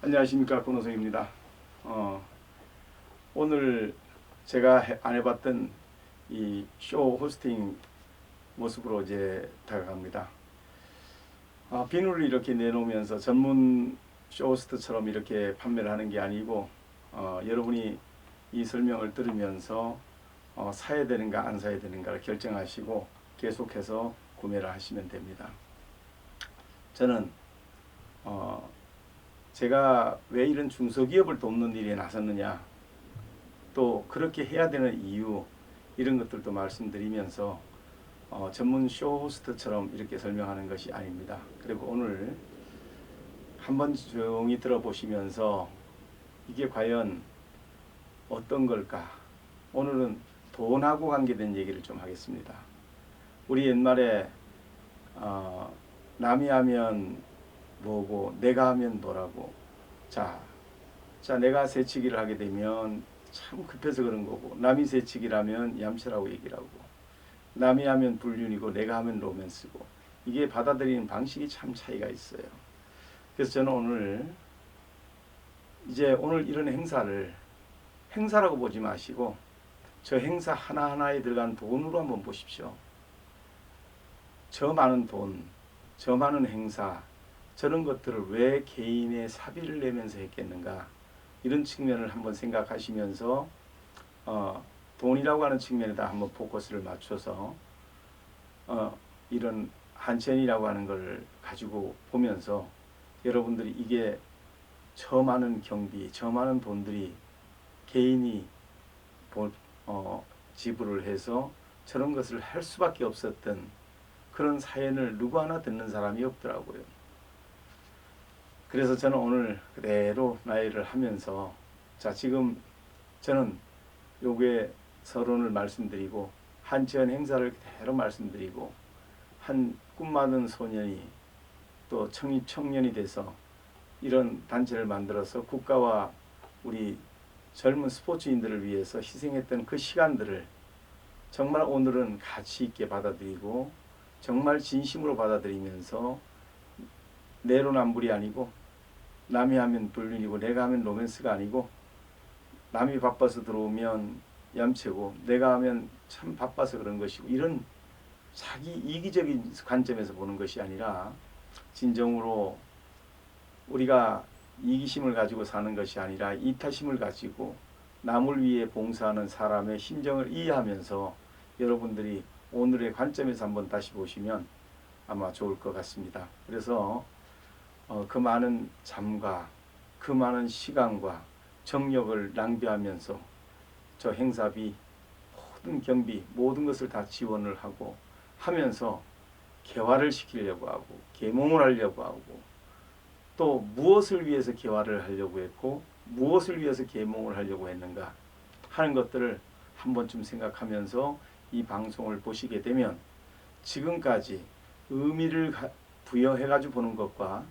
안녕하십니까, 권호성입니다. 오늘 제가 안 해봤던 이 쇼 호스팅 모습으로 이제 다가갑니다. 비누를 이렇게 내놓으면서 전문 쇼 호스트처럼 이렇게 판매를 하는 게 아니고, 여러분이 이 설명을 들으면서 사야 되는가 안 사야 되는가를 결정하시고 계속해서 구매를 하시면 됩니다. 저는 제가 왜 이런 중소기업을 돕는 일에 나섰느냐, 또 그렇게 해야 되는 이유, 이런 것들도 말씀드리면서 전문 쇼 호스트처럼 이렇게 설명하는 것이 아닙니다. 그리고 오늘 한번 조용히 들어보시면서 이게 과연 어떤 걸까? 오늘은 돈하고 관계된 얘기를 좀 하겠습니다. 우리 옛말에 남이 하면 뭐고 내가 하면 뭐라고. 자, 내가 새치기를 하게 되면 참 급해서 그런 거고, 남이 새치기를 하면 얌체라고 얘기를 하고, 남이 하면 불륜이고 내가 하면 로맨스고, 이게 받아들이는 방식이 참 차이가 있어요. 그래서 저는 오늘 이런 행사라고 보지 마시고 저 행사 하나하나에 들어간 돈으로 한번 보십시오. 저 많은 돈, 저 많은 행사, 저런 것들을 왜 개인의 사비를 내면서 했겠는가, 이런 측면을 한번 생각하시면서 돈이라고 하는 측면에다 한번 포커스를 맞춰서 이런 한천이라고 하는 걸 가지고 보면서 여러분들이 이게 저 많은 경비, 저 많은 돈들이 개인이 지불을 해서 저런 것을 할 수밖에 없었던 그런 사연을 누구 하나 듣는 사람이 없더라고요. 그래서 저는 오늘 그대로 나이를 하면서, 지금 저는 요게 서론을 말씀드리고 한치현 행사를 그대로 말씀드리고, 한 꿈 많은 소년이 또 청년이 돼서 이런 단체를 만들어서 국가와 우리 젊은 스포츠인들을 위해서 희생했던 그 시간들을 정말 오늘은 가치 있게 받아들이고 정말 진심으로 받아들이면서 내로남불이 아니고, 남이 하면 불륜이고 내가 하면 로맨스가 아니고, 남이 바빠서 들어오면 얌체고 내가 하면 참 바빠서 그런 것이고, 이런 자기 이기적인 관점에서 보는 것이 아니라 진정으로 우리가 이기심을 가지고 사는 것이 아니라 이타심을 가지고 남을 위해 봉사하는 사람의 심정을 이해하면서 여러분들이 오늘의 관점에서 한번 다시 보시면 아마 좋을 것 같습니다. 그래서 그 많은 잠과 그 많은 시간과 정력을 낭비하면서 저 행사비, 모든 경비, 모든 것을 다 지원을 하면서 개화를 시키려고 하고 계몽을 하려고 하고, 또 무엇을 위해서 개화를 하려고 했고 무엇을 위해서 계몽을 하려고 했는가 하는 것들을 한 번쯤 생각하면서 이 방송을 보시게 되면 지금까지 의미를 부여해가지고 보는 것과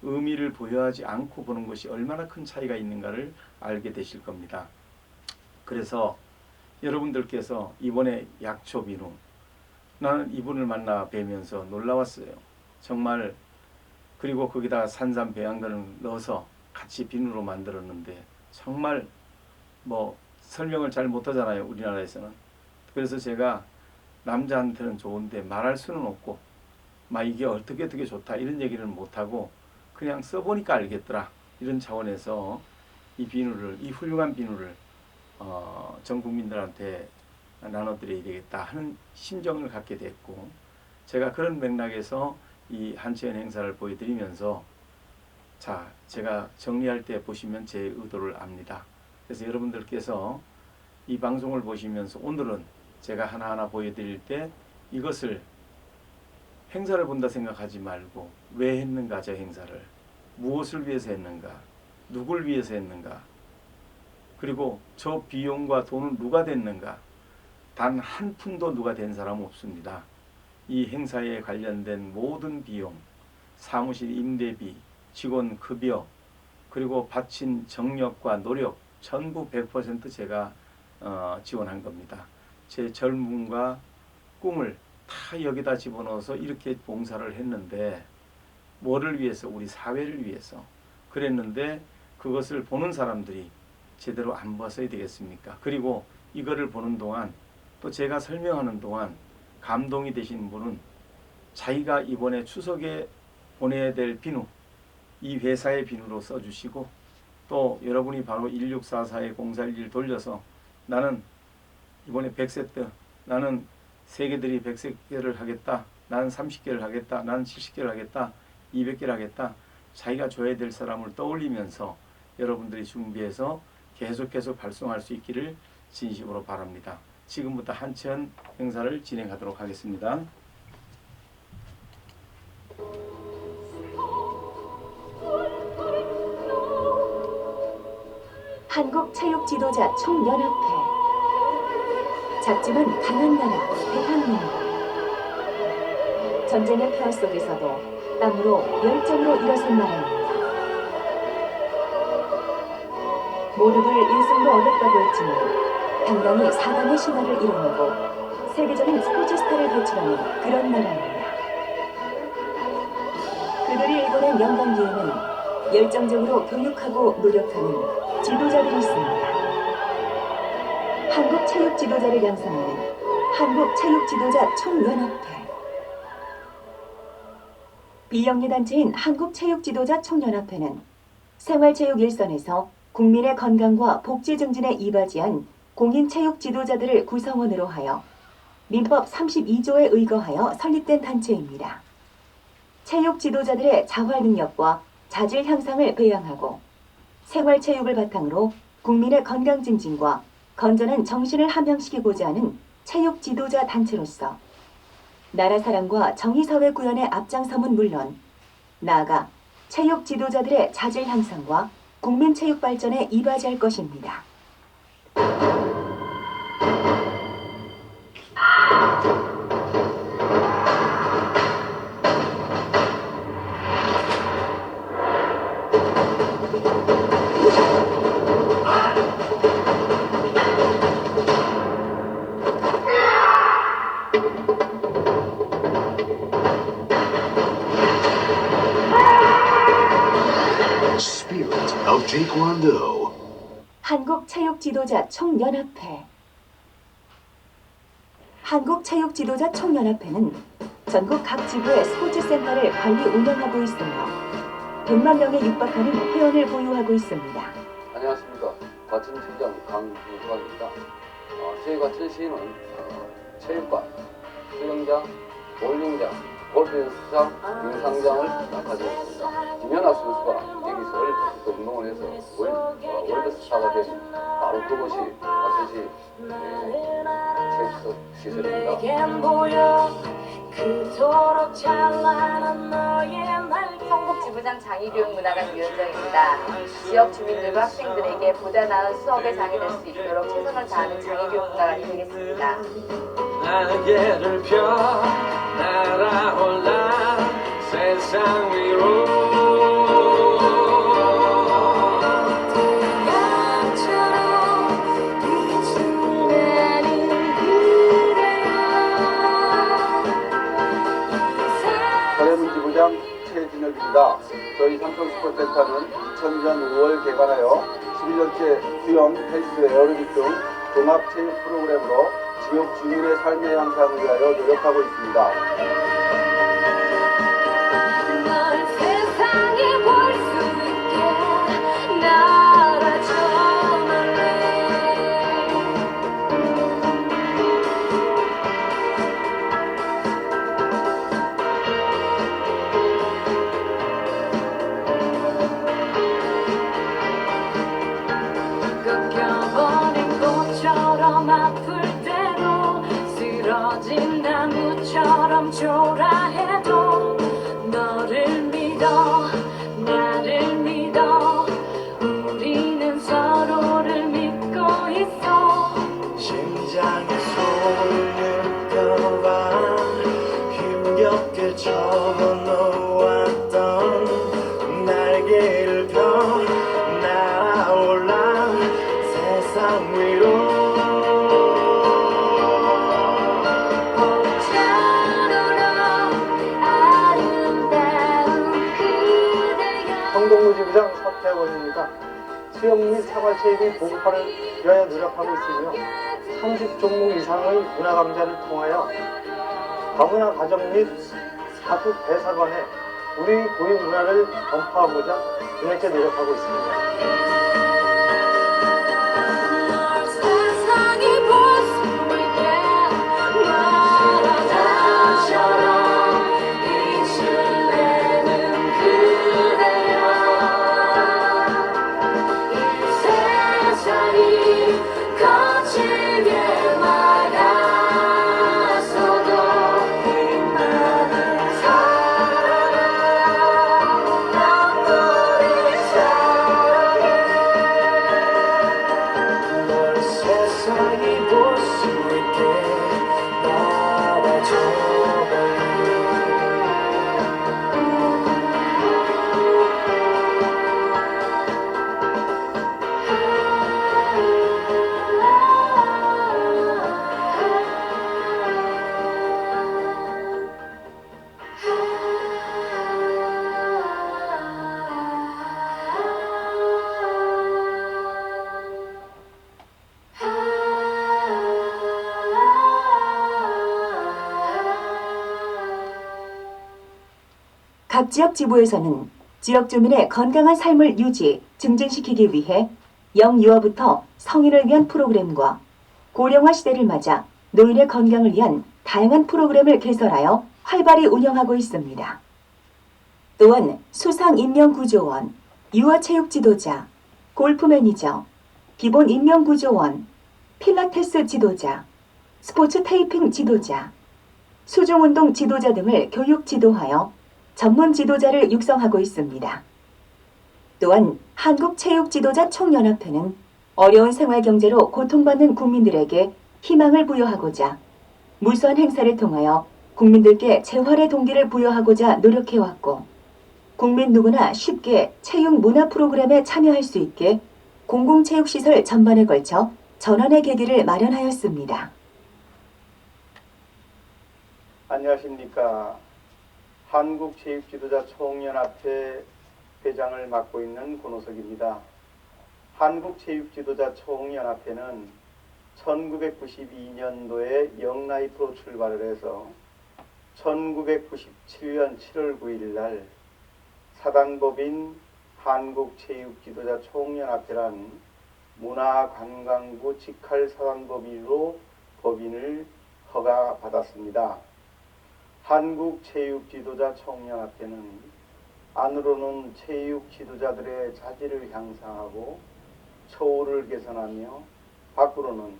의미를 부여하지 않고 보는 것이 얼마나 큰 차이가 있는가를 알게 되실 겁니다. 그래서 여러분들께서 이번에 약초비누, 나는 이분을 만나 뵈면서 놀라웠어요. 정말. 그리고 거기다가 산삼 배양근을 넣어서 같이 비누로 만들었는데 정말 설명을 잘 못하잖아요, 우리나라에서는. 그래서 제가 남자한테는 좋은데 말할 수는 없고 이게 어떻게 좋다 이런 얘기를 못하고 그냥 써보니까 알겠더라, 이런 차원에서 이 훌륭한 비누를 전 국민들한테 나눠드려야 되겠다 하는 심정을 갖게 됐고, 제가 그런 맥락에서 이 한치현 행사를 보여드리면서, 제가 정리할 때 보시면 제 의도를 압니다. 그래서 여러분들께서 이 방송을 보시면서 오늘은 제가 하나하나 보여드릴 때 이것을 행사를 본다 생각하지 말고, 왜 했는가, 저 행사를 무엇을 위해서 했는가, 누굴 위해서 했는가, 그리고 저 비용과 돈은 누가 댔는가. 단 한 푼도 누가 댄 사람 없습니다. 이 행사에 관련된 모든 비용, 사무실 임대비, 직원 급여, 그리고 바친 정력과 노력 전부 100% 제가 지원한 겁니다. 제 젊음과 꿈을 다 여기다 집어넣어서 이렇게 봉사를 했는데, 뭐를 위해서? 우리 사회를 위해서 그랬는데, 그것을 보는 사람들이 제대로 안 봤어야 되겠습니까? 그리고 이거를 보는 동안 또 제가 설명하는 동안 감동이 되신 분은 자기가 이번에 추석에 보내야 될 비누, 이 회사의 비누로 써주시고, 또 여러분이 바로 1644-0411 돌려서 나는 이번에 100세트, 나는 세계들이 100세개를 하겠다, 나는 30개를 하겠다, 나는 70개를 하겠다, 200개를 하겠다, 자기가 줘야 될 사람을 떠올리면서 여러분들이 준비해서 계속해서 발송할 수 있기를 진심으로 바랍니다. 지금부터 한천 행사를 진행하도록 하겠습니다. 한국체육지도자 총연합회. 작지만 강한 나라 대한민국. 전쟁의 폐허 속에서도 땀으로 열정으로 일어선 나라입니다. 모두들 1승도 어렵다고 했지만 당당히 4강의 신화를 이뤄내고 세계적인 스포츠 스타를 배출하는 그런 나라입니다. 그들이 일궈낸 영광기에는 열정적으로 교육하고 노력하는 지도자들이 있습니다. 한국체육 지도자를 양성하는 한국체육지도자 총연합회. 비영리 단체인 한국체육지도자 총연합회는 생활체육 일선에서 국민의 건강과 복지 증진에 이바지한 공인체육 지도자들을 구성원으로 하여 민법 32조에 의거하여 설립된 단체입니다. 체육 지도자들의 자활 능력과 자질 향상을 배양하고 생활체육을 바탕으로 국민의 건강 증진과 건전한 정신을 함양시키고자 하는 체육 지도자 단체로서 나라 사랑과 정의사회 구현의 앞장섬은 물론 나아가 체육 지도자들의 자질 향상과 국민 체육 발전에 이바지할 것입니다. of Taekwondo. 한국체육지도자 총연합회. 한국체육지도자 총연합회는 전국 각 지구의 스포츠센터를 관리 운영하고 있으며 100만 명에 육박하는 회원을 보유하고 있습니다. 안녕하십니까. 과천시장 강유관입니다. 저희 과천시는 체육관, 수영장, 볼링장, 골프연습장, 빙상장을 가지고 있습니다. 김연아 선수가 여기서 운동을 해서 월드스타가 된 바로 그것이 과천시 체육시설입니다. 성북지부장 장애교육문화관위원장입니다. 지역 주민들과 학생들에게 보다 나은 수업의 장이 될 수 있도록 최선을 다하는 장애교육문화관이 되겠습니다. 날개를 펴 날아올라 세상 위로 지부장 최진혁입니다. 저희 삼성스포츠센터는 2000년 5월 개관하여 11년째 수영, 헬스, 에어로빅 등 종합체육 프로그램으로 지역 주민의 삶의 향상을 위하여 노력하고 있습니다. 나무처럼 초라해도 너를 믿어 나를 믿어 우리는 서로를 믿고 있어. 심장의 소리를 느껴봐 힘겹게 접어놓았던 날개를 펴 날아올라 세상 위로 성동구지부장 서태원입니다. 수영 및 사관체육의 보급화를 위하여 노력하고 있으며 30종목 이상의 문화강좌를 통하여 다문화 가정 및 각국 대사관에 우리 고유 문화를 전파하고자 힘있게 노력하고 있습니다. 세상이 볼 수 있게 나라처럼 빛을 내는 그대여 이 세상이 거칠게 막았어도 나는 난 너를 사랑해 널 세상이 볼 수 있게 각 지역 지부에서는 지역 주민의 건강한 삶을 유지, 증진시키기 위해 영유아부터 성인을 위한 프로그램과 고령화 시대를 맞아 노인의 건강을 위한 다양한 프로그램을 개설하여 활발히 운영하고 있습니다. 또한 수상인명구조원, 유아체육지도자, 골프 매니저, 기본인명구조원, 필라테스 지도자, 스포츠 테이핑 지도자, 수중운동 지도자 등을 교육 지도하여 전문 지도자를 육성하고 있습니다. 또한 한국체육지도자 총연합회는 어려운 생활 경제로 고통받는 국민들에게 희망을 부여하고자 무수한 행사를 통하여 국민들께 재활의 동기를 부여하고자 노력해왔고, 국민 누구나 쉽게 체육 문화 프로그램에 참여할 수 있게 공공체육시설 전반에 걸쳐 전환의 계기를 마련하였습니다. 안녕하십니까. 한국체육지도자 총연합회 회장을 맡고 있는 권호석입니다. 한국체육지도자 총연합회는 1992년도에 영라이프로 출발을 해서 1997년 7월 9일 날 사단법인 한국체육지도자 총연합회란 문화관광부 직할사단법인으로 법인을 허가받았습니다. 한국체육지도자 총연합회는 안으로는 체육 지도자들의 자질을 향상하고 처우를 개선하며 밖으로는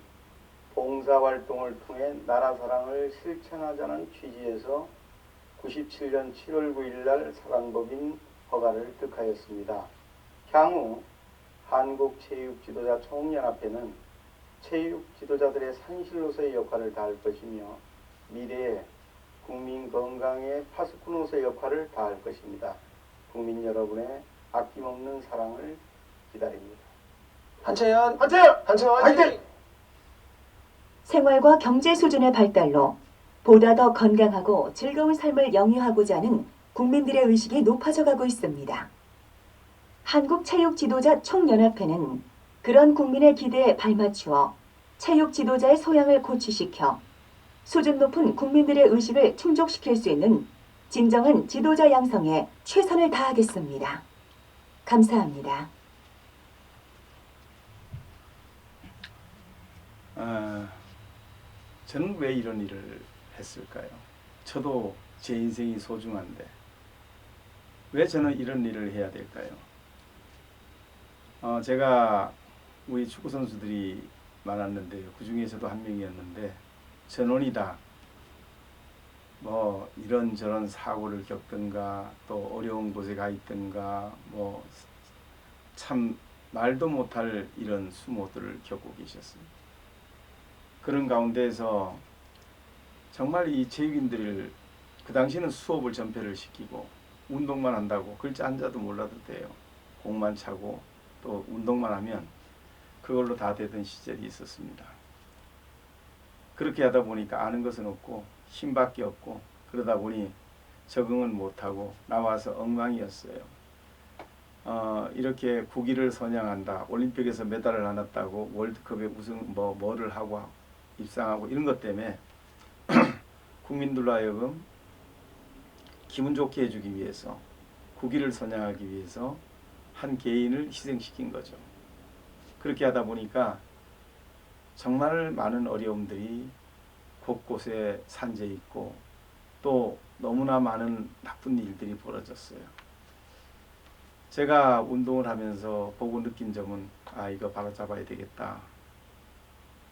봉사활동을 통해 나라 사랑을 실천하자는 취지에서 97년 7월 9일 날 사단법인 허가를 득하였습니다. 향후 한국체육지도자 총연합회는 체육 지도자들의 산실로서의 역할을 다할 것이며 미래에 국민 건강의 파수꾼으로서의 역할을 다할 것입니다. 국민 여러분의 아낌없는 사랑을 기다립니다. 한채연 한채연 화이팅! 생활과 경제 수준의 발달로 보다 더 건강하고 즐거운 삶을 영위하고자 하는 국민들의 의식이 높아져 가고 있습니다. 한국체육지도자 총연합회는 그런 국민의 기대에 발맞추어 체육 지도자의 소양을 고취시켜 수준 높은 국민들의 의식을 충족시킬 수 있는 진정한 지도자 양성에 최선을 다하겠습니다. 감사합니다. 저는 왜 이런 일을 했을까요? 저도 제 인생이 소중한데 왜 저는 이런 일을 해야 될까요? 제가 우리 축구 선수들이 많았는데요. 그 중에서도 한 명이었는데 전원이다. 뭐 이런저런 사고를 겪든가 또 어려운 곳에 가 있든가 뭐 참 말도 못할 이런 수모들을 겪고 계셨습니다. 그런 가운데에서 정말 이 체육인들을 그 당시에는 수업을 전폐를 시키고 운동만 한다고 글자 한자도 몰라도 돼요. 공만 차고 또 운동만 하면 그걸로 다 되던 시절이 있었습니다. 그렇게 하다 보니까 아는 것은 없고 힘밖에 없고 그러다 보니 적응은 못하고 나와서 엉망이었어요. 이렇게 국위를 선양한다. 올림픽에서 메달을 안 땄다고 월드컵에 우승 뭐를 하고 입상하고 이런 것 때문에 국민들로 하여금 기분 좋게 해주기 위해서 국위를 선양하기 위해서 한 개인을 희생시킨 거죠. 그렇게 하다 보니까 정말 많은 어려움들이 곳곳에 산재 있고 또 너무나 많은 나쁜 일들이 벌어졌어요. 제가 운동을 하면서 보고 느낀 점은 이거 바로잡아야 되겠다.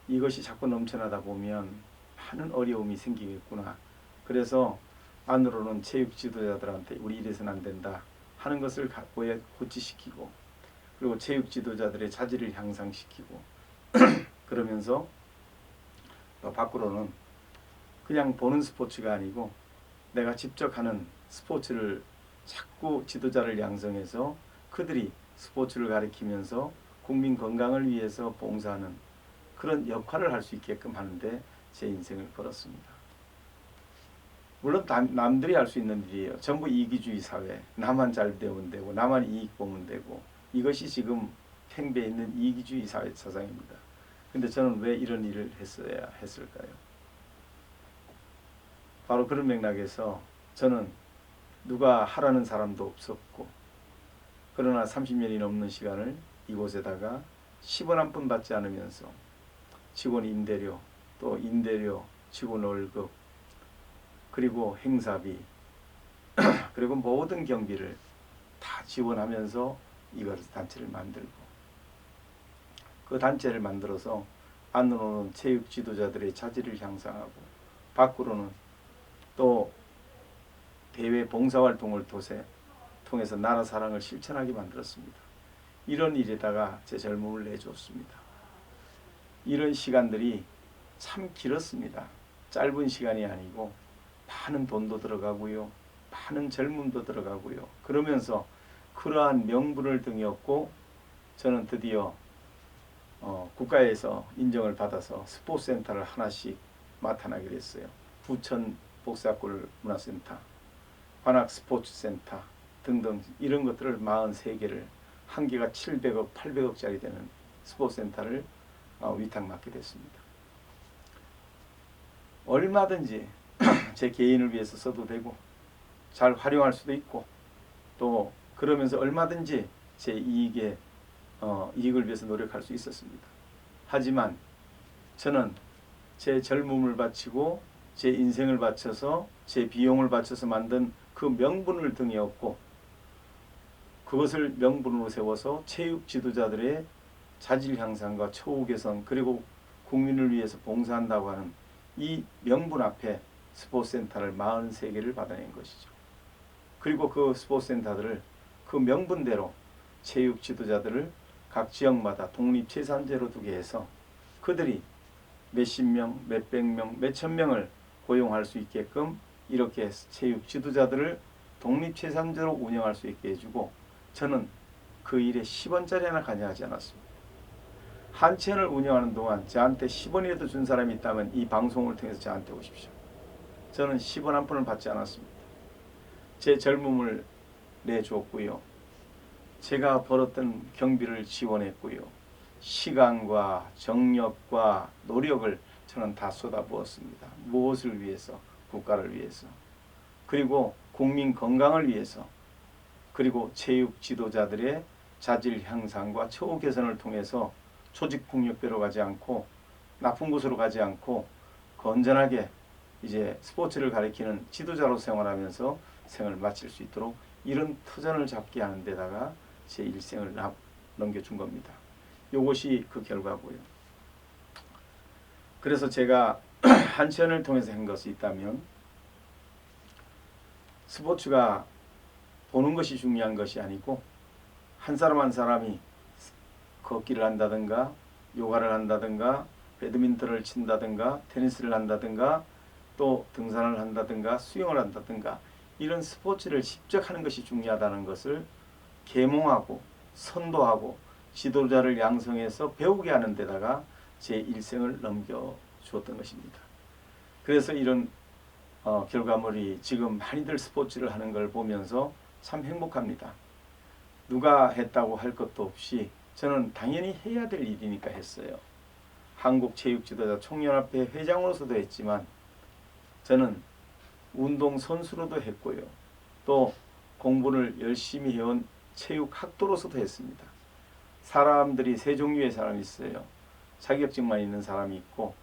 이것이 자꾸 넘쳐나다 보면 많은 어려움이 생기겠구나. 그래서 안으로는 체육 지도자들한테 우리 이래서는 안 된다 하는 것을 고치시키고 그리고 체육 지도자들의 자질을 향상시키고 그러면서 밖으로는 그냥 보는 스포츠가 아니고 내가 직접 하는 스포츠를 자꾸 지도자를 양성해서 그들이 스포츠를 가리키면서 국민 건강을 위해서 봉사하는 그런 역할을 할 수 있게끔 하는데 제 인생을 걸었습니다. 물론 남들이 할 수 있는 일이에요. 전부 이기주의 사회. 나만 잘 되면 되고 나만 이익 보면 되고 이것이 지금 팽배해 있는 이기주의 사회 사상입니다. 근데 저는 왜 이런 일을 했을까요? 바로 그런 맥락에서 저는 누가 하라는 사람도 없었고 그러나 30년이 넘는 시간을 이곳에다가 10원 한 푼 받지 않으면서 직원 임대료 또 임대료 직원 월급 그리고 행사비 그리고 모든 경비를 다 지원하면서 이걸 단체를 만들고 그 단체를 만들어서 안으로는 체육 지도자들의 자질을 향상하고 밖으로는 또 대외 봉사활동을 통해서 나라 사랑을 실천하게 만들었습니다. 이런 일에다가 제 젊음을 내줬습니다. 이런 시간들이 참 길었습니다. 짧은 시간이 아니고 많은 돈도 들어가고요. 많은 젊음도 들어가고요. 그러면서 그러한 명분을 등에 업고 저는 드디어 국가에서 인정을 받아서 스포츠센터를 하나씩 맡아나게 됐어요. 부천 복사골 문화센터, 관악 스포츠센터 등등 이런 것들을 43개를 한 개가 700억, 800억짜리 되는 스포츠센터를 위탁받게 됐습니다. 얼마든지 제 개인을 위해서 써도 되고 잘 활용할 수도 있고 또 그러면서 얼마든지 제 이익을 위해서 노력할 수 있었습니다. 하지만 저는 제 젊음을 바치고 제 인생을 바쳐서 제 비용을 바쳐서 만든 그 명분을 등에 업고 그것을 명분으로 세워서 체육 지도자들의 자질 향상과 처우 개선 그리고 국민을 위해서 봉사한다고 하는 이 명분 앞에 스포츠센터를 43개를 받아낸 것이죠. 그리고 그 스포츠센터들을 그 명분대로 체육 지도자들을 각 지역마다 독립체산제로 두게 해서 그들이 몇십 명, 몇백 명, 몇천 명을 고용할 수 있게끔 이렇게 체육 지도자들을 독립체산제로 운영할 수 있게 해주고 저는 그 일에 10원짜리 하나 관여하지 않았습니다. 한치현을 운영하는 동안 저한테 10원이라도 준 사람이 있다면 이 방송을 통해서 저한테 오십시오. 저는 10원 한 푼을 받지 않았습니다. 제 젊음을 내줬고요. 제가 벌었던 경비를 지원했고요. 시간과 정력과 노력을 저는 다 쏟아부었습니다. 무엇을 위해서? 국가를 위해서. 그리고 국민 건강을 위해서. 그리고 체육 지도자들의 자질 향상과 처우 개선을 통해서 조직폭력배로 가지 않고 나쁜 곳으로 가지 않고 건전하게 이제 스포츠를 가리키는 지도자로 생활하면서 생을 마칠 수 있도록 이런 터전을 잡게 하는 데다가 제 일생을 넘겨준 겁니다. 이것이 그 결과고요. 그래서 제가 한치현을 통해서 한 것이 있다면 스포츠가 보는 것이 중요한 것이 아니고 한 사람 한 사람이 걷기를 한다든가 요가를 한다든가 배드민턴을 친다든가 테니스를 한다든가 또 등산을 한다든가 수영을 한다든가 이런 스포츠를 직접 하는 것이 중요하다는 것을 계몽하고 선도하고 지도자를 양성해서 배우게 하는 데다가 제 일생을 넘겨주었던 것입니다. 그래서 이런 결과물이 지금 많이들 스포츠를 하는 걸 보면서 참 행복합니다. 누가 했다고 할 것도 없이 저는 당연히 해야 될 일이니까 했어요. 한국체육지도자 총연합회 회장으로서도 했지만 저는 운동선수로도 했고요. 또 공부를 열심히 해온 체육학도로서도 했습니다. 사람들이 세 종류의 사람이 있어요. 자격증만 있는 사람이 있고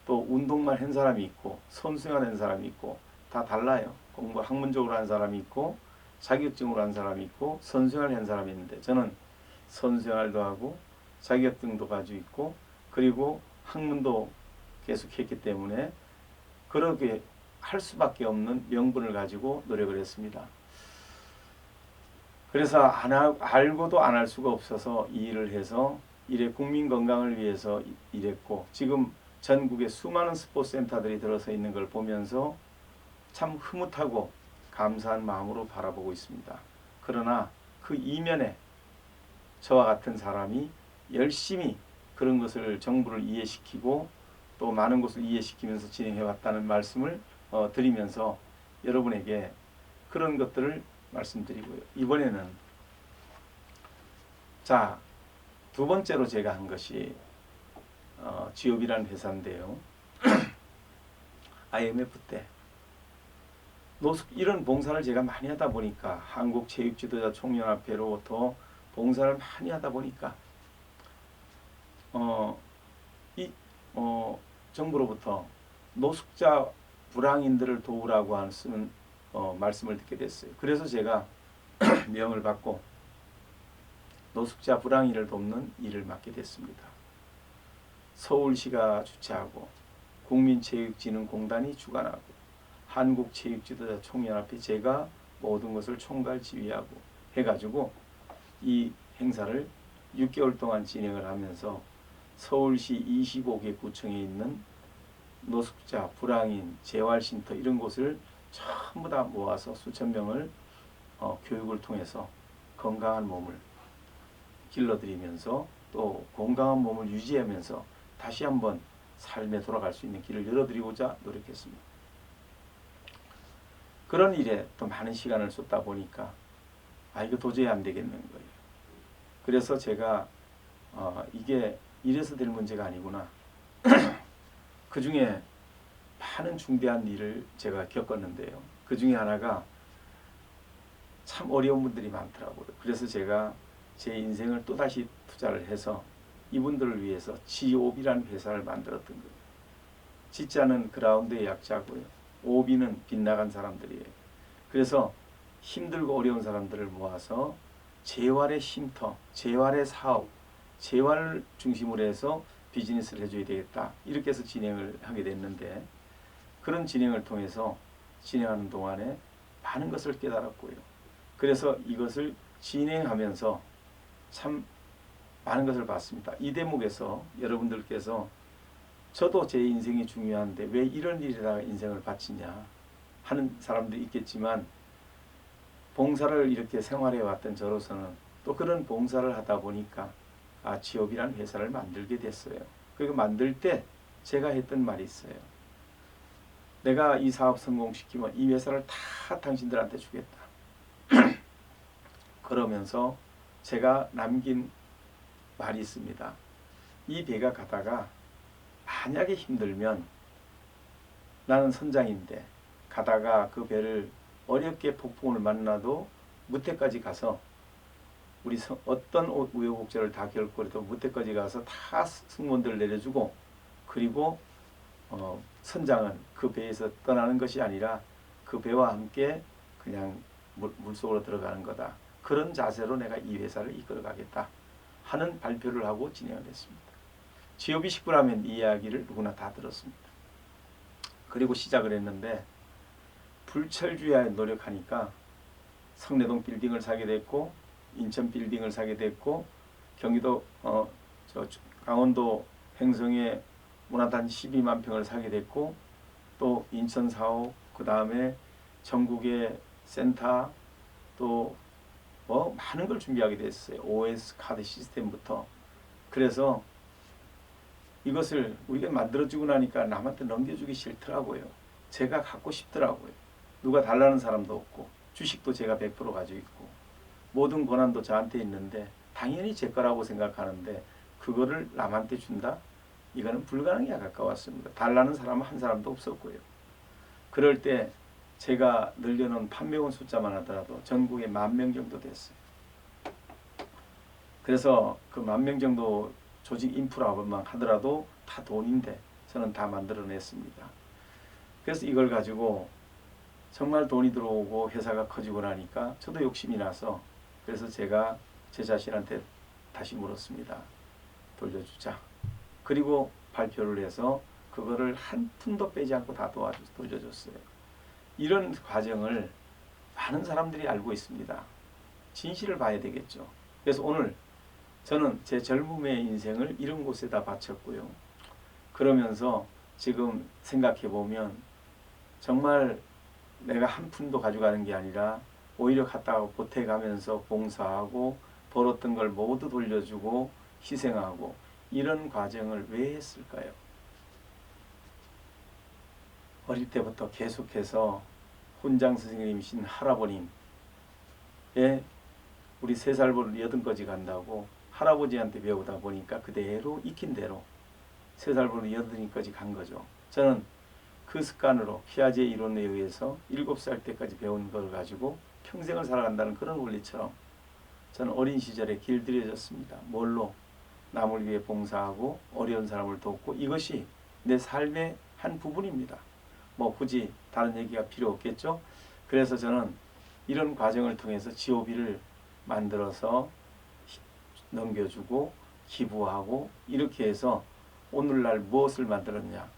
또 운동만 한 사람이 있고 선수생활 한 사람이 있고 다 달라요. 공부 학문적으로 한 사람이 있고 자격증으로 한 사람이 있고 선수생활 한 사람이 있는데 저는 선수생활도 하고 자격증도 가지고 있고 그리고 학문도 계속했기 때문에 그렇게 할 수밖에 없는 명분을 가지고 노력을 했습니다. 그래서 알고도 안 할 수가 없어서 이 일을 해서 국민 건강을 위해서 일했고 지금 전국에 수많은 스포츠 센터들이 들어서 있는 걸 보면서 참 흐뭇하고 감사한 마음으로 바라보고 있습니다. 그러나 그 이면에 저와 같은 사람이 열심히 그런 것을 정부를 이해시키고 또 많은 것을 이해시키면서 진행해 왔다는 말씀을 드리면서 여러분에게 그런 것들을 말씀드리고요. 이번에는 자, 두 번째로 제가 한 것이 지업이라는 회사인데요. IMF 때 이런 봉사를 제가 많이 하다 보니까 한국체육지도자 총연합회로부터 봉사를 많이 하다 보니까 정부로부터 노숙자 불황인들을 도우라고 하는 말씀을 듣게 됐어요. 그래서 제가 명을 받고 노숙자 불황인을 돕는 일을 맡게 됐습니다. 서울시가 주최하고 국민체육진흥공단이 주관하고 한국체육지도자 총연합회 제가 모든 것을 총괄 지휘하고 해가지고 이 행사를 6개월 동안 진행을 하면서 서울시 25개 구청에 있는 노숙자, 불황인, 재활쉼터 이런 곳을 전부 다 모아서 수천 명을 교육을 통해서 건강한 몸을 길러드리면서 또 건강한 몸을 유지하면서 다시 한번 삶에 돌아갈 수 있는 길을 열어드리고자 노력했습니다. 그런 일에 또 많은 시간을 쏟다 보니까 이거 도저히 안 되겠는 거예요. 그래서 제가 이게 이래서 될 문제가 아니구나. 그 중에 많은 중대한 일을 제가 겪었는데요. 그 중에 하나가 참 어려운 분들이 많더라고요. 그래서 제가 제 인생을 또다시 투자를 해서 이분들을 위해서 지옵이라는 회사를 만들었던 거예요. 지자는 그라운드의 약자고요. 오비는 빗나간 사람들이에요. 그래서 힘들고 어려운 사람들을 모아서 재활의 쉼터, 재활의 사업, 재활을 중심으로 해서 비즈니스를 해줘야 되겠다. 이렇게 해서 진행을 하게 됐는데 그런 진행을 통해서 진행하는 동안에 많은 것을 깨달았고요. 그래서 이것을 진행하면서 참 많은 것을 봤습니다. 이 대목에서 여러분들께서 저도 제 인생이 중요한데 왜 이런 일에다가 인생을 바치냐 하는 사람들이 있겠지만 봉사를 이렇게 생활해 왔던 저로서는 또 그런 봉사를 하다 보니까 지업이라는 회사를 만들게 됐어요. 그리고 만들 때 제가 했던 말이 있어요. 내가 이 사업 성공시키면 이 회사를 다 당신들한테 주겠다. 그러면서 제가 남긴 말이 있습니다. 이 배가 가다가 만약에 힘들면 나는 선장인데 가다가 그 배를 어렵게 폭풍을 만나도 무태까지 가서 우리 어떤 우여곡절을 다 겪고 그래도 무태까지 가서 다 승무원들을 내려주고 그리고 선장은 그 배에서 떠나는 것이 아니라 그 배와 함께 그냥 물속으로 들어가는 거다. 그런 자세로 내가 이 회사를 이끌어가겠다 하는 발표를 하고 진행을 했습니다. 지오비 19라면 이 이야기를 누구나 다 들었습니다. 그리고 시작을 했는데 불철주야에 노력하니까 성내동 빌딩을 사게 됐고 인천 빌딩을 사게 됐고 경기도 강원도 횡성에 문화단지 12만 평을 사게 됐고 또 인천 사옥 그 다음에 전국의 센터 또 많은 걸 준비하게 됐어요. OS 카드 시스템부터. 그래서 이것을 우리가 만들어주고 나니까 남한테 넘겨주기 싫더라고요. 제가 갖고 싶더라고요. 누가 달라는 사람도 없고 주식도 제가 100% 가지고 있고 모든 권한도 저한테 있는데 당연히 제 거라고 생각하는데 그거를 남한테 준다? 이거는 불가능에 가까웠습니다. 달라는 사람은 한 사람도 없었고요. 그럴 때 제가 늘려놓은 판매원 숫자만 하더라도 전국에 10,000명 정도 됐어요. 그래서 그 10,000명 정도 조직 인프라만 하더라도 다 돈인데 저는 다 만들어냈습니다. 그래서 이걸 가지고 정말 돈이 들어오고 회사가 커지고 나니까 저도 욕심이 나서 그래서 제가 제 자신한테 다시 물었습니다. 돌려주자. 그리고 발표를 해서 그거를 한 푼도 빼지 않고 다 돌려줬어요. 이런 과정을 많은 사람들이 알고 있습니다. 진실을 봐야 되겠죠. 그래서 오늘 저는 제 젊음의 인생을 이런 곳에다 바쳤고요. 그러면서 지금 생각해 보면 정말 내가 한 푼도 가져가는 게 아니라 오히려 갖다가 보태가면서 봉사하고 벌었던 걸 모두 돌려주고 희생하고 이런 과정을 왜 했을까요? 어릴 때부터 계속해서 훈장 선생님이신 할아버님의 우리 3살 버릇 8가지 간다고 할아버지한테 배우다 보니까 그대로 익힌 대로 3살 버릇 8가지 간 거죠. 저는 그 습관으로 피아제 이론에 의해서 7살 때까지 배운 걸 가지고 평생을 살아간다는 그런 원리처럼 저는 어린 시절에 길들여졌습니다. 뭘로? 남을 위해 봉사하고 어려운 사람을 돕고 이것이 내 삶의 한 부분입니다. 뭐 굳이 다른 얘기가 필요 없겠죠. 그래서 저는 이런 과정을 통해서 GOB를 만들어서 넘겨주고 기부하고 이렇게 해서 오늘날 무엇을 만들었냐.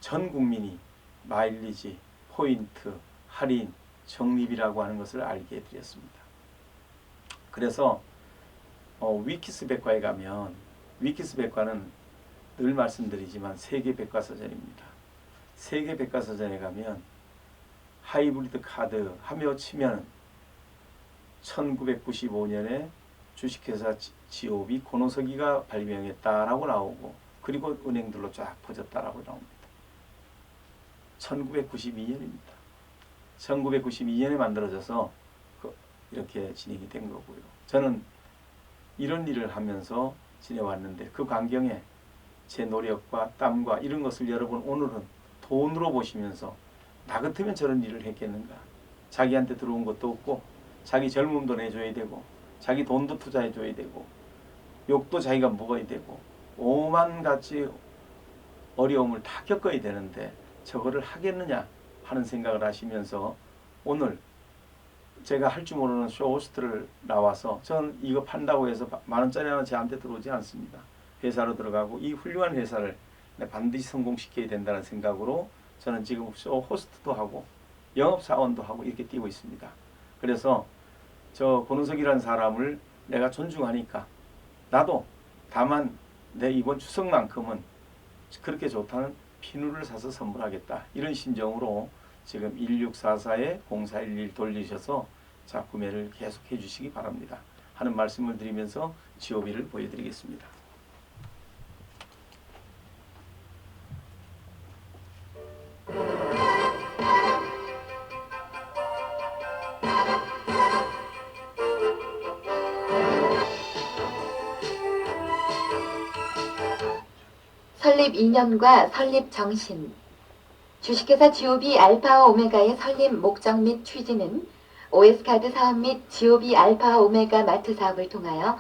전 국민이 마일리지, 포인트, 할인, 적립이라고 하는 것을 알게 해드렸습니다. 그래서 위키스 백과에 가면 위키스 백과는 늘 말씀드리지만 세계 백과사전입니다. 세계 백과사전에 가면 하이브리드 카드 하며 치면 1995년에 주식회사 GOB 고노석이가 발명했다라고 나오고 그리고 은행들로 쫙 퍼졌다라고 나옵니다. 1992년입니다. 1992년에 만들어져서 이렇게 진행이 된 거고요. 저는 이런 일을 하면서 지내왔는데 그 광경에 제 노력과 땀과 이런 것을 여러분 오늘은 돈으로 보시면서 나 같으면 저런 일을 했겠는가. 자기한테 들어온 것도 없고 자기 젊음도 내줘야 되고 자기 돈도 투자해줘야 되고 욕도 자기가 먹어야 되고 오만 가지 어려움을 다 겪어야 되는데 저거를 하겠느냐 하는 생각을 하시면서 오늘 제가 할 줄 모르는 쇼호스트를 나와서 저는 이거 판다고 해서 10,000원짜리 하나 저한테 들어오지 않습니다. 회사로 들어가고 이 훌륭한 회사를 반드시 성공시켜야 된다는 생각으로 저는 지금 쇼호스트도 하고 영업사원도 하고 이렇게 뛰고 있습니다. 그래서 저 권은석이라는 사람을 내가 존중하니까 나도 다만 내 이번 추석만큼은 그렇게 좋다는 피누를 사서 선물하겠다. 이런 심정으로 지금 1644에 0411 돌리셔서 자 구매를 계속 해주시기 바랍니다. 하는 말씀을 드리면서 GOB를 보여드리겠습니다. 설립 이념과 설립 정신. 주식회사 GOB 알파와 오메가의 설립 목적 및 취지는 OS카드 사업 및 GOB 알파와 오메가 마트 사업을 통하여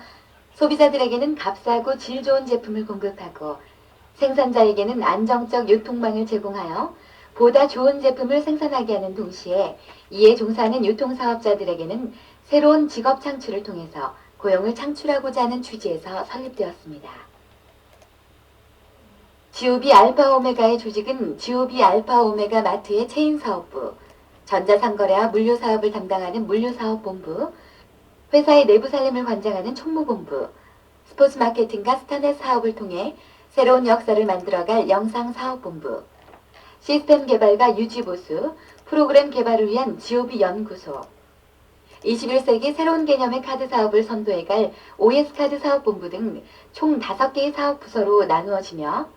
소비자들에게는 값싸고 질 좋은 제품을 공급하고 생산자에게는 안정적 유통망을 제공하여 보다 좋은 제품을 생산하게 하는 동시에 이에 종사하는 유통사업자들에게는 새로운 직업 창출을 통해서 고용을 창출하고자 하는 취지에서 설립되었습니다. GOB 알파 오메가의 조직은 GOB 알파 오메가 마트의 체인 사업부, 전자상거래와 물류사업을 담당하는 물류사업본부, 회사의 내부 살림을 관장하는 총무본부, 스포츠 마케팅과 스타넷 사업을 통해 새로운 역사를 만들어갈 영상사업본부, 시스템 개발과 유지보수, 프로그램 개발을 위한 GOB 연구소, 21세기 새로운 개념의 카드 사업을 선도해갈 OS카드 사업본부 등 총 5개의 사업부서로 나누어지며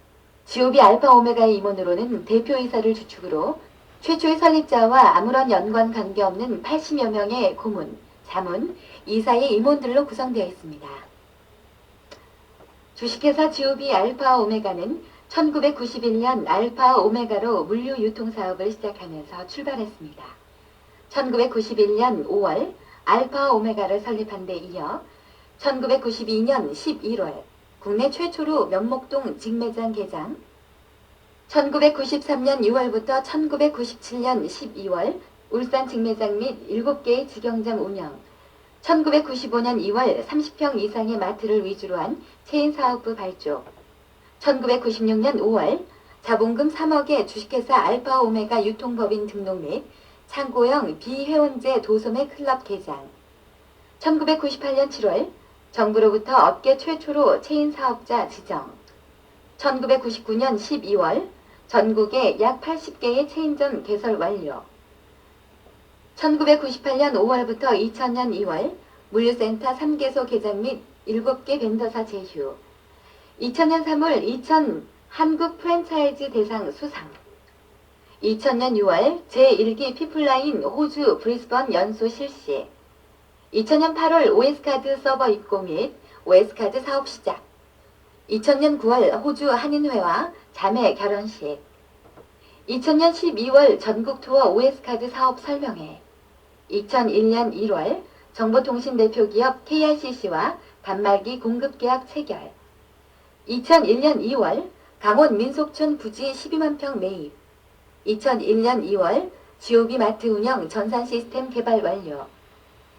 GOB 알파 오메가의 임원으로는 대표이사를 주축으로 최초의 설립자와 아무런 연관 관계없는 80여 명의 고문, 자문, 이사의 임원들로 구성되어 있습니다. 주식회사 GOB 알파 오메가는 1991년 알파 오메가로 물류 유통 사업을 시작하면서 출발했습니다. 1991년 5월 알파 오메가를 설립한 데 이어 1992년 11월 국내 최초로 면목동 직매장 개장, 1993년 6월부터 1997년 12월 울산 직매장 및 7개의 직영점 운영, 1995년 2월 30평 이상의 마트를 위주로 한 체인 사업부 발족, 1996년 5월 자본금 3억의 주식회사 알파 오메가 유통법인 등록 및 창고형 비회원제 도소매 클럽 개장, 1998년 7월 정부로부터 업계 최초로 체인 사업자 지정, 1999년 12월 전국에 약 80개의 체인점 개설 완료, 1998년 5월부터 2000년 2월 물류센터 3개소 개장 및 7개 벤더사 제휴, 2000년 3월 2000 한국 프랜차이즈 대상 수상, 2000년 6월 제1기 피플라인 호주 브리스번 연소 실시, 2000년 8월 OS카드 서버 입고 및 OS카드 사업 시작, 2000년 9월 호주 한인회와 자매 결혼식, 2000년 12월 전국 투어 OS카드 사업 설명회, 2001년 1월 정보통신 대표기업 KRCC와 단말기 공급 계약 체결, 2001년 2월 강원 민속촌 부지 12만 평 매입, 2001년 2월 GOB 마트 운영 전산 시스템 개발 완료,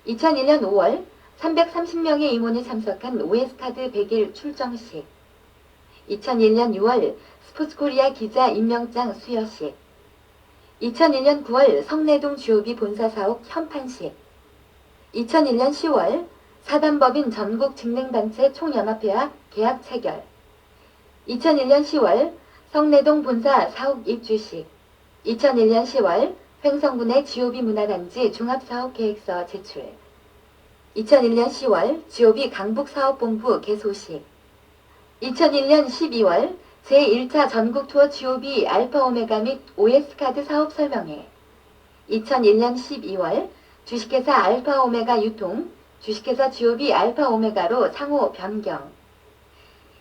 2001년 5월 330명의 임원이 참석한 OS카드 100일 출정식, 2001년 6월 스포츠코리아 기자 임명장 수여식, 2001년 9월 성내동 GOB 본사 사옥 현판식, 2001년 10월 사단법인 전국 직능단체 총연합회와 계약 체결, 2001년 10월 성내동 본사 사옥 입주식, 2001년 10월 횡성군의 GOB 문화단지 종합사업계획서 제출, 2001년 10월 GOB 강북사업본부 개소식, 2001년 12월 제1차 전국투어 GOB 알파 오메가 및 OS카드 사업 설명회, 2001년 12월 주식회사 알파 오메가 유통, 주식회사 GOB 알파 오메가로 상호 변경,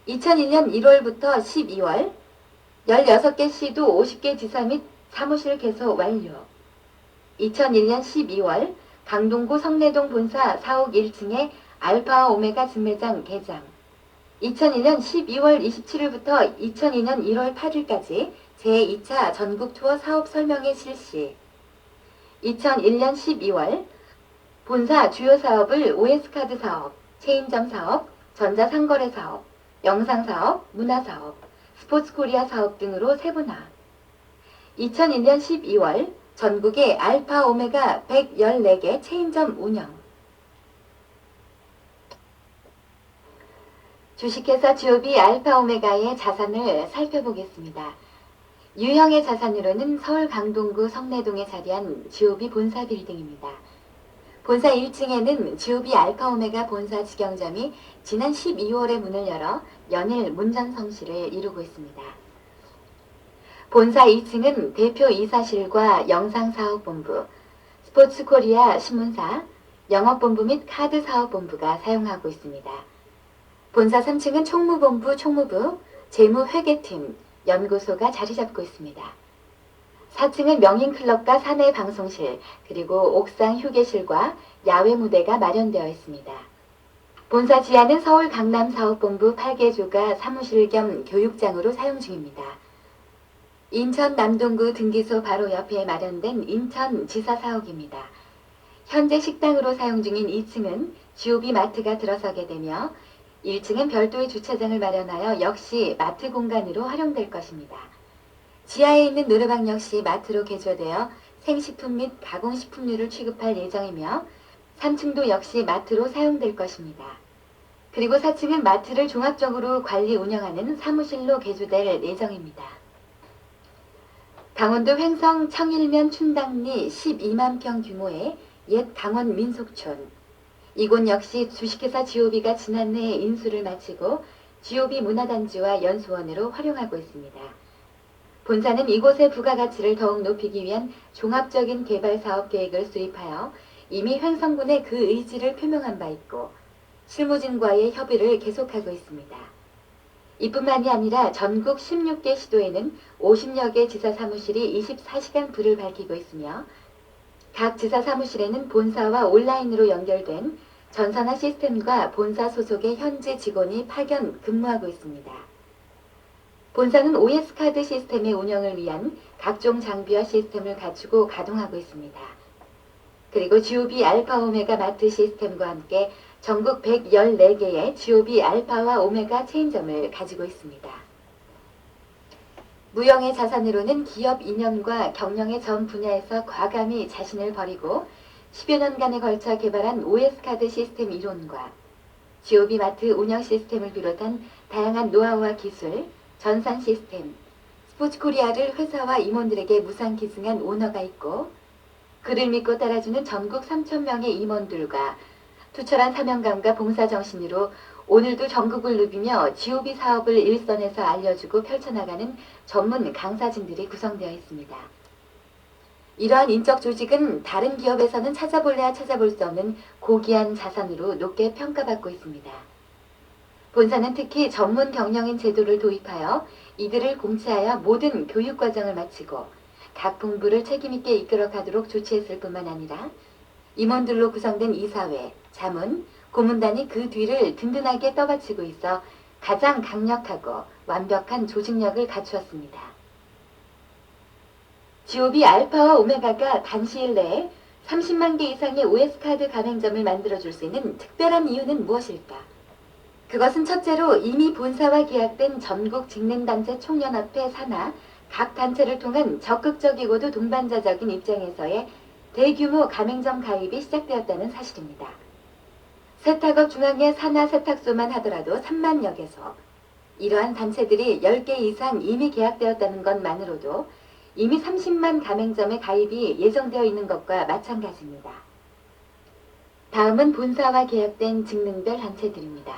2001년 1월부터 12월 16개 시도 50개 지사 및 사무실 개소 완료, 2001년 12월 강동구 성내동 본사 사옥 1층에 알파 오메가 직매장 개장, 2001년 12월 27일부터 2002년 1월 8일까지 제2차 전국 투어 사업 설명회 실시, 2001년 12월 본사 주요 사업을 OS카드 사업, 체인점 사업, 전자상거래 사업, 영상 사업, 문화 사업, 스포츠코리아 사업 등으로 세분화, 2001년 12월 전국에 알파 오메가 114개 체인점 운영, 주식회사 GOB 알파 오메가의 자산을 살펴보겠습니다. 유형의 자산으로는 서울 강동구 성내동에 자리한 GOB 본사 빌딩입니다. 본사 1층에는 GOB 알파 오메가 본사 직영점이 지난 12월에 문을 열어 연일 문전성시를 이루고 있습니다. 본사 2층은 대표 이사실과 영상사업본부, 스포츠코리아 신문사, 영업본부 및 카드사업본부가 사용하고 있습니다. 본사 3층은 총무본부, 총무부, 재무회계팀, 연구소가 자리 잡고 있습니다. 4층은 명인클럽과 사내방송실, 그리고 옥상 휴게실과 야외 무대가 마련되어 있습니다. 본사 지하는 서울 강남사업본부 8개조가 사무실 겸 교육장으로 사용 중입니다. 인천 남동구 등기소 바로 옆에 마련된 인천지사사옥입니다. 현재 식당으로 사용 중인 2층은 GOB 마트가 들어서게 되며 1층은 별도의 주차장을 마련하여 역시 마트 공간으로 활용될 것입니다. 지하에 있는 노래방 역시 마트로 개조되어 생식품 및 가공식품류를 취급할 예정이며 3층도 역시 마트로 사용될 것입니다. 그리고 4층은 마트를 종합적으로 관리 운영하는 사무실로 개조될 예정입니다. 강원도 횡성 청일면 춘당리 12만 평 규모의 옛 강원 민속촌. 이곳 역시 주식회사 GOB가 지난해에 인수를 마치고 GOB 문화단지와 연수원으로 활용하고 있습니다. 본사는 이곳의 부가가치를 더욱 높이기 위한 종합적인 개발 사업 계획을 수립하여 이미 횡성군에 그 의지를 표명한 바 있고 실무진과의 협의를 계속하고 있습니다. 이뿐만이 아니라 전국 16개 시도에는 50여 개 지사 사무실이 24시간 불을 밝히고 있으며 각 지사 사무실에는 본사와 온라인으로 연결된 전산화 시스템과 본사 소속의 현지 직원이 파견 근무하고 있습니다. 본사는 OS카드 시스템의 운영을 위한 각종 장비와 시스템을 갖추고 가동하고 있습니다. 그리고 GOB 알파 오메가 마트 시스템과 함께 전국 114개의 GOB 알파와 오메가 체인점을 가지고 있습니다. 무형의 자산으로는 기업 이념과 경영의 전 분야에서 과감히 자신을 버리고 10여 년간에 걸쳐 개발한 OS카드 시스템 이론과 GOB 마트 운영 시스템을 비롯한 다양한 노하우와 기술, 전산 시스템, 스포츠코리아를 회사와 임원들에게 무상 기증한 오너가 있고 그를 믿고 따라주는 전국 3,000명의 임원들과 투철한 사명감과 봉사정신으로 오늘도 전국을 누비며 GOB 사업을 일선에서 알려주고 펼쳐나가는 전문 강사진들이 구성되어 있습니다. 이러한 인적 조직은 다른 기업에서는 찾아볼래야 찾아볼 수 없는 고귀한 자산으로 높게 평가받고 있습니다. 본사는 특히 전문 경영인 제도를 도입하여 이들을 공채하여 모든 교육과정을 마치고 각 본부를 책임있게 이끌어가도록 조치했을 뿐만 아니라 임원들로 구성된 이사회, 자문, 고문단이 그 뒤를 든든하게 떠받치고 있어 가장 강력하고 완벽한 조직력을 갖추었습니다. GOB 알파와 오메가가 단시일 내에 30만 개 이상의 OS카드 가맹점을 만들어줄 수 있는 특별한 이유는 무엇일까? 그것은 첫째로 이미 본사와 계약된 전국 직능단체 총연합회 산하 각 단체를 통한 적극적이고도 동반자적인 입장에서의 대규모 가맹점 가입이 시작되었다는 사실입니다. 세탁업 중앙의 산하 세탁소만 하더라도 3만여 개소, 이러한 단체들이 10개 이상 이미 계약되었다는 것만으로도 이미 30만 가맹점의 가입이 예정되어 있는 것과 마찬가지입니다. 다음은 본사와 계약된 직능별 단체들입니다.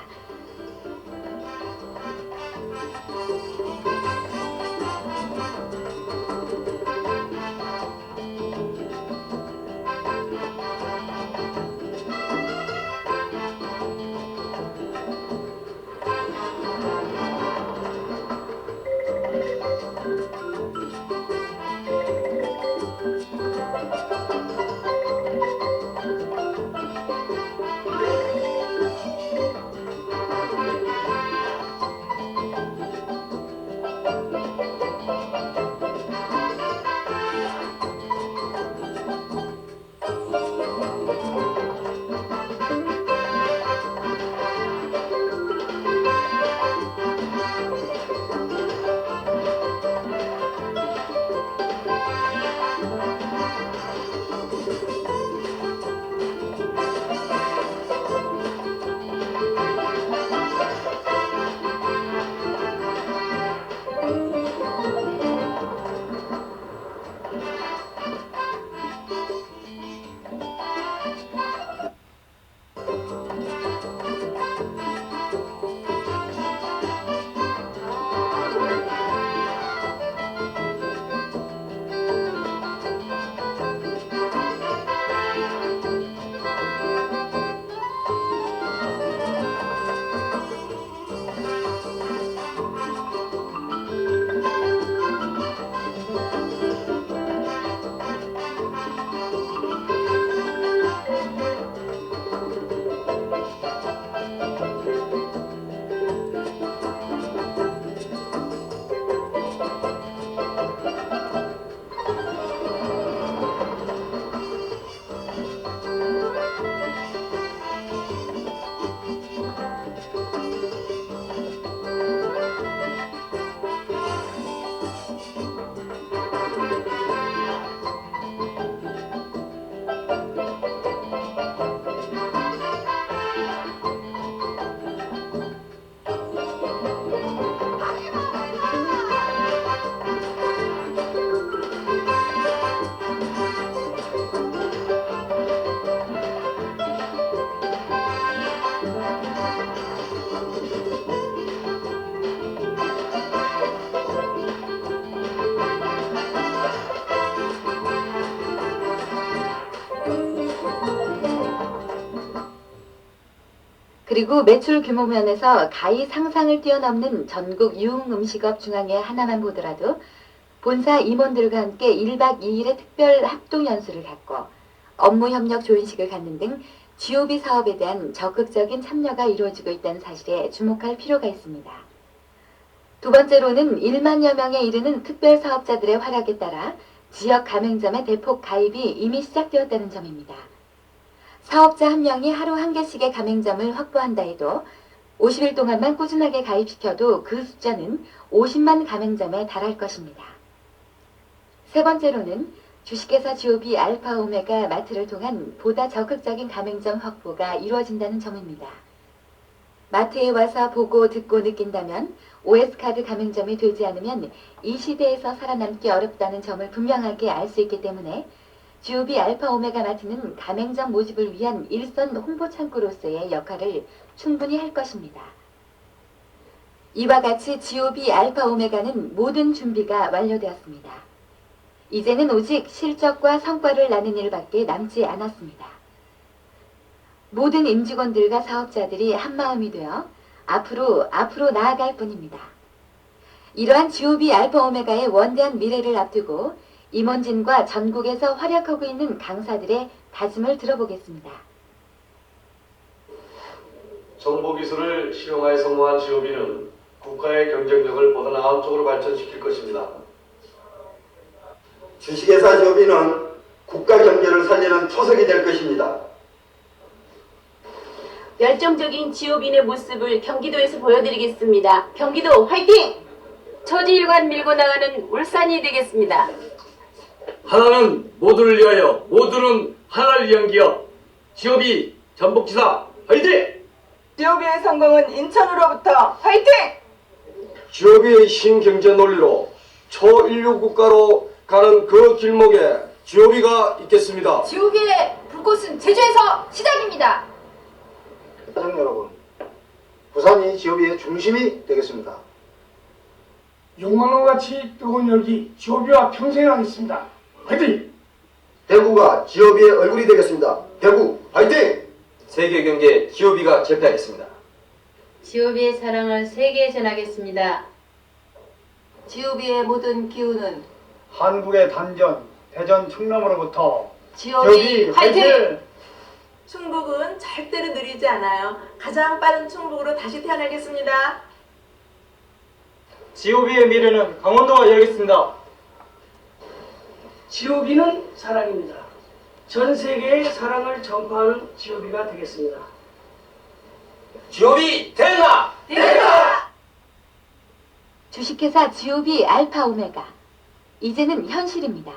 그리고 매출 규모 면에서 가히 상상을 뛰어넘는 전국 유흥음식업 중앙회 하나만 보더라도 본사 임원들과 함께 1박 2일의 특별 합동 연수를 갖고 업무 협력 조인식을 갖는 등 GOB 사업에 대한 적극적인 참여가 이루어지고 있다는 사실에 주목할 필요가 있습니다. 두 번째로는 1만여 명에 이르는 특별 사업자들의 활약에 따라 지역 가맹점의 대폭 가입이 이미 시작되었다는 점입니다. 사업자 한 명이 하루 한 개씩의 가맹점을 확보한다 해도 50일 동안만 꾸준하게 가입시켜도 그 숫자는 50만 가맹점에 달할 것입니다. 세 번째로는 주식회사 GOB 알파 오메가 마트를 통한 보다 적극적인 가맹점 확보가 이루어진다는 점입니다. 마트에 와서 보고 듣고 느낀다면 OS카드 가맹점이 되지 않으면 이 시대에서 살아남기 어렵다는 점을 분명하게 알 수 있기 때문에 GOB 알파 오메가 마트는 가맹점 모집을 위한 일선 홍보 창구로서의 역할을 충분히 할 것입니다. 이와 같이 GOB 알파 오메가는 모든 준비가 완료되었습니다. 이제는 오직 실적과 성과를 나는 일밖에 남지 않았습니다. 모든 임직원들과 사업자들이 한마음이 되어 앞으로 나아갈 뿐입니다. 이러한 GOB 알파 오메가의 원대한 미래를 앞두고 임원진과 전국에서 활약하고 있는 강사들의 다짐을 들어보겠습니다. 정보기술을 실용하여 성공한 GOB는 국가의 경쟁력을 보다 나은 쪽으로 발전시킬 것입니다. 주식회사 GOB는 국가 경제를 살리는 초석이 될 것입니다. 열정적인 GOB의 모습을 경기도에서 보여드리겠습니다. 경기도 화이팅! 처지일관 밀고 나가는 울산이 되겠습니다. 하나는 모두를 위하여, 모두는 하나를 위한 기업. GOB 전북지사 화이팅! GOB의 성공은 인천으로부터 화이팅! GOB의 신경제 논리로 초인류 국가로 가는 그 길목에 GOB가 있겠습니다. GOB의 불꽃은 제주에서 시작입니다. 가족 여러분, 부산이 GOB의 중심이 되겠습니다. 용광로 같이 뜨거운 열기 GOB와 평생 하겠습니다. 화이팅! 대구가 GOB의 얼굴이 되겠습니다. 대구 화이팅! 세계 경제 GOB가 제패하겠습니다. GOB의 사랑을 세계에 전하겠습니다. GOB의 모든 기운은 한국의 단전, 대전 충남으로부터 GOB 화이팅! 충북은 절대로 느리지 않아요. 가장 빠른 충북으로 다시 태어나겠습니다. GOB의 미래는 강원도가 열겠습니다. GOB는 사랑입니다. 전 세계에 사랑을 전파하는 GOB가 되겠습니다. GOB 대나! 주식회사 GOB 알파 오메가. 이제는 현실입니다.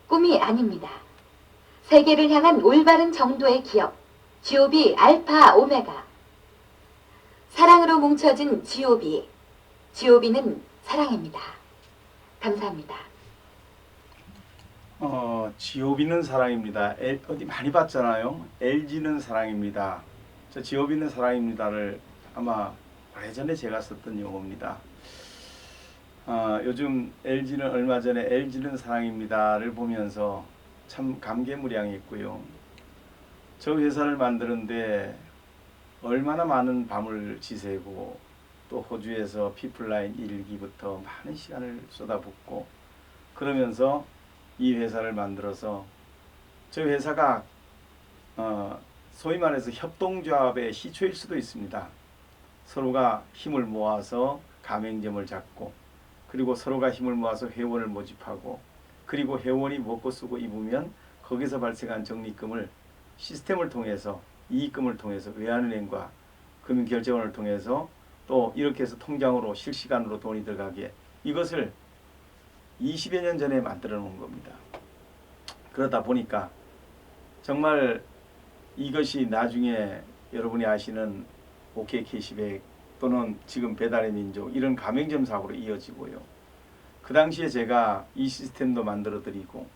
꿈이 아닙니다. 세계를 향한 올바른 정도의 기업. GOB 알파 오메가. 사랑으로 뭉쳐진 GOB. GOB는 사랑입니다. 감사합니다. GOB는 사랑입니다. 어디 많이 봤잖아요. LG는 사랑입니다. 저 GOB는 사랑입니다를 아마 오래전에 제가 썼던 용어입니다. 요즘 LG는 얼마 전에 LG는 사랑입니다를 보면서 참 감개무량했고요. 저 회사를 만드는데 얼마나 많은 밤을 지새고 또 호주에서 피플라인 1기부터 많은 시간을 쏟아붓고 그러면서 이 회사를 만들어서 저 회사가 소위 말해서 협동조합의 시초일 수도 있습니다. 서로가 힘을 모아서 가맹점을 잡고 그리고 서로가 힘을 모아서 회원을 모집하고 그리고 회원이 먹고 쓰고 입으면 거기서 발생한 적립금을 시스템을 통해서 이익금을 통해서 외환은행과 금융결제원을 통해서 또 이렇게 해서 통장으로 실시간으로 돈이 들어가게 이것을 20여 년 전에 만들어 놓은 겁니다. 그러다 보니까 정말 이것이 나중에 여러분이 아시는 OK 캐시백 또는 지금 배달의 민족 이런 가맹점 사업으로 이어지고요. 그 당시에 제가 이 시스템도 만들어 드리고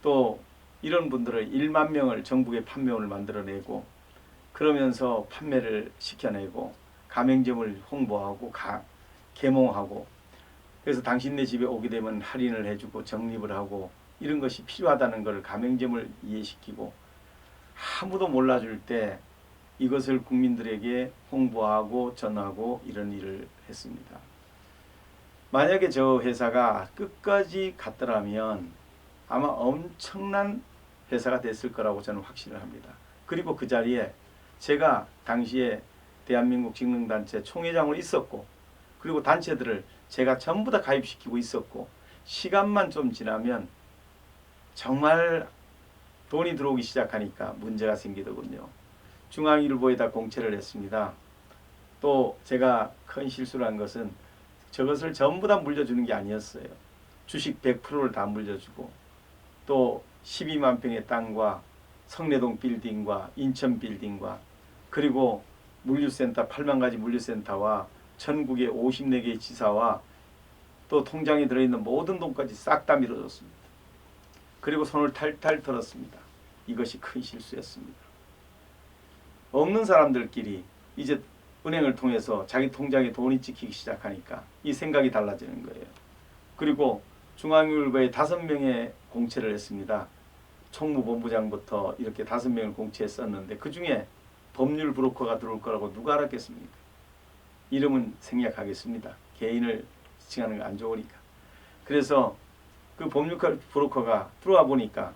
또 이런 분들을 1만 명을 전국에 판매원을 만들어내고 그러면서 판매를 시켜내고 가맹점을 홍보하고 개몽하고 그래서 당신네 집에 오게 되면 할인을 해주고 적립을 하고 이런 것이 필요하다는 걸 가맹점을 이해시키고 아무도 몰라줄 때 이것을 국민들에게 홍보하고 전하고 이런 일을 했습니다. 만약에 저 회사가 끝까지 갔더라면 아마 엄청난 회사가 됐을 거라고 저는 확신을 합니다. 그리고 그 자리에 제가 당시에 대한민국 직능단체 총회장으로 있었고, 그리고 단체들을 제가 전부 다 가입시키고 있었고, 시간만 좀 지나면 정말 돈이 들어오기 시작하니까 문제가 생기더군요. 중앙일보에다 공채를 했습니다. 또 제가 큰 실수를 한 것은 저것을 전부 다 물려주는 게 아니었어요. 주식 100%를 다 물려주고, 또 12만 평의 땅과 성내동 빌딩과 인천 빌딩과, 그리고 물류센터 8만 가지 물류센터와 전국의 54개의 지사와 또 통장에 들어있는 모든 돈까지 싹 다 밀어줬습니다. 그리고 손을 탈탈 털었습니다. 이것이 큰 실수였습니다. 없는 사람들끼리 이제 은행을 통해서 자기 통장에 돈이 찍히기 시작하니까 이 생각이 달라지는 거예요. 그리고 중앙일보에 5명의 공채를 했습니다. 총무본부장부터 이렇게 5명을 공채했었는데 그 중에 법률 브로커가 들어올 거라고 누가 알았겠습니까? 이름은 생략하겠습니다. 개인을 지칭하는 거 안 좋으니까. 그래서 그 법률 브로커가 들어와 보니까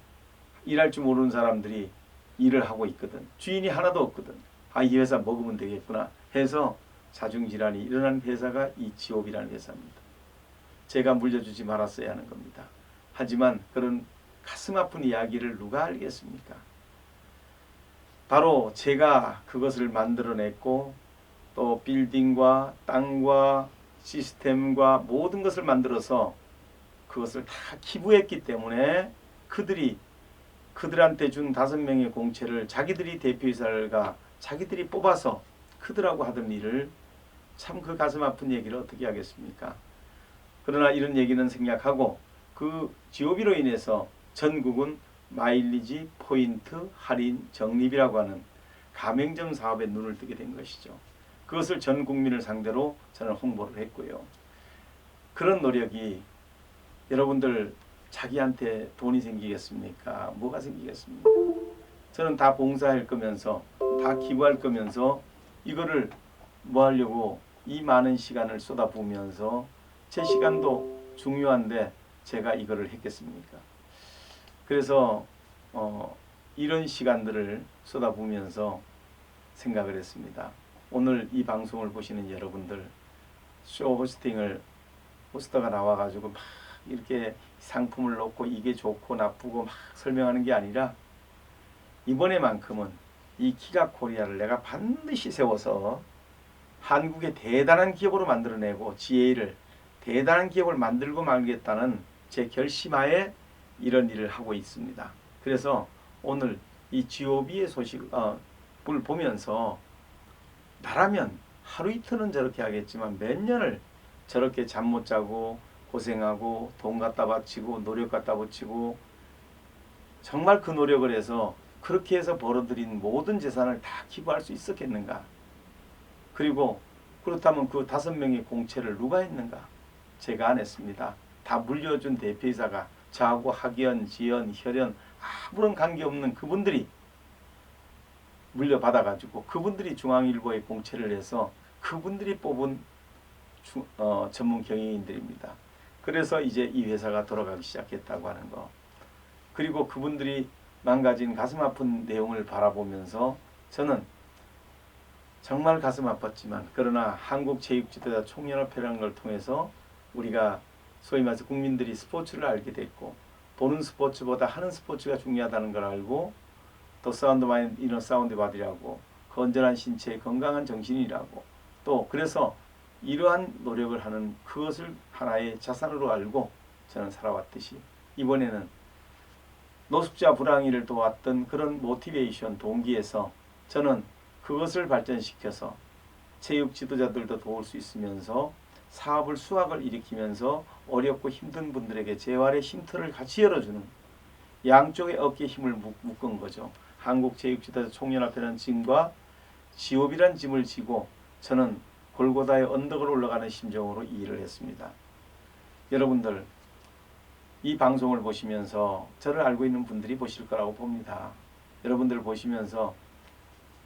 일할 줄 모르는 사람들이 일을 하고 있거든. 주인이 하나도 없거든. 아, 이 회사 먹으면 되겠구나 해서 자중질환이 일어난 회사가 이 지옵이라는 회사입니다. 제가 물려주지 말았어야 하는 겁니다. 하지만 그런 가슴 아픈 이야기를 누가 알겠습니까? 바로 제가 그것을 만들어냈고, 또 빌딩과 땅과 시스템과 모든 것을 만들어서 그것을 다 기부했기 때문에 그들한테 준 5명의 공채를 자기들이 대표이사가 자기들이 뽑아서 그들하고 하던 일을, 참 그 가슴 아픈 얘기를 어떻게 하겠습니까? 그러나 이런 얘기는 생략하고, 그 지오비로 인해서 전국은 마일리지 포인트 할인 적립이라고 하는 가맹점 사업에 눈을 뜨게 된 것이죠. 그것을 전 국민을 상대로 저는 홍보를 했고요. 그런 노력이 여러분들 자기한테 돈이 생기겠습니까? 뭐가 생기겠습니까? 저는 다 봉사할 거면서 다 기부할 거면서 이거를 뭐 하려고 이 많은 시간을 쏟아부으면서, 제 시간도 중요한데 제가 이거를 했겠습니까? 그래서 이런 시간들을 쏟아부으면서 생각을 했습니다. 오늘 이 방송을 보시는 여러분들, 쇼 호스터가 나와가지고 막 이렇게 상품을 놓고 이게 좋고 나쁘고 막 설명하는 게 아니라, 이번에만큼은 이 기가 코리아를 내가 반드시 세워서 한국의 대단한 기업으로 만들어내고 GA를 대단한 기업을 만들고 말겠다는 제 결심하에 이런 일을 하고 있습니다. 그래서 오늘 이 GOB의 소식을 보면서 나라면 하루 이틀은 저렇게 하겠지만 몇 년을 저렇게 잠 못 자고 고생하고 돈 갖다 바치고 노력 갖다 바치고 정말 그 노력을 해서 그렇게 해서 벌어들인 모든 재산을 다 기부할 수 있었겠는가? 그리고 그렇다면 그 5명의 공채를 누가 했는가? 제가 안 했습니다. 다 물려준 대표이사가 저하고 학연, 지연, 혈연 아무런 관계없는 그분들이 물려받아가지고 그분들이 중앙일보에 공채를 해서 그분들이 뽑은 전문 경영인들입니다. 그래서 이제 이 회사가 돌아가기 시작했다고 하는 거. 그리고 그분들이 망가진 가슴 아픈 내용을 바라보면서 저는 정말 가슴 아팠지만, 그러나 한국체육지도자 총연합회라는 걸 통해서 우리가 소위 말해서 국민들이 스포츠를 알게 됐고, 보는 스포츠보다 하는 스포츠가 중요하다는 걸 알고, 또 사운드 마인드 이너 사운드 바디라고, 건전한 신체 건강한 정신이라고, 또 그래서 이러한 노력을 하는 그것을 하나의 자산으로 알고 저는 살아왔듯이, 이번에는 노숙자 불황이를 도왔던 그런 모티베이션 동기에서 저는 그것을 발전시켜서 체육 지도자들도 도울 수 있으면서 사업을 수확을 일으키면서 어렵고 힘든 분들에게 재활의 쉼터를 같이 열어주는, 양쪽의 어깨에 힘을 묶은 거죠. 한국체육지도자 총연합회라는 짐과 지옵이란 짐을 지고 저는 골고다의 언덕을 올라가는 심정으로 이 일을 했습니다. 여러분들 이 방송을 보시면서 저를 알고 있는 분들이 보실 거라고 봅니다. 여러분들 보시면서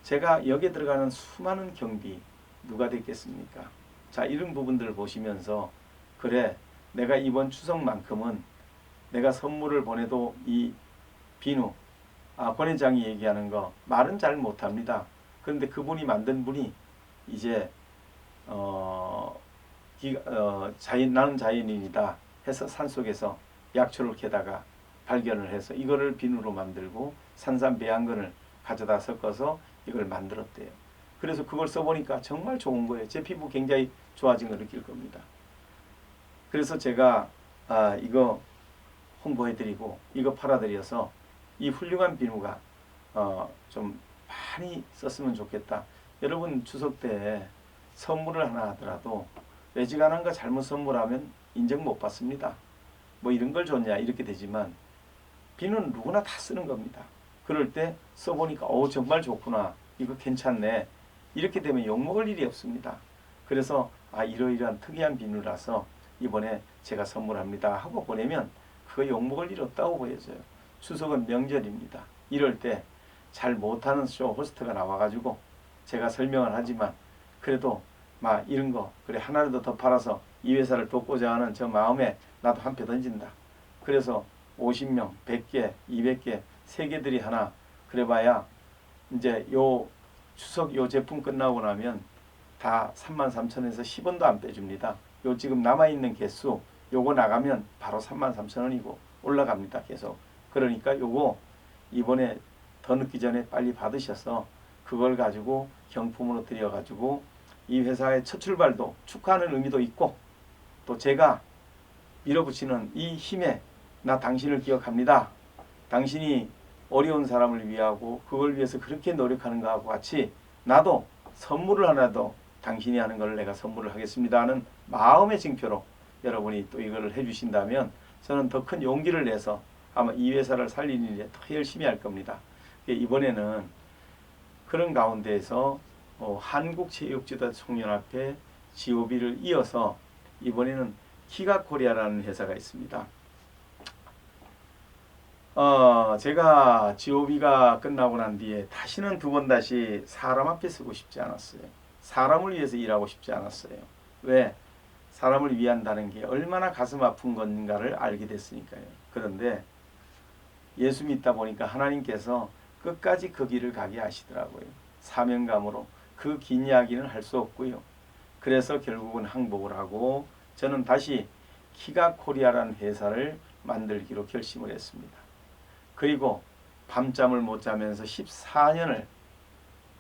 제가 여기에 들어가는 수많은 경비 누가 됐겠습니까? 자, 이런 부분들을 보시면서 그래, 내가 이번 추석만큼은 내가 선물을 보내도 이 비누, 권 회장이 얘기하는 거 말은 잘 못합니다. 그런데 그분이 만든 분이 이제 나는 자연인이다 해서 산속에서 약초를 캐다가 발견을 해서 이거를 비누로 만들고 산삼 배양근을 가져다 섞어서 이걸 만들었대요. 그래서 그걸 써보니까 정말 좋은 거예요. 제 피부 굉장히 좋아진 걸 느낄 겁니다. 그래서 제가 이거 홍보해드리고 이거 팔아드려서 이 훌륭한 비누가 좀 많이 썼으면 좋겠다. 여러분 추석 때 선물을 하나 하더라도 외지간한 거 잘못 선물하면 인정 못 받습니다. 뭐 이런 걸 줬냐 이렇게 되지만 비누는 누구나 다 쓰는 겁니다. 그럴 때 써보니까 정말 좋구나, 이거 괜찮네, 이렇게 되면 욕먹을 일이 없습니다. 그래서 이러이러한 특이한 비누라서 이번에 제가 선물합니다 하고 보내면 그거 욕먹을 일 없다고 보여져요. 추석은 명절입니다. 이럴 때 잘 못하는 쇼 호스트가 나와가지고 제가 설명을 하지만 그래도 이런 거 그래 하나라도 더 팔아서 이 회사를 돕고자 하는 저 마음에 나도 한 표 던진다. 그래서 50명, 100개, 200개, 세계들이 하나 그래봐야 이제 요 추석 요 제품 끝나고 나면 다 33,000원에서 10원도 안 빼줍니다. 요 지금 남아있는 개수 요거 나가면 바로 33,000원이고 올라갑니다. 계속. 그러니까 요거 이번에 더 늦기 전에 빨리 받으셔서 그걸 가지고 경품으로 드려가지고 이 회사의 첫 출발도 축하하는 의미도 있고 또 제가 밀어붙이는 이 힘에 나 당신을 기억합니다. 당신이 어려운 사람을 위하고 그걸 위해서 그렇게 노력하는 것하고 같이 나도 선물을 하나도 당신이 하는 걸 내가 선물을 하겠습니다 하는 마음의 징표로 여러분이 또 이걸 해주신다면 저는 더 큰 용기를 내서 아마 이 회사를 살리는 일에 더 열심히 할 겁니다. 이번에는 그런 가운데에서 한국체육지도자총연합회 GOB를 이어서 이번에는 키가코리아라는 회사가 있습니다. 제가 GOB가 끝나고 난 뒤에 다시는 두 번 다시 사람 앞에 서고 싶지 않았어요. 사람을 위해서 일하고 싶지 않았어요. 왜? 사람을 위한다는 게 얼마나 가슴 아픈 건가를 알게 됐으니까요. 그런데 예수 믿다 보니까 하나님께서 끝까지 그 길을 가게 하시더라고요. 사명감으로 그 긴 이야기는 할 수 없고요. 그래서 결국은 항복을 하고 저는 다시 키가코리아라는 회사를 만들기로 결심을 했습니다. 그리고 밤잠을 못 자면서 14년을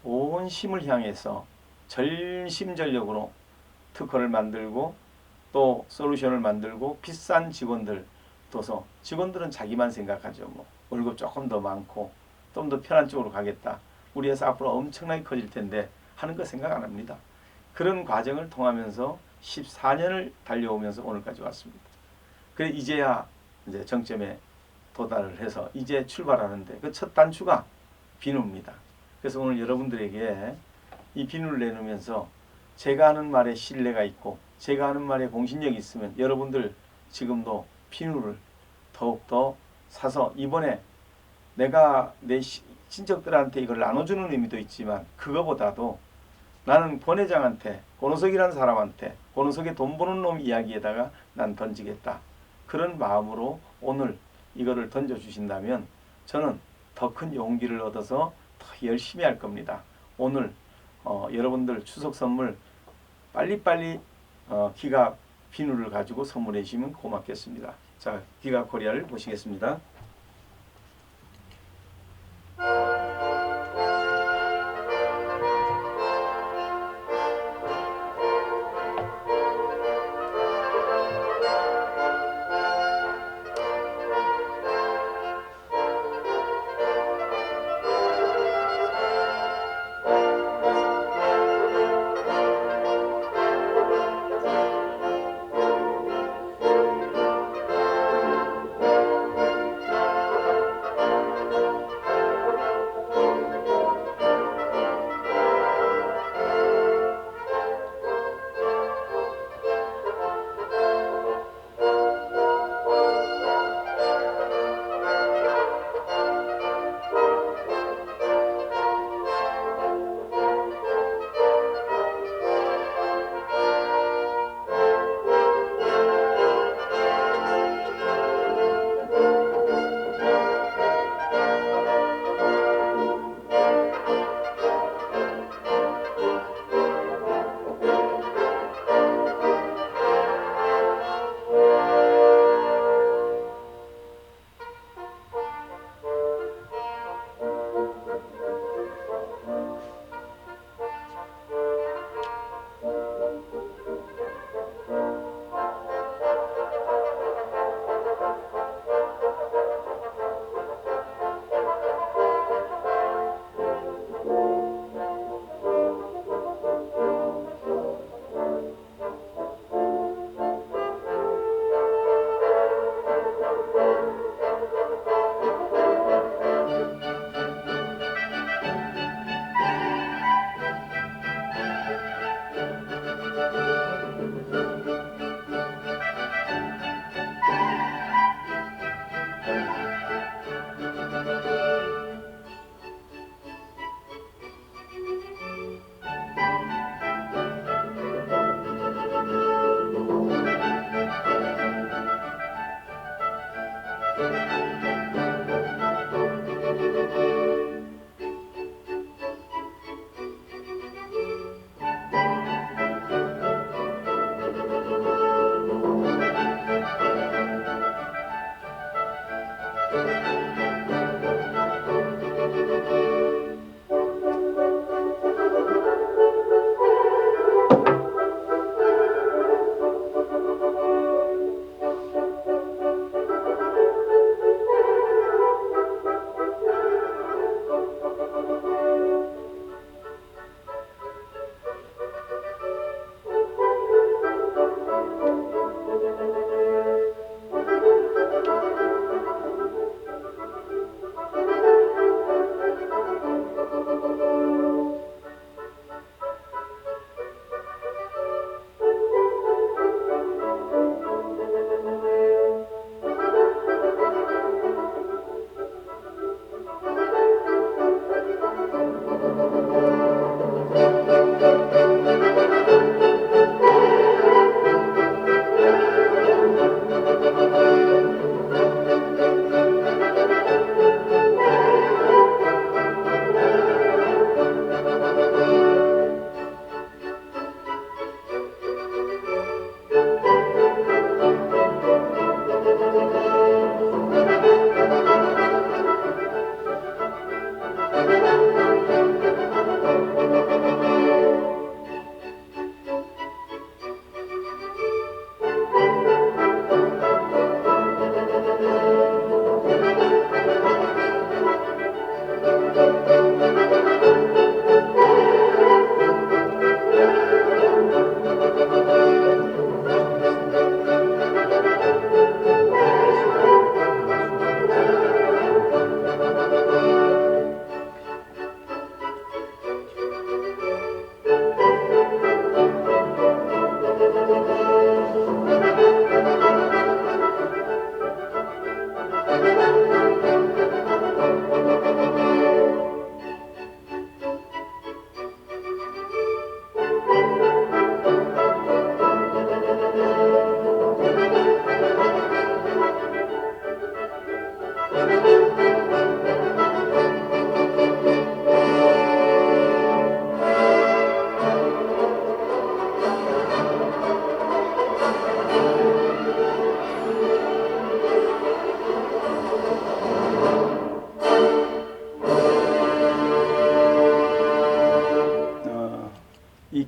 온 힘을 향해서 전심전력으로 특허를 만들고 또 솔루션을 만들고 비싼 직원들 둬서 직원들은 자기만 생각하죠. 월급 조금 더 많고 좀 더 편한 쪽으로 가겠다. 우리 회사 앞으로 엄청나게 커질 텐데 하는 거 생각 안 합니다. 그런 과정을 통하면서 14년을 달려오면서 오늘까지 왔습니다. 그래 이제야 이제 정점에 도달을 해서 이제 출발하는데 그 첫 단추가 비누입니다. 그래서 오늘 여러분들에게 이 비누를 내놓으면서 제가 하는 말에 신뢰가 있고 제가 하는 말에 공신력이 있으면 여러분들 지금도 비누를 더욱더 사서 이번에 내가 내 친척들한테 이걸 나눠주는 의미도 있지만 그거보다도 나는 권 회장한테 권호석이라는 사람한테 권호석의 돈 버는 놈 이야기에다가 난 던지겠다. 그런 마음으로 오늘 이거를 던져주신다면 저는 더 큰 용기를 얻어서 더 열심히 할 겁니다. 오늘 여러분들 추석 선물 빨리빨리 기가 비누를 가지고 선물해 주시면 고맙겠습니다. 자, 기가 코리아를 보시겠습니다.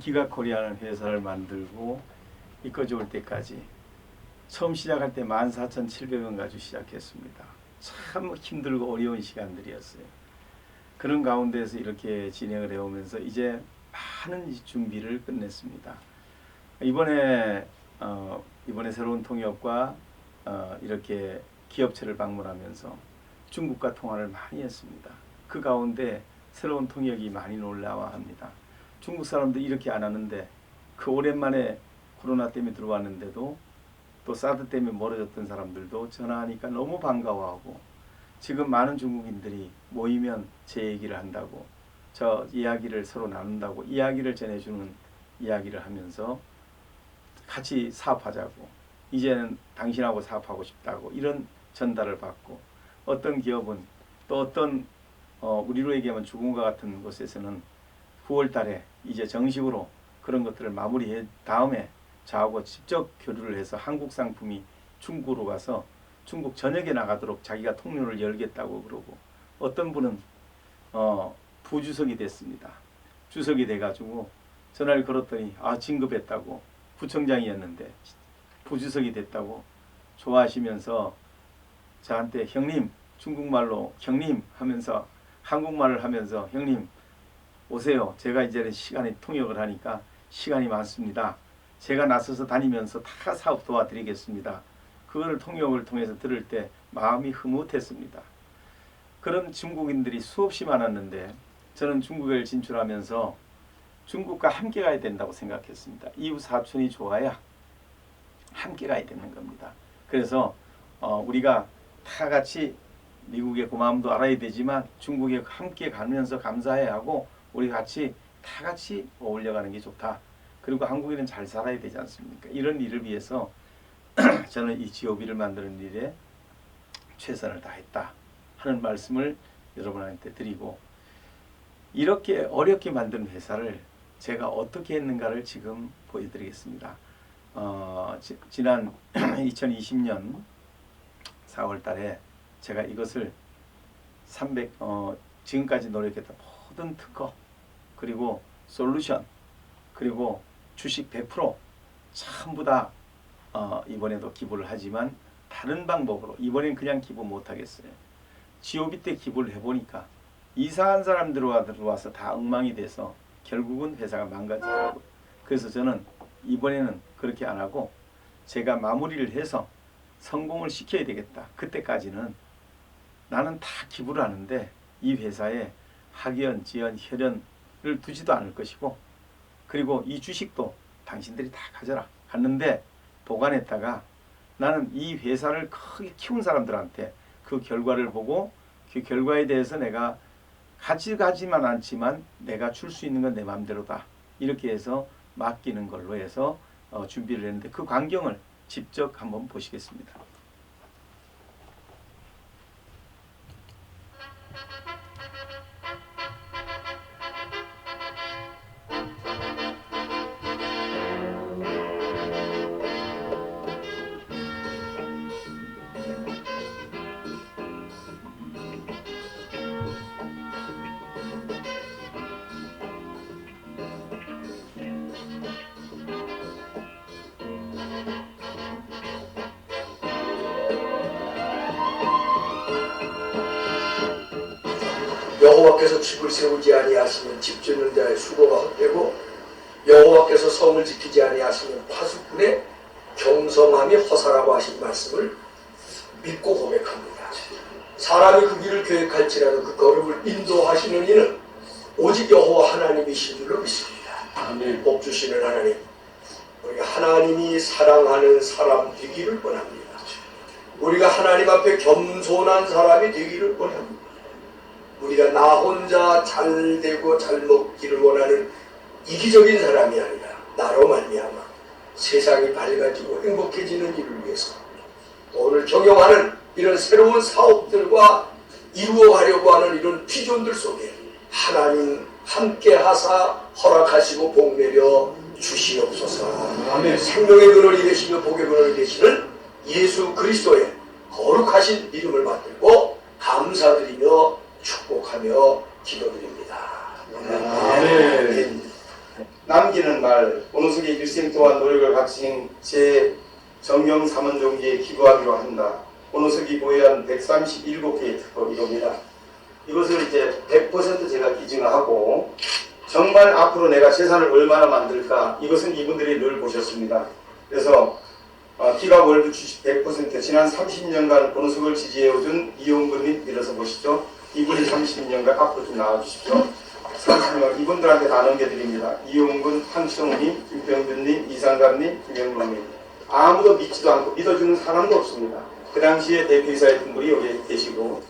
기가코리아라는 회사를 만들고 이끌어 올 때까지 처음 시작할 때 14,700원 가지고 시작했습니다. 참 힘들고 어려운 시간들이었어요. 그런 가운데서 이렇게 진행을 해오면서 이제 많은 준비를 끝냈습니다. 이번에 새로운 통역과 이렇게 기업체를 방문하면서 중국과 통화를 많이 했습니다. 그 가운데 새로운 통역이 많이 놀라워 합니다. 중국 사람들 이렇게 안 하는데 그 오랜만에 코로나 때문에 들어왔는데도 또 사드 때문에 멀어졌던 사람들도 전화하니까 너무 반가워하고 지금 많은 중국인들이 모이면 제 얘기를 한다고 저 이야기를 서로 나눈다고 이야기를 전해주는 이야기를 하면서 같이 사업하자고 이제는 당신하고 사업하고 싶다고 이런 전달을 받고 어떤 기업은 또 어떤 우리로 얘기하면 죽음과 같은 곳에서는 9월 달에 이제 정식으로 그런 것들을 마무리해 다음에 저하고 직접 교류를 해서 한국 상품이 중국으로 가서 중국 전역에 나가도록 자기가 통로를 열겠다고 그러고 어떤 분은 부주석이 됐습니다. 주석이 돼가지고 전화를 걸었더니 진급했다고 구청장이었는데 부주석이 됐다고 좋아하시면서 저한테 형님 중국말로 형님 하면서 한국말을 하면서 형님 오세요. 제가 이제는 시간이 통역을 하니까 시간이 많습니다. 제가 나서서 다니면서 다 사업 도와드리겠습니다. 그거를 통역을 통해서 들을 때 마음이 흐뭇했습니다. 그런 중국인들이 수없이 많았는데 저는 중국을 진출하면서 중국과 함께 가야 된다고 생각했습니다. 이웃 사촌이 좋아야 함께 가야 되는 겁니다. 그래서 우리가 다 같이 미국의 고마움도 알아야 되지만 중국에 함께 가면서 감사해야 하고 우리 같이 다 같이 어울려가는 게 좋다. 그리고 한국인은 잘 살아야 되지 않습니까? 이런 일을 위해서 저는 이 GOB를 만드는 일에 최선을 다했다 하는 말씀을 여러분한테 드리고 이렇게 어렵게 만든 회사를 제가 어떻게 했는가를 지금 보여드리겠습니다. 지난 2020년 4월 달에 제가 이것을 지금까지 노력했던 모든 특허 그리고 솔루션 그리고 주식 100% 전부 다 이번에도 기부를 하지만 다른 방법으로 이번엔 그냥 기부 못하겠어요. GOB 때 기부를 해보니까 이상한 사람 들어와서 다 엉망이 돼서 결국은 회사가 망가지더라고요. 그래서 저는 이번에는 그렇게 안 하고 제가 마무리를 해서 성공을 시켜야 되겠다. 그때까지는 나는 다 기부를 하는데 이 회사에 학연, 지연, 혈연을 두지도 않을 것이고 그리고 이 주식도 당신들이 다 가져라. 갔는데 보관했다가 나는 이 회사를 크게 키운 사람들한테 그 결과를 보고 그 결과에 대해서 내가 가지만 않지만 내가 줄 수 있는 건 내 마음대로다. 이렇게 해서 맡기는 걸로 해서 준비를 했는데 그 광경을 직접 한번 보시겠습니다. 여호와께서 집을 세우지 아니하시면 집 짓는 자의 수고가 헛되고 여호와께서 성을 지키지 아니하시면 파수꾼의 경성함이 허사라고 하신 말씀을 믿고 고백합니다. 사람이 그 길을 계획할지라도 그 걸음을 인도하시는 이는 오직 여호와 하나님이신 줄로 믿습니다. 복 주시는 하나님, 우리가 하나님이 사랑하는 사람 되기를 원합니다. 우리가 하나님 앞에 겸손한 사람이 되기를 원합니다. 우리가 나 혼자 잘 되고 잘 먹기를 원하는 이기적인 사람이 아니라 나로 말미암아 세상이 밝아지고 행복해지는 일을 위해서 오늘 경영하는 이런 새로운 사업들과 이루어가려고 하는 이런 비전들 속에 하나님 함께 하사 허락하시고 복 내려 주시옵소서. 아멘. 생명의 근원이 되시며 복의 근원이 되시는 예수 그리스도의 거룩하신 이름을 받들고 감사드리며 축복하며 기도드립니다. 아멘. 남기는 말, 오노석의 일생 동안 노력을 바친 제 정경 삼원종기에 기부하기로 한다. 오노석이 보유한 137개의 특허 이겁니다. 이것을 이제 100% 제가 기증하고 정말 앞으로 내가 재산을 얼마나 만들까, 이것은 이분들이 늘 보셨습니다. 그래서 기가 월드 주식 100% 지난 30년간 오노석을 지지해오준 이용근님 밀어서 보시죠. 이분이 30년간 앞으로 좀 나와주십시오. 30년 이분들한테 다 넘겨드립니다. 이용근, 황청우님, 김병준님, 이상감님, 김영롱님. 아무도 믿지도 않고 믿어주는 사람도 없습니다. 그 당시에 대표이사였던 분이 여기 계시고,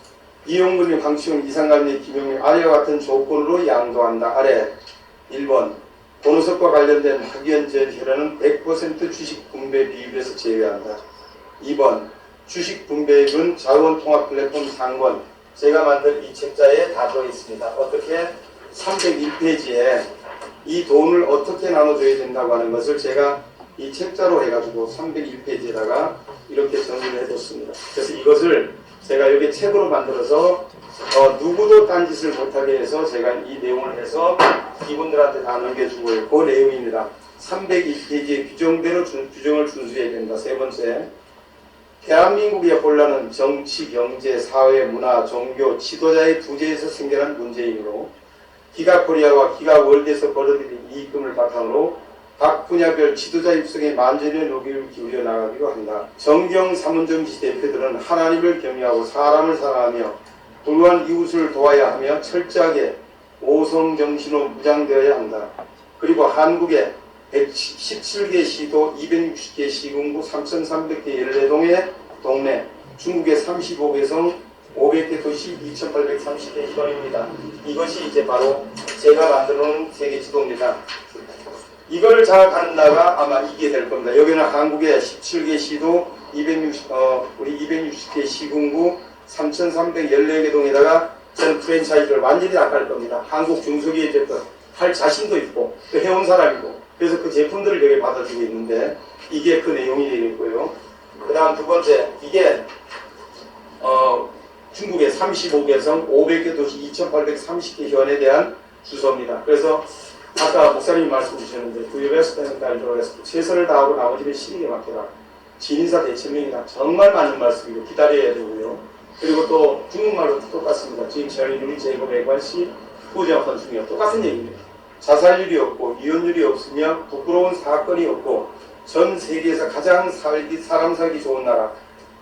이용근님, 황청우님, 이상감님, 김영롱님 아래와 같은 조건으로 양도한다. 아래 1번 오노석과 관련된 학연 혈연은 100% 주식 분배 비율에서 제외한다. 2번 주식 분배율은 자원통합 플랫폼 상권, 제가 만든 이 책자에 다 들어있습니다. 어떻게 301페이지에 이 돈을 어떻게 나눠줘야 된다고 하는 것을 제가 이 책자로 해가지고 301페이지에다가 이렇게 정리를 해뒀습니다. 그래서 이것을 제가 여기 책으로 만들어서 누구도 딴짓을 못하게 해서 제가 이 내용을 해서 이분들한테 다 넘겨주고 있고, 그 내용입니다. 301페이지의 규정대로 규정을 준수해야 된다. 세 번째, 대한민국의 혼란은 정치, 경제, 사회, 문화, 종교, 지도자의 부재에서 생겨난 문제이므로 기가코리아와 기가월드에서 벌어들인 이익금을 바탕으로 각 분야별 지도자 육성에 만전의 노력을 기울여 나가기로 한다. 정경 삼원정지 대표들은 하나님을 경외하고 사람을 사랑하며 불우한 이웃을 도와야 하며 철저하게 오성정신으로 무장되어야 한다. 그리고 한국의 117개 시도 260개 시군구 3,300개 14동의 동네, 중국의 35개 성 500개 도시 2,830개 현입니다. 이것이 이제 바로 제가 만들어놓은 세계 지도입니다. 이걸 장악하는 나라가 아마 이게 될 겁니다. 여기는 한국의 17개 시도 260개 시군구 3,314개 동에다가 저는 프랜차이즈를 완전히 낚을 겁니다. 한국 중소기업 제품 할 자신도 있고 또 해온 사람이고, 그래서 그 제품들을 여기 받아주고 있는데 이게 그 내용이 되겠고요. 그 다음 두 번째, 이게 중국의 35개 성 500개 도시 2,830개 현에 대한 주소입니다. 그래서 아까 목사님이 말씀 주셨는데 부유베스트는 달조에서 최선을 다하고 나머지는 신에게 맡겨라. 진인사 대천명이다. 정말 맞는 말씀이고 기다려야 되고요. 그리고 또 중국말로 똑같습니다. 지금 저희들이 제곱의 관시 후정헌 중에 똑같은 얘기입니다. 자살률이 없고 이혼율이 없으며 부끄러운 사건이 없고 전 세계에서 가장 사람 살기 좋은 나라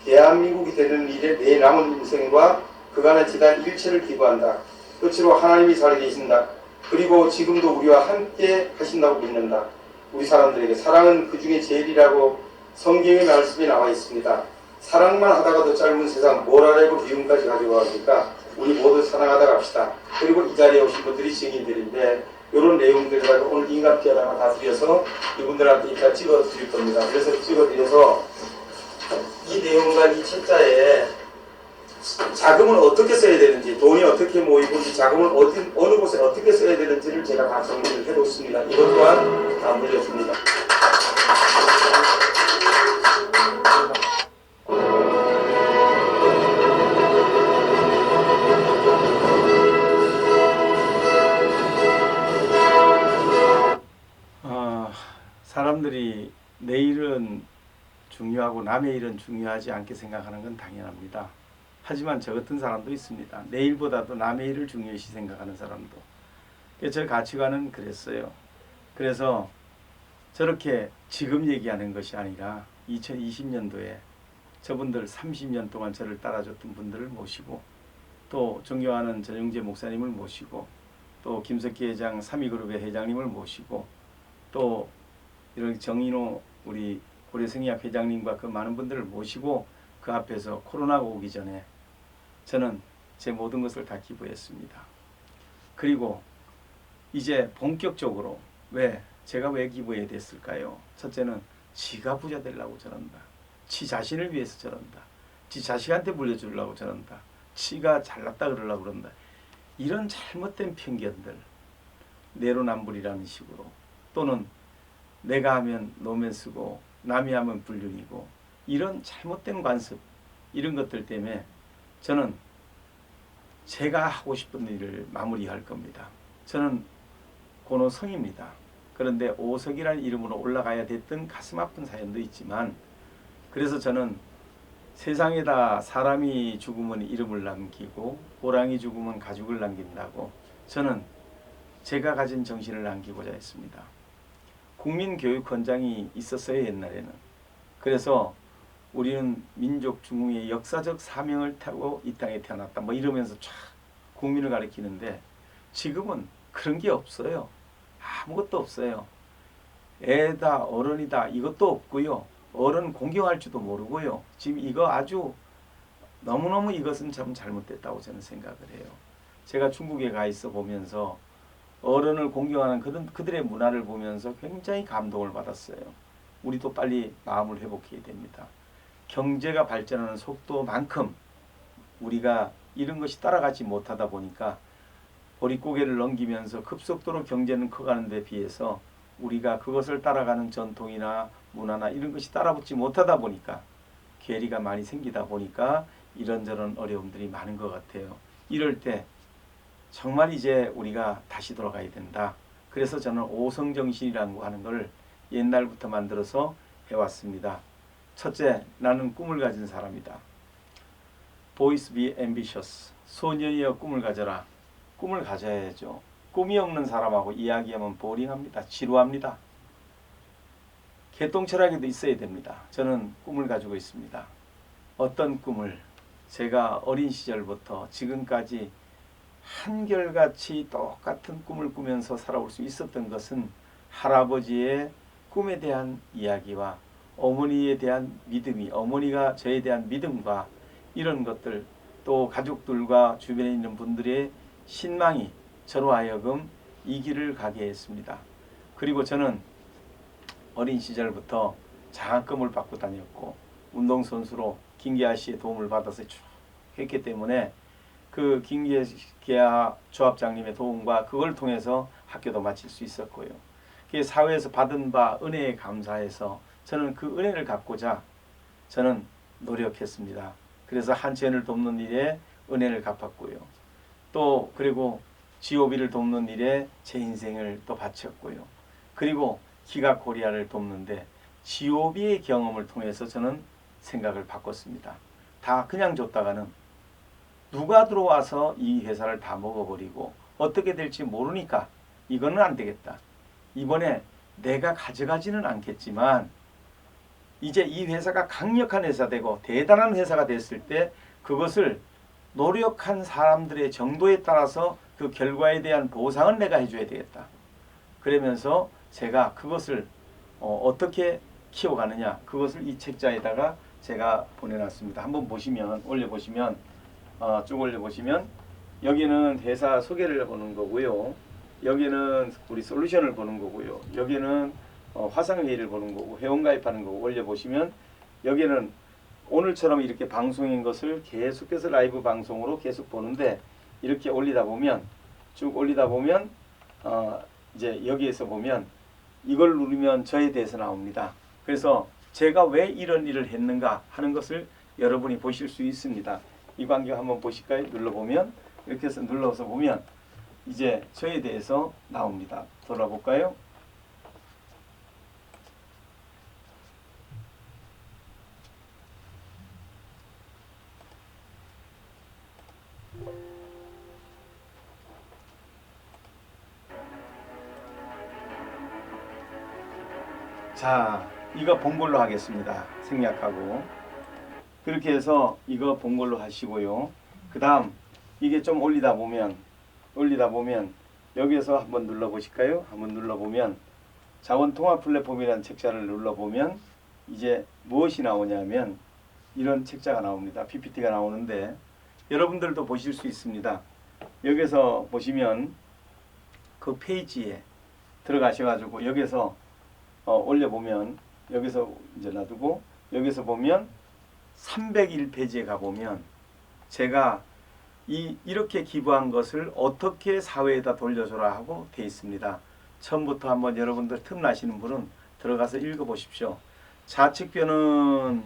대한민국이 되는 일에 내 남은 인생과 그간의 지단 일체를 기부한다. 끝으로 하나님이 살아계신다. 그리고 지금도 우리와 함께 하신다고 믿는다. 우리 사람들에게 사랑은 그 중에 제일이라고 성경의 말씀이 나와 있습니다. 사랑만 하다가도 짧은 세상 뭘 하려고 미움까지 가지고 갑니까? 우리 모두 사랑하다 갑시다. 그리고 이 자리에 오신 분들이 증인들인데 이런 내용들을 오늘 인간피 하나가 다 드려서 이분들한테 일단 찍어 드릴 겁니다. 그래서 찍어 드려서 이 내용과 이 책자에 자금을 어떻게 써야 되는지, 돈이 어떻게 모이고 이 자금을 어느 곳에 어떻게 써야 되는지를 제가 다 정리를 해놓습니다. 이것 또한 다 물려줍니다. 사람들이 내 일은 중요하고 남의 일은 중요하지 않게 생각하는 건 당연합니다. 하지만 저 같은 사람도 있습니다. 내 일보다도 남의 일을 중요시 생각하는 사람도. 제 가치관은 그랬어요. 그래서 저렇게 지금 얘기하는 것이 아니라 2020년도에 저분들 30년 동안 저를 따라줬던 분들을 모시고 또 존경하는 전용재 목사님을 모시고 또 김석기 회장 3위그룹의 회장님을 모시고 또 이런 정인호 우리 고려생의학 회장님과 그 많은 분들을 모시고 그 앞에서 코로나가 오기 전에 저는 제 모든 것을 다 기부했습니다. 그리고 이제 본격적으로 제가 왜 기부해야 됐을까요? 첫째는 지가 부자 되려고 저런다. 지 자신을 위해서 저런다. 지 자식한테 물려주려고 저런다. 지가 잘났다 그러려고 그런다. 이런 잘못된 편견들, 내로남불이라는 식으로, 또는 내가 하면 노면스고 남이 하면 불륜이고, 이런 잘못된 관습, 이런 것들 때문에 저는 제가 하고 싶은 일을 마무리할 겁니다. 저는 고노성입니다. 그런데 오석이라는 이름으로 올라가야 됐던 가슴 아픈 사연도 있지만, 그래서 저는 세상에다 사람이 죽으면 이름을 남기고 호랑이 죽으면 가죽을 남긴다고 저는 제가 가진 정신을 남기고자 했습니다. 국민교육원장이 있었어요, 옛날에는. 그래서 우리는 민족 중흥의 역사적 사명을 타고 이 땅에 태어났다 뭐 이러면서 쫙 국민을 가리키는데, 지금은 그런 게 없어요. 아무것도 없어요. 애다 어른이다 이것도 없고요. 어른 공경할 줄도 모르고요. 지금 이거 아주 너무너무 이것은 참 잘못됐다고 저는 생각을 해요. 제가 중국에 가 있어 보면서 어른을 공경하는 그들의 문화를 보면서 굉장히 감동을 받았어요. 우리도 빨리 마음을 회복해야 됩니다. 경제가 발전하는 속도만큼 우리가 이런 것이 따라가지 못하다 보니까 보릿고개를 넘기면서 급속도로 경제는 커가는 데 비해서 우리가 그것을 따라가는 전통이나 문화나 이런 것이 따라붙지 못하다 보니까 괴리가 많이 생기다 보니까 이런저런 어려움들이 많은 것 같아요. 이럴 때 정말 이제 우리가 다시 돌아가야 된다. 그래서 저는 오성정신이라고 하는 걸 옛날부터 만들어서 해왔습니다. 첫째, 나는 꿈을 가진 사람이다. Boys be ambitious. 소년이여 꿈을 가져라. 꿈을 가져야죠. 꿈이 없는 사람하고 이야기하면 보링합니다. 지루합니다. 개똥철학에도 있어야 됩니다. 저는 꿈을 가지고 있습니다. 어떤 꿈을? 제가 어린 시절부터 지금까지 한결같이 똑같은 꿈을 꾸면서 살아올 수 있었던 것은 할아버지의 꿈에 대한 이야기와 어머니에 대한 믿음이, 어머니가 저에 대한 믿음과 이런 것들, 또 가족들과 주변에 있는 분들의 신망이 저로 하여금 이 길을 가게 했습니다. 그리고 저는 어린 시절부터 장학금을 받고 다녔고 운동선수로 김계하 씨의 도움을 받아서 쭉 했기 때문에 그 김계하 조합장님의 도움과 그걸 통해서 학교도 마칠 수 있었고요. 사회에서 받은 바 은혜에 감사해서 저는 그 은혜를 갖고자 저는 노력했습니다. 그래서 한채연을 돕는 일에 은혜를 갚았고요. 또 그리고 GOB를 돕는 일에 제 인생을 또 바쳤고요. 그리고 기각코리아를 돕는데 GOB의 경험을 통해서 저는 생각을 바꿨습니다. 다 그냥 줬다가는 누가 들어와서 이 회사를 다 먹어버리고 어떻게 될지 모르니까 이거는 안 되겠다. 이번에 내가 가져가지는 않겠지만 이제 이 회사가 강력한 회사 되고 대단한 회사가 됐을 때 그것을 노력한 사람들의 정도에 따라서 그 결과에 대한 보상은 내가 해줘야 되겠다. 그러면서 제가 그것을 어떻게 키워가느냐, 그것을 이 책자에다가 제가 보내놨습니다. 한번 보시면, 올려보시면, 쭉 올려보시면 여기는 회사 소개를 보는 거고요. 여기는 우리 솔루션을 보는 거고요. 여기는 화상회의를 보는 거고 회원가입하는 거고 올려보시면 여기는 오늘처럼 이렇게 방송인 것을 계속해서 라이브 방송으로 계속 보는데 이렇게 올리다 보면 쭉 올리다 보면 이제 여기에서 보면 이걸 누르면 저에 대해서 나옵니다. 그래서 제가 왜 이런 일을 했는가 하는 것을 여러분이 보실 수 있습니다. 이 광경 한번 보실까요? 눌러보면 이렇게 해서 눌러서 보면 이제 저에 대해서 나옵니다. 돌아볼까요? 자, 이거 본 걸로 하겠습니다. 생략하고. 그렇게 해서 이거 본 걸로 하시고요. 그 다음 이게 좀 올리다 보면 여기에서 한번 눌러보실까요? 한번 눌러보면 자원통합 플랫폼이라는 책자를 눌러보면 이제 무엇이 나오냐면 이런 책자가 나옵니다. PPT가 나오는데 여러분들도 보실 수 있습니다. 여기서 보시면 그 페이지에 들어가셔가지고 여기서 올려보면 여기서 이제 놔두고 여기서 보면 301페이지에 가보면 제가 이렇게 기부한 것을 어떻게 사회에다 돌려줘라 하고 되어 있습니다. 처음부터 한번 여러분들 틈나시는 분은 들어가서 읽어보십시오. 좌측변은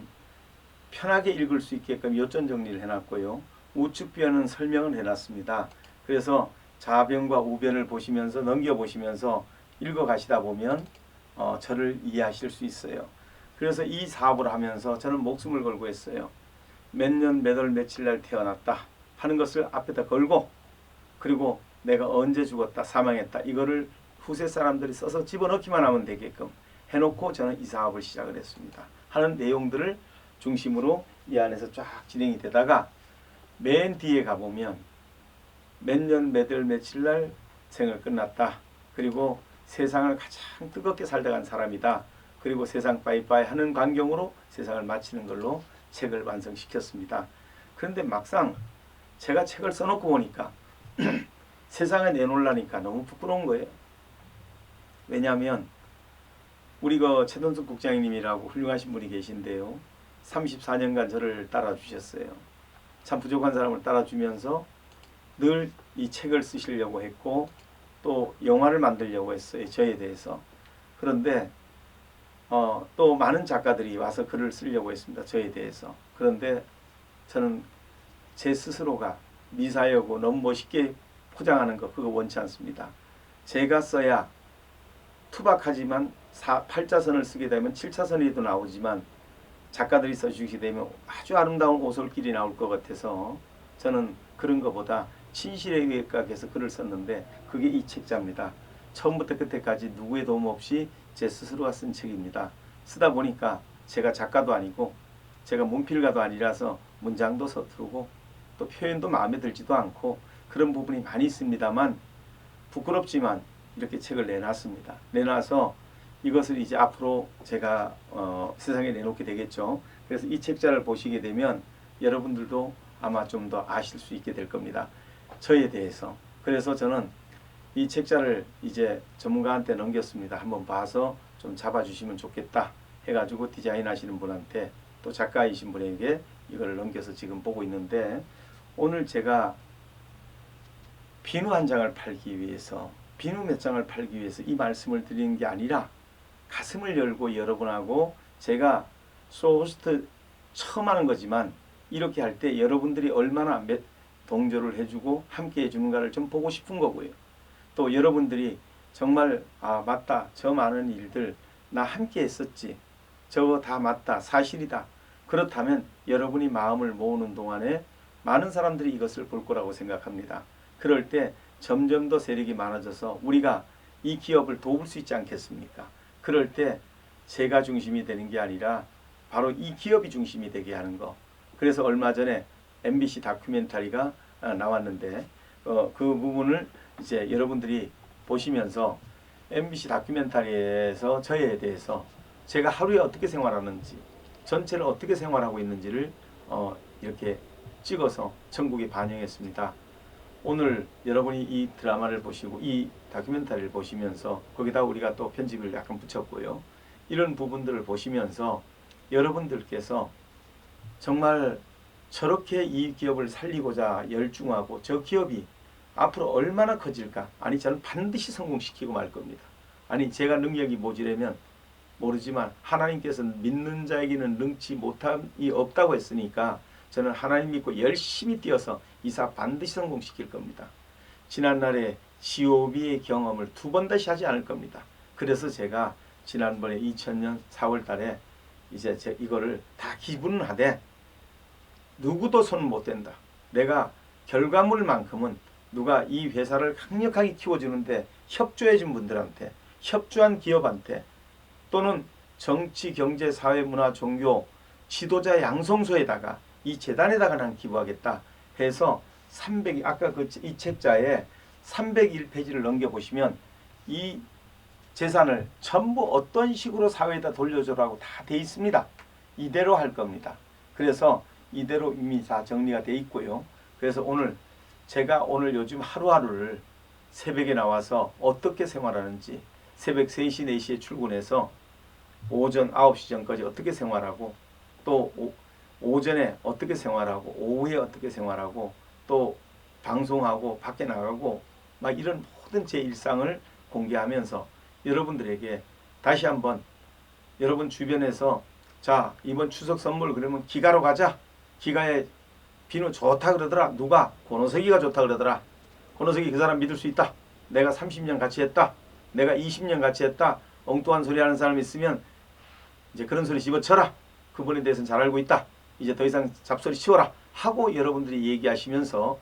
편하게 읽을 수 있게끔 요점 정리를 해놨고요. 우측변은 설명을 해놨습니다. 그래서 좌변과 우변을 보시면서 넘겨보시면서 읽어가시다 보면 저를 이해하실 수 있어요. 그래서 이 사업을 하면서 저는 목숨을 걸고 했어요. 몇 년 몇 월 며칠 날 태어났다 하는 것을 앞에다 걸고, 그리고 내가 언제 죽었다 사망했다 이거를 후세 사람들이 써서 집어넣기만 하면 되게끔 해놓고 저는 이 사업을 시작을 했습니다. 하는 내용들을 중심으로 이 안에서 쫙 진행이 되다가 맨 뒤에 가보면 몇 년 몇 월 며칠 날 생을 끝났다. 그리고 세상을 가장 뜨겁게 살다 간 사람이다. 그리고 세상 빠이빠이 하는 광경으로 세상을 마치는 걸로 책을 완성시켰습니다. 그런데 막상 제가 책을 써놓고 보니까 세상에 내놓으려니까 너무 부끄러운 거예요. 왜냐하면 우리 최돈숙 국장님이라고 훌륭하신 분이 계신데요. 34년간 저를 따라주셨어요. 참 부족한 사람을 따라주면서 늘 이 책을 쓰시려고 했고 또 영화를 만들려고 했어요. 저에 대해서. 그런데 또 많은 작가들이 와서 글을 쓰려고 했습니다. 저에 대해서. 그런데 저는 제 스스로가 미사여고 너무 멋있게 포장하는 거 그거 원치 않습니다. 제가 써야 투박하지만 8차선을 쓰게 되면 7차선에도 나오지만 작가들이 써주시게 되면 아주 아름다운 오솔길이 나올 것 같아서 저는 그런 것보다 진실에 의각해서 글을 썼는데 그게 이 책자입니다. 처음부터 끝에까지 누구의 도움 없이 제 스스로가 쓴 책입니다. 쓰다 보니까 제가 작가도 아니고 제가 문필가도 아니라서 문장도 서투르고 또 표현도 마음에 들지도 않고 그런 부분이 많이 있습니다만 부끄럽지만 이렇게 책을 내놨습니다. 내놔서 이것을 이제 앞으로 제가 세상에 내놓게 되겠죠. 그래서 이 책자를 보시게 되면 여러분들도 아마 좀 더 아실 수 있게 될 겁니다. 저에 대해서. 그래서 저는 이 책자를 이제 전문가한테 넘겼습니다. 한번 봐서 좀 잡아주시면 좋겠다 해가지고 디자인 하시는 분한테 또 작가이신 분에게 이걸 넘겨서 지금 보고 있는데, 오늘 제가 비누 한 장을 팔기 위해서, 비누 몇 장을 팔기 위해서 이 말씀을 드리는 게 아니라 가슴을 열고 여러분하고 제가 소호스트 처음 하는 거지만 이렇게 할 때 여러분들이 얼마나 동조를 해주고 함께 해주는가를 좀 보고 싶은 거고요. 또 여러분들이 정말 맞다, 저 많은 일들 나 함께 했었지, 저거 다 맞다, 사실이다, 그렇다면 여러분이 마음을 모으는 동안에 많은 사람들이 이것을 볼 거라고 생각합니다. 그럴 때 점점 더 세력이 많아져서 우리가 이 기업을 도울 수 있지 않겠습니까? 그럴 때 제가 중심이 되는 게 아니라 바로 이 기업이 중심이 되게 하는 거. 그래서 얼마 전에 MBC 다큐멘터리가 나왔는데 그 부분을 이제 여러분들이 보시면서 MBC 다큐멘터리에서 저에 대해서 제가 하루에 어떻게 생활하는지, 전체를 어떻게 생활하고 있는지를 이렇게 찍어서 전국에 반영했습니다. 오늘 여러분이 이 드라마를 보시고 이 다큐멘터리를 보시면서 거기다 우리가 또 편집을 약간 붙였고요. 이런 부분들을 보시면서 여러분들께서 정말 저렇게 이 기업을 살리고자 열중하고 저 기업이 앞으로 얼마나 커질까? 아니 저는 반드시 성공시키고 말 겁니다. 아니 제가 능력이 모자라면 모르지만 하나님께서는 믿는 자에게는 능치 못함이 없다고 했으니까 저는 하나님 믿고 열심히 뛰어서 이 사업 반드시 성공시킬 겁니다. 지난날에 GOB의 경험을 2번 다시 하지 않을 겁니다. 그래서 제가 지난번에 2000년 4월 달에 이제 이거를 다 기부는 하되 누구도 손 못 댄다. 내가 결과물만큼은 누가 이 회사를 강력하게 키워주는데 협조해 준 분들한테, 협조한 기업한테, 또는 정치, 경제, 사회, 문화, 종교 지도자 양성소에다가 이 재단에다가 난 기부하겠다 해서 300, 아까 이 책자에 301페이지를 넘겨보시면 이 재산을 전부 어떤 식으로 사회에다 돌려줘라고 다 돼 있습니다. 이대로 할 겁니다. 그래서 이대로 이미 다 정리가 돼 있고요. 그래서 제가 오늘 요즘 하루하루를 새벽에 나와서 어떻게 생활하는지, 새벽 3시, 4시에 출근해서 오전 9시 전까지 어떻게 생활하고, 또 오전에 어떻게 생활하고, 오후에 어떻게 생활하고, 또 방송하고 밖에 나가고 막 이런 모든 제 일상을 공개하면서 여러분들에게 다시 한번 여러분 주변에서 자 이번 추석 선물 그러면 기가로 가자, 기가에 비누 좋다 그러더라, 누가 권호석이가 좋다 그러더라, 권호석이 그 사람 믿을 수 있다, 내가 30년 같이 했다, 내가 20년 같이 했다. 엉뚱한 소리 하는 사람이 있으면 이제 그런 소리 집어쳐라. 그분에 대해서는 잘 알고 있다. 이제 더 이상 잡소리 치워라. 하고 여러분들이 얘기하시면서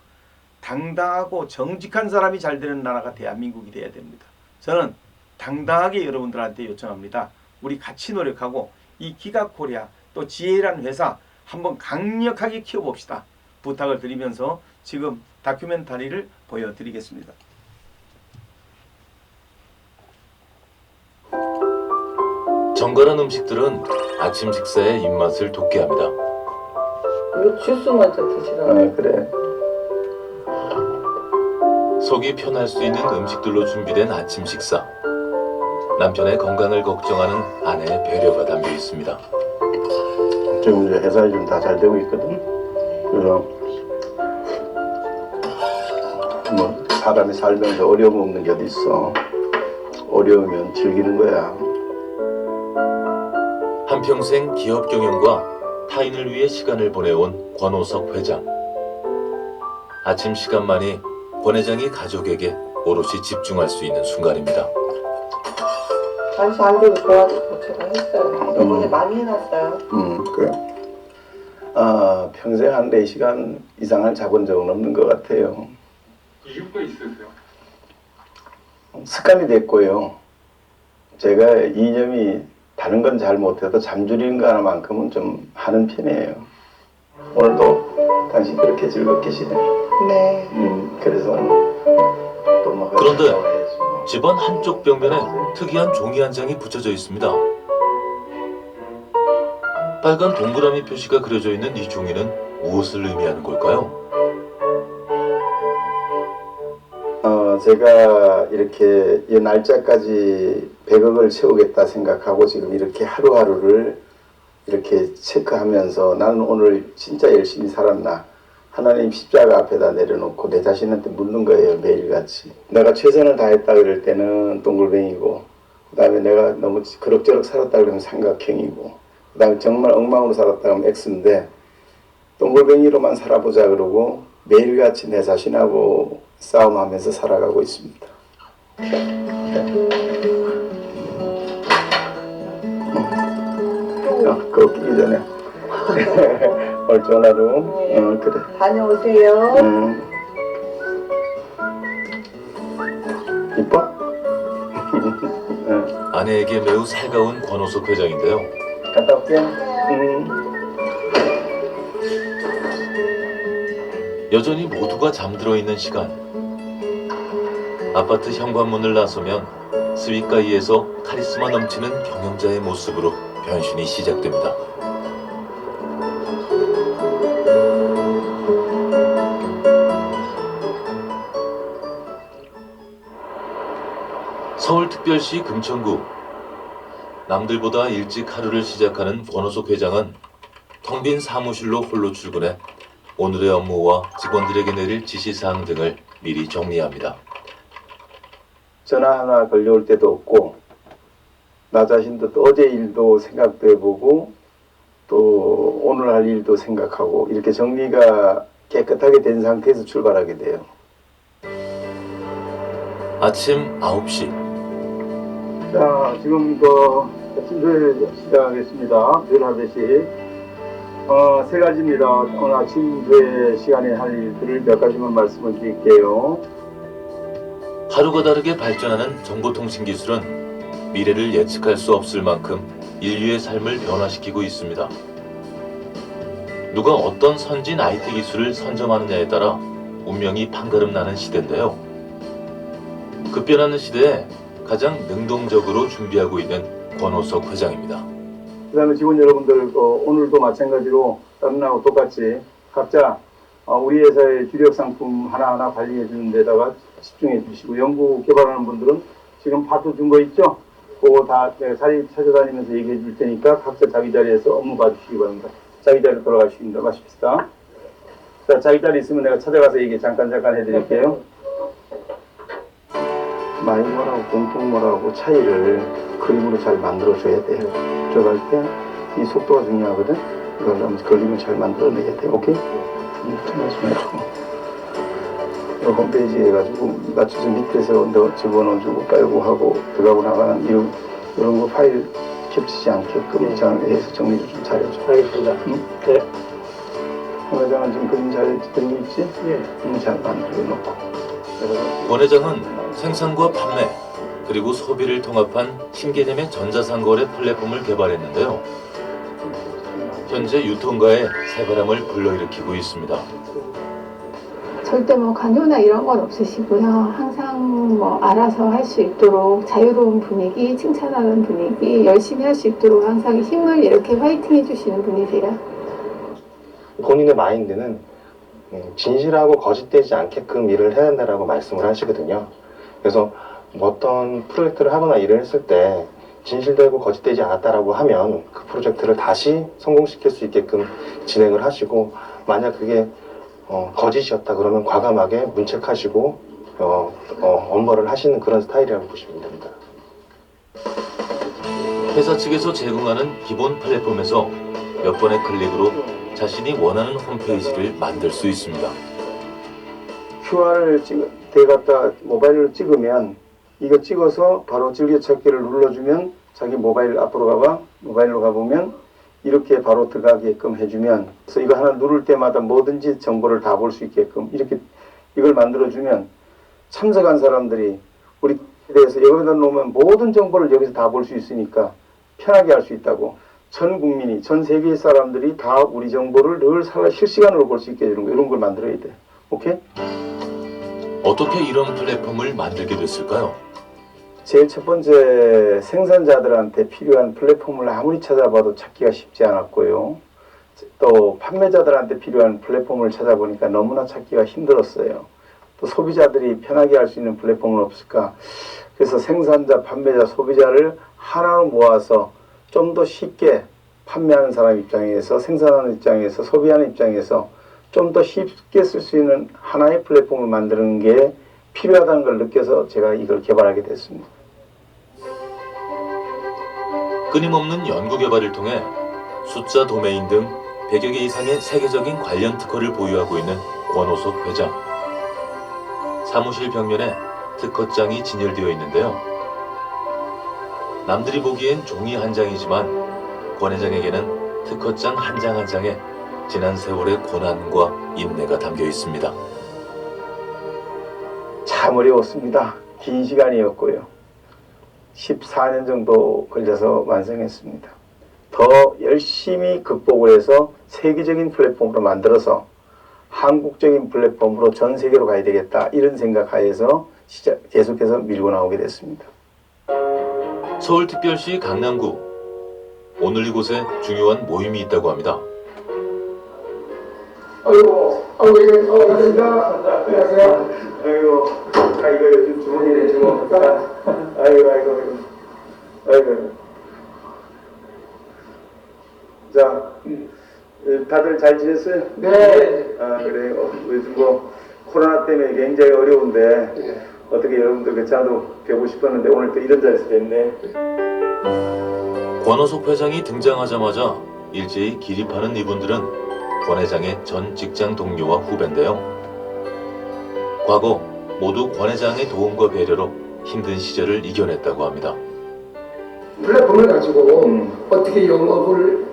당당하고 정직한 사람이 잘 되는 나라가 대한민국이 돼야 됩니다. 저는 당당하게 여러분들한테 요청합니다. 우리 같이 노력하고 이 기가코리아 또 지혜라는 회사 한번 강력하게 키워봅시다. 부탁을 드리면서 지금 다큐멘터리를 보여드리겠습니다. 정갈한 음식들은 아침 식사의 입맛을 돋게 합니다. 이거 주스 먼저 드시라고. 그래. 속이 편할 수 있는 음식들로 준비된 아침 식사. 남편의 건강을 걱정하는 아내의 배려가 담겨 있습니다. 지금 이제 회사에 좀 다 잘 되고 있거든. 그래서 뭐 사람이 살면서 어려움 없는 게 어디 있어. 어려우면 즐기는 거야. 한평생 기업 경영과 타인을 위해 시간을 보내온 권호석 회장. 아침 시간만이 권 회장이 가족에게 오롯이 집중할 수 있는 순간입니다. 다시 안 되고 도와주고 제가 했어요. 이번에 많이 해놨어요. 그래. 평생 한 4시간 이상을 자본 적은 없는 것 같아요. 이유가 있으세요? 습관이 됐고요. 제가 이념이 다른 건 잘 못해도 잠줄이는 거 하나만큼은 좀 하는 편이에요. 오늘도 당신 그렇게 즐겁게 지내. 네. 그래서 또 뭐. 그런데 집안 한쪽 벽면에 특이한 종이 한 장이 붙여져 있습니다. 빨간 동그라미 표시가 그려져 있는 이 종이는 무엇을 의미하는 걸까요? 제가 이렇게 이 날짜까지 100억을 채우겠다 생각하고 지금 이렇게 하루하루를 이렇게 체크하면서 나는 오늘 진짜 열심히 살았나. 하나님 십자가 앞에다 내려놓고 내 자신한테 묻는 거예요. 매일같이. 내가 최선을 다했다 그럴 때는 동글뱅이고, 그 다음에 내가 너무 그럭저럭 살았다 그러면 삼각형이고, 그 다음에 정말 엉망으로 살았다 그러면 X인데, 동글뱅이로만 살아보자 그러고 매일같이 내 자신하고 싸움하면서 살아가고 있습니다. 그거 끼기 전에 오늘 좋은 하루. 그래. 다녀오세요. 이뻐? 아내에게 매우 살가운 권호석 회장인데요. 갔다 올게. 여전히 모두가 잠들어 있는 시간. 아파트 현관문을 나서면 스윗가이에서 카리스마 넘치는 경영자의 모습으로 변신이 시작됩니다. 서울특별시 금천구. 남들보다 일찍 하루를 시작하는 권호석 회장은 텅 빈 사무실로 홀로 출근해 오늘의 업무와 직원들에게 내릴 지시사항 등을 미리 정리합니다. 전화 하나 걸려올 때도 없고, 나 자신도 또 어제 일도 생각도 해보고 또 오늘 할 일도 생각하고 이렇게 정리가 깨끗하게 된 상태에서 출발하게 돼요. 아침 9시. 자, 지금 아침조회 시작하겠습니다. 늘 하듯이. 세 가지입니다. 오늘 아침조회 시간에 할 일들을 몇 가지만 말씀을 드릴게요. 하루가 다르게 발전하는 정보통신 기술은 미래를 예측할 수 없을 만큼 인류의 삶을 변화시키고 있습니다. 누가 어떤 선진 IT 기술을 선점하느냐에 따라 운명이 판가름 나는 시대인데요. 급변하는 시대에 가장 능동적으로 준비하고 있는 권호석 회장입니다. 그 다음에 직원 여러분들 오늘도 마찬가지로 다른 날하고 똑같이 각자 우리 회사의 주력 상품 하나하나 관리해 주는 데다가 집중해 주시고, 연구 개발하는 분들은 지금 파트 준 거 있죠? 그거 다 내가 자리 찾아다니면서 얘기해 줄 테니까 각자 자기 자리에서 업무 봐주시기 바랍니다. 자기 자리로 돌아가시기 마십시다. 자, 자기 자리 있으면 내가 찾아가서 얘기 잠깐 해드릴게요. 마이너하고 공통모하고 차이를 그림으로 잘 만들어줘야 돼요. 들어갈 때 이 속도가 중요하거든. 이걸 그림을 잘 만들어내야 돼. 오케이? 좀 말씀해주고. 홈페이지 해가지고 맞춰서 밑에서 너 집어넣어주고 빨고 하고 들어가고 나가는 이런 거 파일 겹치지 않게끔 해서 정리를 좀 잘해줘. 알겠습니다. 응? 네. 권 회장은 지금 그림 잘 그리고 있지? 예. 잘 만들어 놓고. 권 회장은 생산과 판매 그리고 소비를 통합한 신개념의 전자상거래 플랫폼을 개발했는데요. 현재 유통가에 새바람을 불러일으키고 있습니다. 절대 뭐 강요나 이런 건 없으시고요. 항상 뭐 알아서 할 수 있도록 자유로운 분위기, 칭찬하는 분위기, 열심히 할 수 있도록 항상 힘을 이렇게 화이팅 해주시는 분이세요. 본인의 마인드는 진실하고 거짓되지 않게끔 일을 해야 된다고 말씀을 하시거든요. 그래서 뭐 어떤 프로젝트를 하거나 일을 했을 때 진실되고 거짓되지 않았다라고 하면 그 프로젝트를 다시 성공시킬 수 있게끔 진행을 하시고, 만약 그게 거짓이었다 그러면 과감하게 문책하시고 엄벌을 하시는 그런 스타일이라고 보시면 됩니다. 회사 측에서 제공하는 기본 플랫폼에서 몇 번의 클릭으로 자신이 원하는 홈페이지를 만들 수 있습니다. QR을 대갖다 모바일로 찍으면 이거 찍어서 바로 즐겨찾기를 눌러주면 자기 모바일 앞으로 가봐, 모바일로 가보면 이렇게 바로 들어가게끔 해주면, 그래서 이거 하나 누를 때마다 뭐든지 정보를 다 볼 수 있게끔 이렇게 이걸 만들어주면 참석한 사람들이 우리 대해서 여기다 놓으면 모든 정보를 여기서 다 볼 수 있으니까 편하게 할 수 있다고. 전 국민이, 전 세계 사람들이 다 우리 정보를 늘 실시간으로 볼 수 있게 해주는 거, 이런 걸 만들어야 돼. 오케이? 어떻게 이런 플랫폼을 만들게 됐을까요? 제일 첫 번째, 생산자들한테 필요한 플랫폼을 아무리 찾아봐도 찾기가 쉽지 않았고요. 또 판매자들한테 필요한 플랫폼을 찾아보니까 너무나 찾기가 힘들었어요. 또 소비자들이 편하게 할 수 있는 플랫폼은 없을까? 그래서 생산자, 판매자, 소비자를 하나로 모아서 좀 더 쉽게 판매하는 사람 입장에서, 생산하는 입장에서, 소비하는 입장에서 좀 더 쉽게 쓸 수 있는 하나의 플랫폼을 만드는 게 필요하다는 걸 느껴서 제가 이걸 개발하게 됐습니다. 끊임없는 연구개발을 통해 숫자 도메인 등 100여 개 이상의 세계적인 관련 특허를 보유하고 있는 권호석 회장. 사무실 벽면에 특허장이 진열되어 있는데요. 남들이 보기엔 종이 한 장이지만 권 회장에게는 특허장 한 장 한 장에 지난 세월의 고난과 인내가 담겨 있습니다. 참 어려웠습니다. 긴 시간이었고요. 14년 정도 걸려서 완성했습니다. 더 열심히 극복을 해서 세계적인 플랫폼으로 만들어서 한국적인 플랫폼으로 전 세계로 가야 되겠다, 이런 생각하에서 계속해서 밀고 나오게 됐습니다. 서울특별시 강남구. 오늘 이곳에 중요한 모임이 있다고 합니다. 아이고, 반갑습니다. 안녕하세요. 아이고, 이거 요즘 주문이네, 주문. 아이고. 자, 다들 잘 지냈어요? 네. 그래요. 요즘 뭐 코로나 때문에 굉장히 어려운데 어떻게 여러분들 괜찮아도 뵈고 싶었는데 오늘 또 이런 자리에서 뵙네. 권호석 회장이 등장하자마자 일제히 기립하는 이분들은 권 회장의 전 직장 동료와 후배인데요. 과거 모두 권 회장의 도움과 배려로 힘든 시절을 이겨냈다고 합니다. 플랫폼을 가지고 어떻게 영업을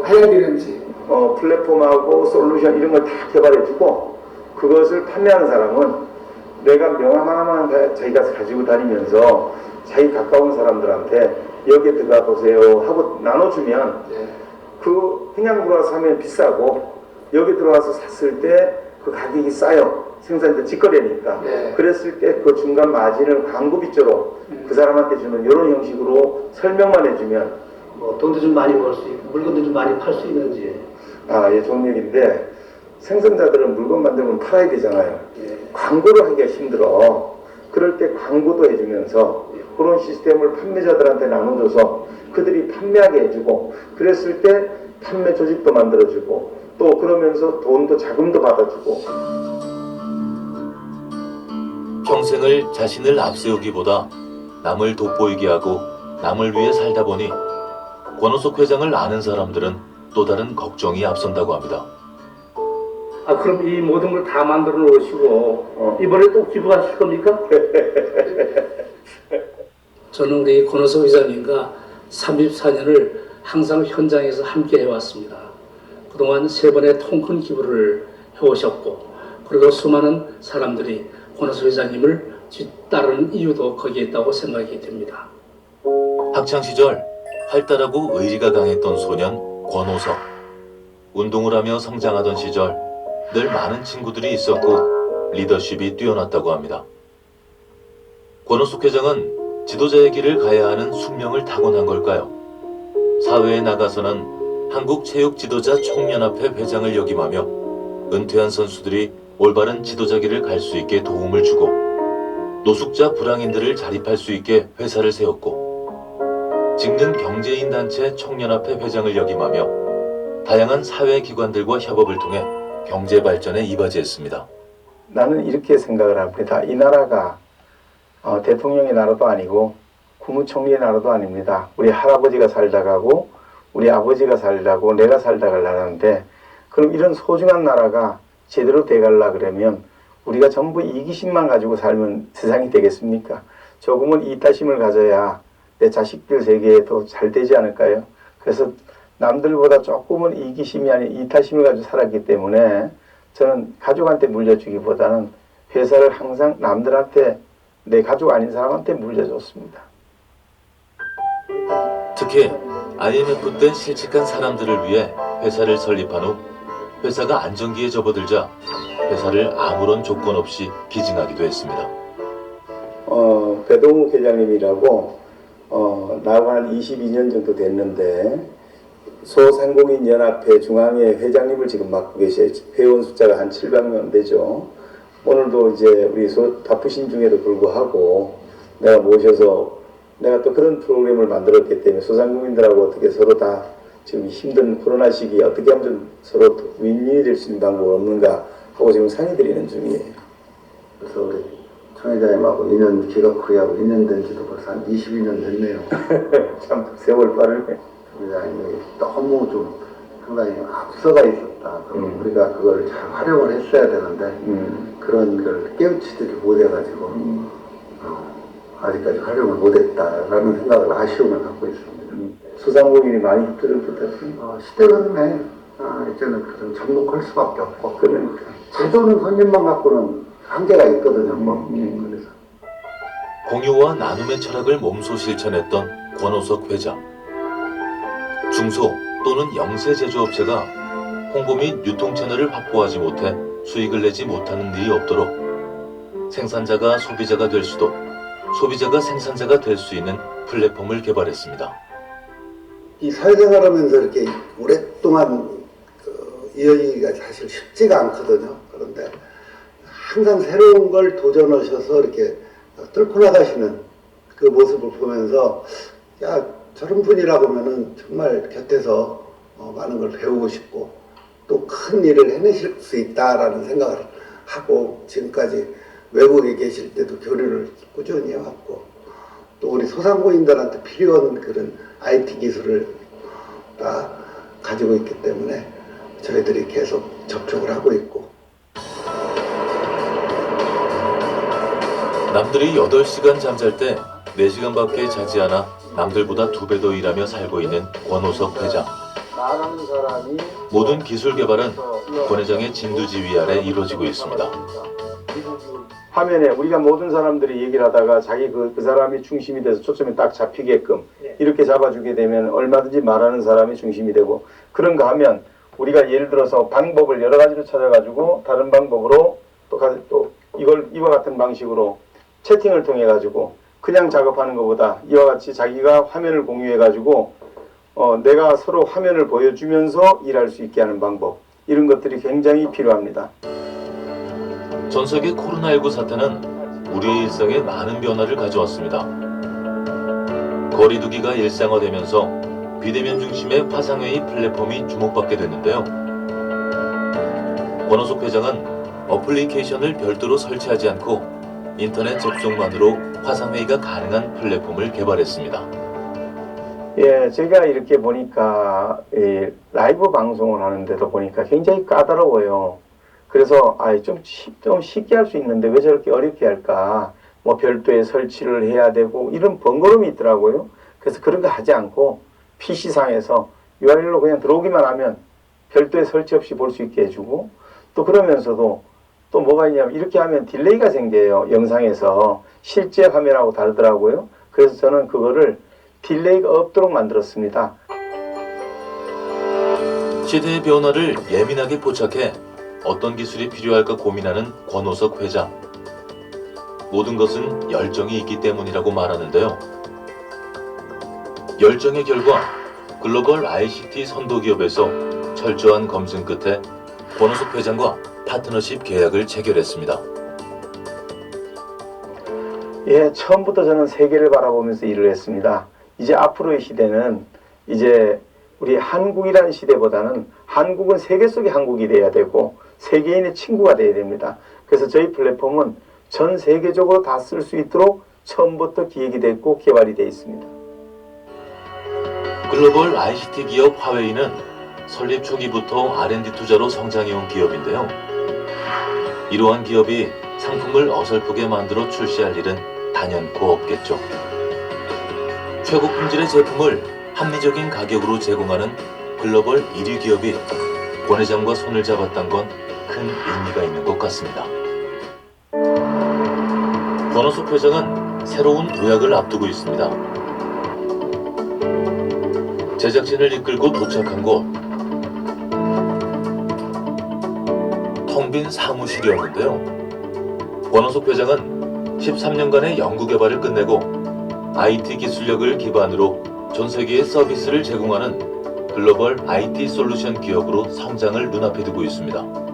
해야 되는지, 플랫폼하고 솔루션 이런 걸 다 개발해주고, 그것을 판매하는 사람은 내가 명함 하나만 자기가 가지고 다니면서 자기 가까운 사람들한테 여기에 들어가 보세요 하고 나눠주면 그냥 들어와서 사면 비싸고 여기 들어와서 샀을 때 그 가격이 싸요. 생산자 직거래니까. 그랬을 때 그 중간 마진을 광고 빚으로 그 사람한테 주는 이런 형식으로 설명만 해주면 돈도 좀 많이 벌 수 있고 물건도 좀 많이 팔 수 있는지. 예, 좋은 얘기인데, 생산자들은 물건 만들면 팔아야 되잖아요. 광고를 하기가 힘들어. 그럴 때 광고도 해주면서 그런 시스템을 판매자들한테 나눠줘서 그들이 판매하게 해주고, 그랬을 때 판매 조직도 만들어주고, 또 그러면서 돈도 자금도 받아주고. 평생을 자신을 앞세우기보다 남을 돋보이게 하고 남을 위해 살다 보니 권호석 회장을 아는 사람들은 또 다른 걱정이 앞선다고 합니다. 아, 그럼 이 모든 걸 다 만들어 놓으시고 이번에 또 기부하실 겁니까? 저는 우리 권호석 회장님과 34년을 항상 현장에서 함께 해왔습니다. 그동안 3번의 통큰 기부를 해오셨고, 그리고 수많은 사람들이 권호석 회장님을 뒤따르는 이유도 거기에 있다고 생각이 됩니다. 학창시절 활달하고 의리가 강했던 소년 권호석. 운동을 하며 성장하던 시절 늘 많은 친구들이 있었고 리더십이 뛰어났다고 합니다. 권호석 회장은 지도자의 길을 가야 하는 숙명을 타고난 걸까요? 사회에 나가서는 한국체육지도자 총연합회 회장을 역임하며 은퇴한 선수들이 올바른 지도자 길을 갈 수 있게 도움을 주고 노숙자 불황인들을 자립할 수 있게 회사를 세웠고 직능 경제인 단체 총연합회 회장을 역임하며 다양한 사회기관들과 협업을 통해 경제 발전에 이바지했습니다. 나는 이렇게 생각을 합니다. 이 나라가 대통령의 나라도 아니고 국무총리의 나라도 아닙니다. 우리 할아버지가 살다 가고 우리 아버지가 살다 가고 내가 살다 갈 나라인데, 그럼 이런 소중한 나라가 제대로 돼갈라 그러면 우리가 전부 이기심만 가지고 살면 세상이 되겠습니까? 조금은 이타심을 가져야 내 자식들 세계에 더 잘 되지 않을까요? 그래서 남들보다 조금은 이기심이 아닌 이타심을 가지고 살았기 때문에 저는 가족한테 물려주기보다는 회사를 항상 남들한테, 내 가족 아닌 사람한테 물려줬습니다. 특히 IMF 때 실직한 사람들을 위해 회사를 설립한 후 회사가 안정기에 접어들자 회사를 아무런 조건 없이 기증하기도 했습니다. 배동욱 회장님이라고 나하고 한 22년 정도 됐는데 소상공인연합회 중앙회 회장님을 지금 맡고 계셔요. 회원 숫자가 한 700명 되죠. 오늘도 이제 우리 바쁘신 중에도 불구하고 내가 모셔서 내가 또 그런 프로그램을 만들었기 때문에 소상공인들하고 어떻게 서로 다 지금 힘든 코로나 시기에 어떻게 하면 좀 서로 윈윈이 될 수 있는 방법이 없는가 하고 지금 상의 드리는 중이에요. 그래서 우리 청 회장님하고 인연 기각후회하고 인연 된 지도 벌써 한 22년 됐네요. 참 세월 빠르네. 회장님이 너무 좀 상당히 앞서가 있었다. 그럼 우리가 그걸 잘 활용을 했어야 되는데 그런 걸 깨우치지 못해가지고 아직까지 활용을 못했다라는 생각을 아쉬움을 갖고 있습니다. 소상공인이 많이 힘들을 듯했습니다. 시대가 그러네. 이제는 그런 접목할 수밖에 없고. 그러니까 제도는 손님만 갖고는 한계가 있거든요. 그래서 공유와 나눔의 철학을 몸소 실천했던 권호석 회장. 중소 또는 영세 제조업체가 홍보 및 유통 채널을 확보하지 못해 수익을 내지 못하는 일이 없도록 생산자가 소비자가 될 수도 소비자가 생산자가 될 수 있는 플랫폼을 개발했습니다. 이 사회생활하면서 이렇게 오랫동안 이어지기가 사실 쉽지가 않거든요. 그런데 항상 새로운 걸 도전하셔서 이렇게 뚫고 나가시는 그 모습을 보면서 야, 저런 분이라고 하면은 정말 곁에서 많은 걸 배우고 싶고 또 큰 일을 해내실 수 있다라는 생각을 하고 지금까지 외국에 계실 때도 교류를 꾸준히 해왔고 또 우리 소상공인들한테 필요한 그런 IT 기술을 다 가지고 있기 때문에 저희들이 계속 접촉을 하고 있고. 남들이 8시간 잠잘 때 4시간밖에 자지 않아 남들보다 2배 더 일하며 살고 있는 권호석 회장. 모든 기술 개발은 권 회장의 진두지휘 아래 이루어지고 있습니다. 화면에 우리가 모든 사람들이 얘기를 하다가 자기 그 사람이 중심이 돼서 초점이 딱 잡히게끔 이렇게 잡아주게 되면 얼마든지 말하는 사람이 중심이 되고, 그런가 하면 우리가 예를 들어서 방법을 여러 가지로 찾아가지고 다른 방법으로 또 이와 같은 방식으로 채팅을 통해 가지고 그냥 작업하는 것보다 이와 같이 자기가 화면을 공유해 가지고 내가 서로 화면을 보여주면서 일할 수 있게 하는 방법, 이런 것들이 굉장히 필요합니다. 전 세계 코로나19 사태는 우리의 일상에 많은 변화를 가져왔습니다. 거리두기가 일상화되면서 비대면 중심의 화상회의 플랫폼이 주목받게 됐는데요. 권호석 회장은 어플리케이션을 별도로 설치하지 않고 인터넷 접속만으로 화상회의가 가능한 플랫폼을 개발했습니다. 예, 제가 이렇게 보니까 라이브 방송을 하는데도 보니까 굉장히 까다로워요. 그래서 좀 쉽게 할 수 있는데 왜 저렇게 어렵게 할까? 뭐 별도의 설치를 해야 되고 이런 번거로움이 있더라고요. 그래서 그런 거 하지 않고 PC상에서 URL로 그냥 들어오기만 하면 별도의 설치 없이 볼 수 있게 해주고, 또 그러면서도 또 뭐가 있냐면 이렇게 하면 딜레이가 생겨요. 영상에서 실제 화면하고 다르더라고요. 그래서 저는 그거를 딜레이가 없도록 만들었습니다. 시대의 변화를 예민하게 포착해 어떤 기술이 필요할까 고민하는 권호석 회장. 모든 것은 열정이 있기 때문이라고 말하는데요. 열정의 결과 글로벌 ICT 선도기업에서 철저한 검증 끝에 권호석 회장과 파트너십 계약을 체결했습니다. 예, 처음부터 저는 세계를 바라보면서 일을 했습니다. 이제 앞으로의 시대는 이제 우리 한국이라는 시대보다는 한국은 세계 속의 한국이 돼야 되고 세계인의 친구가 돼야 됩니다. 그래서 저희 플랫폼은 전 세계적으로 다 쓸 수 있도록 처음부터 기획이 됐고 개발이 되어 있습니다. 글로벌 ICT 기업 화웨이는 설립 초기부터 R&D 투자로 성장해온 기업인데요. 이러한 기업이 상품을 어설프게 만들어 출시할 일은 단연코 없겠죠. 최고 품질의 제품을 합리적인 가격으로 제공하는 글로벌 1위 기업이 권 회장과 손을 잡았던 건 큰 의미가 있는 것 같습니다. 권호석 회장은 새로운 도약을 앞두고 있습니다. 제작진을 이끌고 도착한 곳, 텅 빈 사무실이었는데요. 권호석 회장은 13년간의 연구개발을 끝내고 IT 기술력을 기반으로 전 세계에 서비스를 제공하는 글로벌 IT 솔루션 기업으로 성장을 눈앞에 두고 있습니다.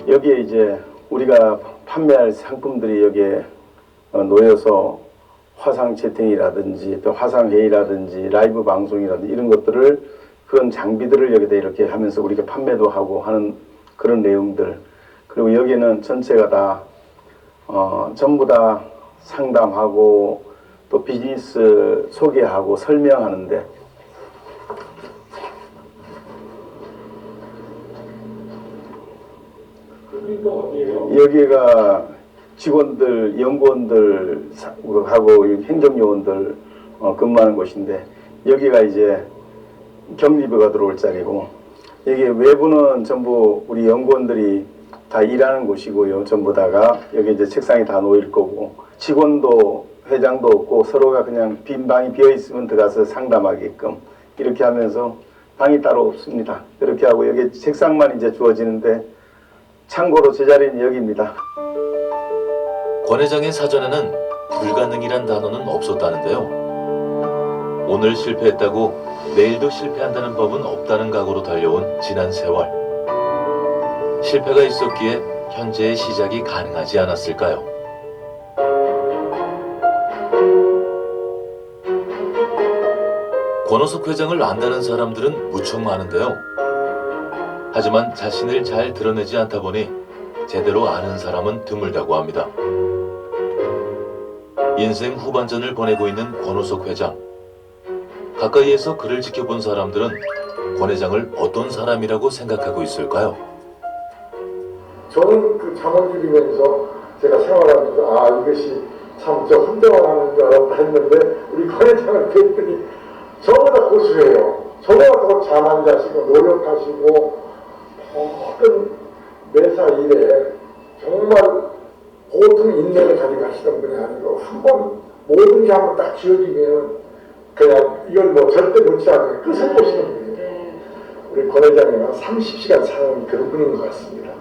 여기에 이제 우리가 판매할 상품들이 여기에 놓여서 화상 채팅이라든지 또 화상 회의라든지 라이브 방송이라든지 이런 것들을, 그런 장비들을 여기다 이렇게 하면서 우리가 판매도 하고 하는 그런 내용들, 그리고 여기는 전체가 다 전부 다 상담하고 또 비즈니스 소개하고 설명하는데, 여기가 직원들, 연구원들 하고 행정요원들 근무하는 곳인데, 여기가 이제 격리부가 들어올 자리고, 여기 외부는 전부 우리 연구원들이 다 일하는 곳이고요. 전부 다가 여기 이제 책상이 다 놓일 거고, 직원도 회장도 없고 서로가 그냥 빈 방이 비어 있으면 들어가서 상담하게끔 이렇게 하면서 방이 따로 없습니다. 이렇게 하고 여기 책상만 이제 주어지는데, 참고로 제 자리는 여기입니다. 권 회장의 사전에는 불가능이란 단어는 없었다는데요. 오늘 실패했다고 내일도 실패한다는 법은 없다는 각오로 달려온 지난 세월. 실패가 있었기에 현재의 시작이 가능하지 않았을까요? 권호석 회장을 안다는 사람들은 무척 많은데요. 하지만 자신을 잘 드러내지 않다 보니 제대로 아는 사람은 드물다고 합니다. 인생 후반전을 보내고 있는 권호석 회장. 가까이에서 그를 지켜본 사람들은 권 회장을 어떤 사람이라고 생각하고 있을까요? 저는 그 잠원주리면서 제가 생활하면서 이것이 참 저 혼자만 하는 줄 알았다 했는데, 우리 권 회장을 뵀더니 저보다 고수해요. 저보다 더 잠안 자시고 노력하시고 모든 매사 일에 정말 보통 인내를 가지고 하시던 분이 아니고, 한번 모든 게 한번 딱 지어지면 그냥 이건 뭐 절대 놓지 않고 끝을 보시는 분이에요. 우리 권 회장님은 30시간 사는 그런 분인 것 같습니다.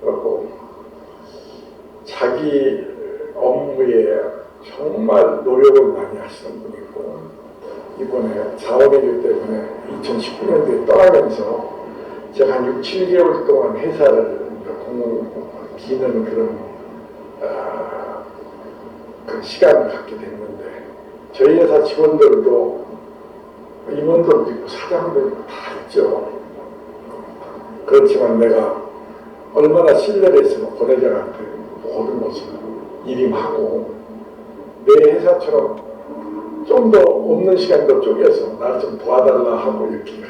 그리고 자기 업무에 정말 노력을 많이 하시는 분이고, 이번에 자원외교 때문에 2019년도에 떠나면서 제가 한 6, 7개월 동안 회사를 비는 그런 시간을 갖게 됐는데, 저희 회사 직원들도 임원들도 있고 사장도 있고 다 있죠. 그렇지만 내가 얼마나 신뢰를 했으면 권 회장한테 모든 것을 일임하고, 내 회사처럼 좀 더 없는 시간도 쪼개서 나를 좀 도와달라 하고 이렇게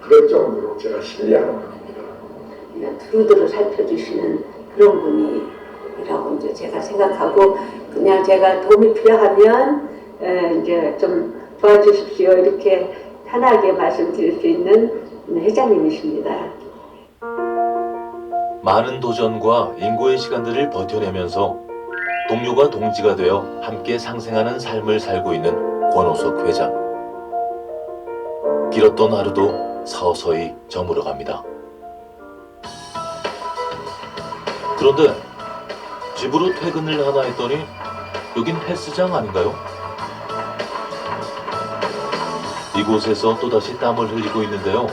그럴 정도로 제가 신뢰하는 분입니다. 그냥 두루두루 살펴주시는 그런 분이라고 이제 제가 생각하고 그냥 제가 도움이 필요하면 이제 좀 도와주십시오 이렇게 편하게 말씀드릴 수 있는 회장님이십니다. 많은 도전과 인고의 시간들을 버텨내면서 동료가 동지가 되어 함께 상생하는 삶을 살고 있는 권오석 회장. 길었던 하루도 서서히 저물어갑니다. 그런데 집으로 퇴근을 하나 했더니 여긴 헬스장 아닌가요? 이곳에서 또다시 땀을 흘리고 있는데요.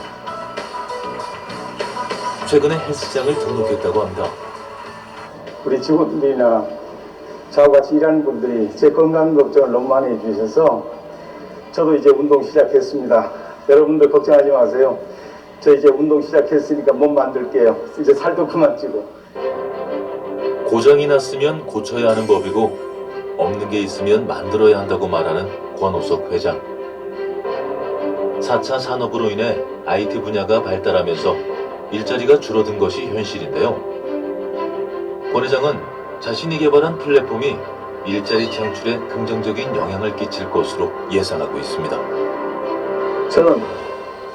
최근에 헬스장을 등록했다고 합니다. 우리 직원들이나 저와 같이 일하는 분들이 제 건강 걱정을 너무 많이 해주셔서 저도 이제 운동 시작했습니다. 여러분들 걱정하지 마세요. 저 이제 운동 시작했으니까 몸 만들게요. 이제 살도 그만 찌고. 고장이 났으면 고쳐야 하는 법이고 없는 게 있으면 만들어야 한다고 말하는 권오석 회장. 4차 산업으로 인해 IT 분야가 발달하면서 일자리가 줄어든 것이 현실인데요. 권 회장은 자신이 개발한 플랫폼이 일자리 창출에 긍정적인 영향을 끼칠 것으로 예상하고 있습니다. 저는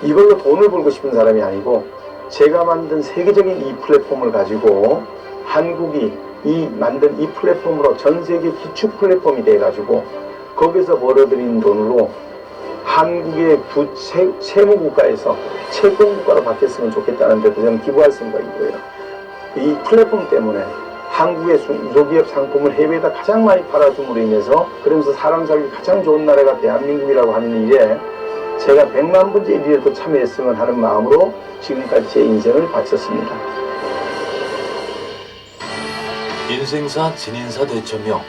이걸로 돈을 벌고 싶은 사람이 아니고 제가 만든 세계적인 이 플랫폼을 가지고 한국이 만든 이 플랫폼으로 전 세계 기축 플랫폼이 돼가지고 거기서 벌어들인 돈으로 한국의 세무국가에서 채권국가로 바뀌었으면 좋겠다는 데도 저는 기부할 생각이고요. 이 플랫폼 때문에 한국의 중소기업 상품을 해외에다 가장 많이 팔아줌으로 인해서 그러면서 사람 살기 가장 좋은 나라가 대한민국이라고 하는 일에 제가 100만 분의 1이라도 참여했으면 하는 마음으로 지금까지 제 인생을 바쳤습니다. 인생사 진인사 대천명.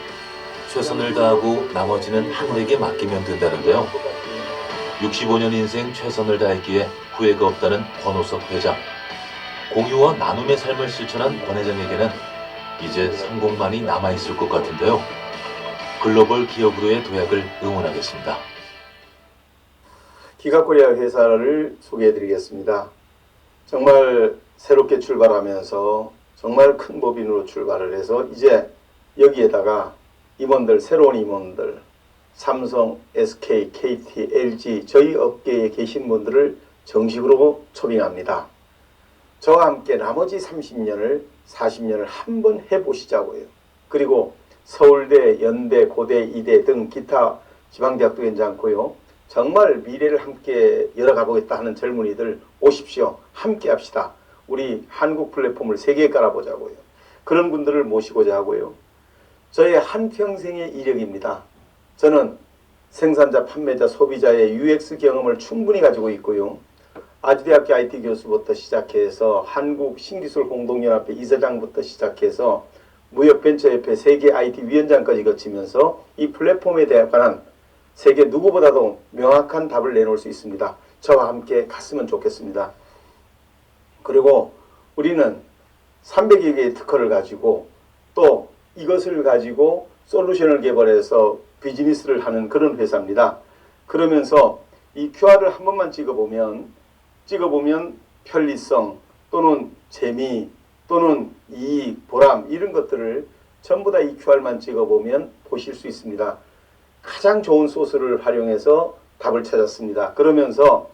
최선을 다하고 나머지는 하늘에게 맡기면 된다는데요. 65년 인생 최선을 다했기에 후회가 없다는 권오석 회장. 공유와 나눔의 삶을 실천한 권 회장에게는 이제 성공만이 남아있을 것 같은데요. 글로벌 기업으로의 도약을 응원하겠습니다. 기가코리아 회사를 소개해드리겠습니다. 정말 새롭게 출발하면서 정말 큰 법인으로 출발을 해서 이제 여기에다가 임원들, 새로운 임원들, 삼성, SK, KT, LG 저희 업계에 계신 분들을 정식으로 초빙합니다. 저와 함께 나머지 30년을 40년을 한번 해보시자고요. 그리고 서울대, 연대, 고대, 이대 등 기타 지방대학도 괜찮고요. 정말 미래를 함께 열어가 보겠다 하는 젊은이들 오십시오. 함께 합시다. 우리 한국 플랫폼을 세계에 깔아보자고요. 그런 분들을 모시고자 하고요. 저의 한평생의 이력입니다. 저는 생산자, 판매자, 소비자의 UX 경험을 충분히 가지고 있고요. 아주대학교 IT 교수부터 시작해서 한국 신기술 공동연합회 이사장부터 시작해서 무역벤처협회 세계 IT 위원장까지 거치면서 이 플랫폼에 관한 세계 누구보다도 명확한 답을 내놓을 수 있습니다. 저와 함께 갔으면 좋겠습니다. 그리고 우리는 300여 개의 특허를 가지고 또 이것을 가지고 솔루션을 개발해서 비즈니스를 하는 그런 회사입니다. 그러면서 이 QR을 한 번만 찍어보면 편리성 또는 재미 또는 이익, 보람 이런 것들을 전부 다 이 QR만 찍어보면 보실 수 있습니다. 가장 좋은 소스를 활용해서 답을 찾았습니다. 그러면서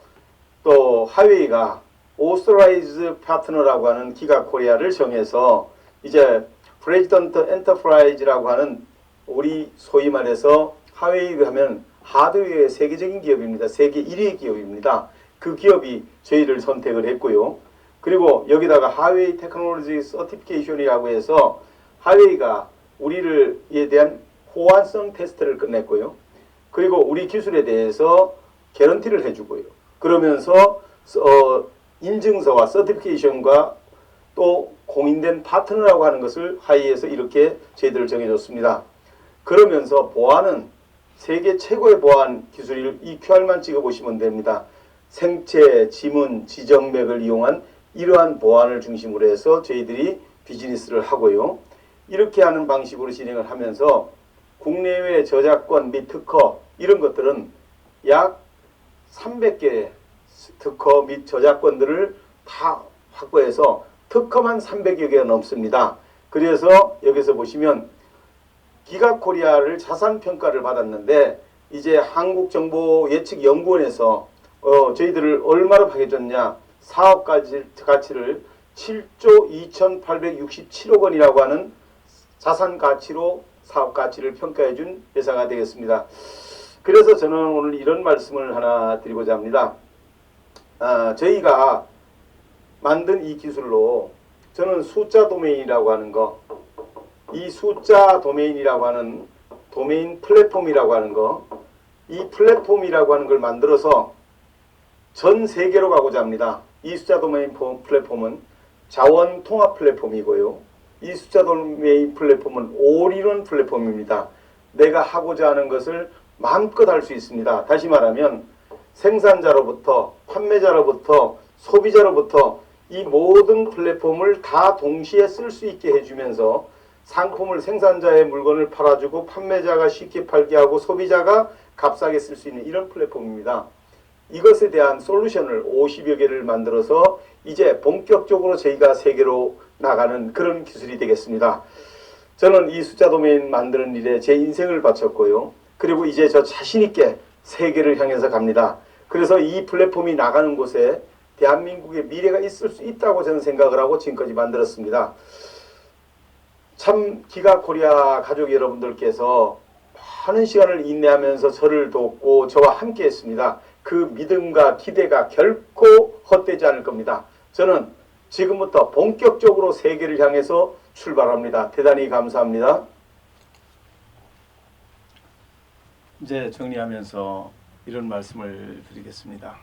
또 하웨이가 오스트라이즈 파트너라고 하는 기가코리아를 정해서 이제 프레지던트 엔터프라이즈라고 하는 우리 소위 말해서 하웨이 하면 하드웨어의 세계적인 기업입니다. 세계 1위 기업입니다. 그 기업이 저희를 선택을 했고요. 그리고 여기다가 하웨이 테크놀로지 서티피케이션이라고 해서 하웨이가 우리에 대한 호환성 테스트를 끝냈고요. 그리고 우리 기술에 대해서 개런티를 해주고요. 그러면서 인증서와 서티피케이션과 또 공인된 파트너라고 하는 것을 하이에서 이렇게 저희들을 정해줬습니다. 그러면서 보안은 세계 최고의 보안 기술을 이 QR만 찍어보시면 됩니다. 생체, 지문, 지정맥을 이용한 이러한 보안을 중심으로 해서 저희들이 비즈니스를 하고요. 이렇게 하는 방식으로 진행을 하면서 국내외 저작권 및 특허 이런 것들은 약 300개의 특허 및 저작권들을 다 확보해서 특허만 300여 개가 넘습니다. 그래서 여기서 보시면 기가코리아를 자산평가를 받았는데 이제 한국정보예측연구원에서 저희들을 얼마로 파괴줬냐, 사업 가치를 7조 2,867억 원이라고 하는 자산 가치로 사업 가치를 평가해 준 회사가 되겠습니다. 그래서 저는 오늘 이런 말씀을 하나 드리고자 합니다. 저희가 만든 이 기술로 저는 숫자 도메인이라고 하는 거, 이 숫자 도메인이라고 하는 도메인 플랫폼이라고 하는 거, 이 플랫폼이라고 하는 걸 만들어서 전 세계로 가고자 합니다. 이 숫자 도메인 플랫폼은 자원 통합 플랫폼이고요. 이 숫자 도메인 플랫폼은 올인원 플랫폼입니다. 내가 하고자 하는 것을 마음껏 할 수 있습니다. 다시 말하면 생산자로부터 판매자로부터 소비자로부터 이 모든 플랫폼을 다 동시에 쓸 수 있게 해주면서 상품을 생산자의 물건을 팔아주고 판매자가 쉽게 팔게 하고 소비자가 값싸게 쓸 수 있는 이런 플랫폼입니다. 이것에 대한 솔루션을 50여 개를 만들어서 이제 본격적으로 저희가 세계로 나가는 그런 기술이 되겠습니다. 저는 이 숫자 도메인 만드는 일에 제 인생을 바쳤고요. 그리고 이제 저 자신있게 세계를 향해서 갑니다. 그래서 이 플랫폼이 나가는 곳에 대한민국의 미래가 있을 수 있다고 저는 생각을 하고 지금까지 만들었습니다. 참 기가코리아 가족 여러분들께서 많은 시간을 인내하면서 저를 돕고 저와 함께 했습니다. 그 믿음과 기대가 결코 헛되지 않을 겁니다. 저는 지금부터 본격적으로 세계를 향해서 출발합니다. 대단히 감사합니다. 이제 정리하면서 이런 말씀을 드리겠습니다.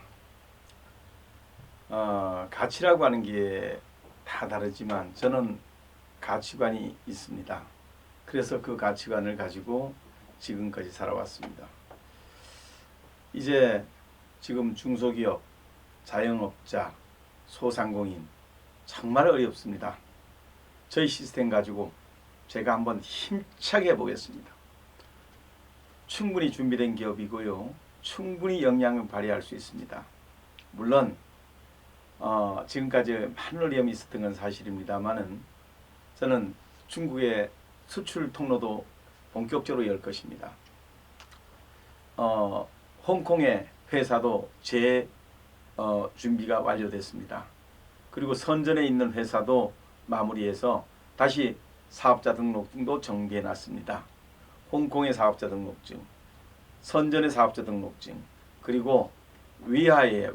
가치라고 하는 게 다 다르지만 저는 가치관이 있습니다. 그래서 그 가치관을 가지고 지금까지 살아왔습니다. 이제 지금 중소기업, 자영업자, 소상공인 정말 어렵습니다. 저희 시스템 가지고 제가 한번 힘차게 해보겠습니다. 충분히 준비된 기업이고요. 충분히 역량을 발휘할 수 있습니다. 물론 지금까지 많은 어려움이 있었던 건 사실입니다만은 저는 중국의 수출 통로도 본격적으로 열 것입니다. 홍콩의 회사도 준비가 완료됐습니다. 그리고 선전에 있는 회사도 마무리해서 다시 사업자 등록증도 정비해 놨습니다. 홍콩의 사업자 등록증, 선전의 사업자 등록증, 그리고 위하의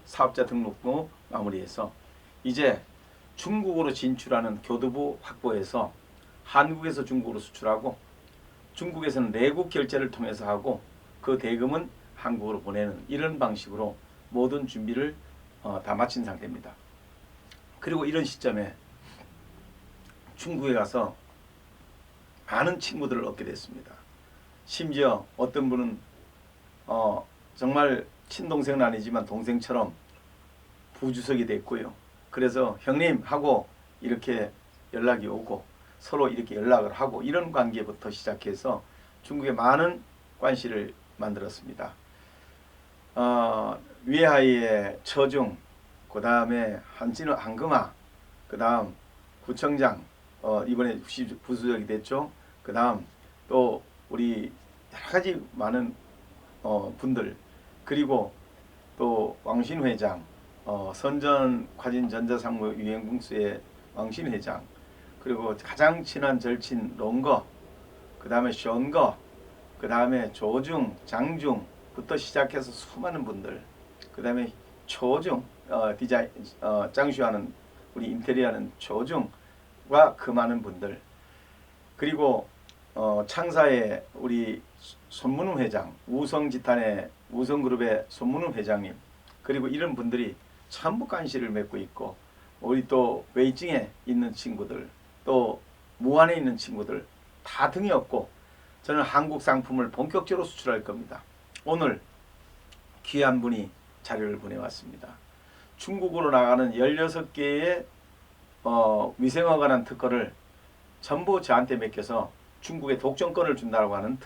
사업자 등록도 마무리해서 이제 중국으로 진출하는 교두보 확보해서 한국에서 중국으로 수출하고 중국에서는 내국 결제를 통해서 하고 그 대금은 한국으로 보내는 이런 방식으로 모든 준비를 다 마친 상태입니다. 그리고 이런 시점에 중국에 가서 많은 친구들을 얻게 됐습니다. 심지어 어떤 분은 정말 친동생은 아니지만 동생처럼 부주석이 됐고요. 그래서 형님 하고 이렇게 연락이 오고 서로 이렇게 연락을 하고 이런 관계부터 시작해서 중국에 많은 관시를 만들었습니다. 위하이의 처중, 그 다음에 한금아, 그 다음 구청장, 이번에 부수석이 됐죠. 그 다음 또 우리 여러가지 많은 분들, 그리고 또 왕신 회장, 선전 전자상무 유행공수의 왕신 회장, 그리고 가장 친한 절친 롱거, 그 다음에 션거, 그 다음에 조중, 장중부터 시작해서 수많은 분들, 그 다음에 초중, 디자인, 장슈하는 우리 인테리어하는 초중과 그 많은 분들, 그리고 창사의 우리 손문우 회장, 우성지탄의 우성그룹의 손문우 회장님, 그리고 이런 분들이 전부 관시를 맺고 있고, 우리 또 베이징에 있는 친구들, 또 무안에 있는 친구들 다 등이 없고 저는 한국 상품을 본격적으로 수출할 겁니다. 오늘 귀한 분이 자료를 보내왔습니다. 중국으로 나가는 16개의 위생과 관한 특허를 전부 저한테 맡겨서 중국에 독점권을 준다고 하는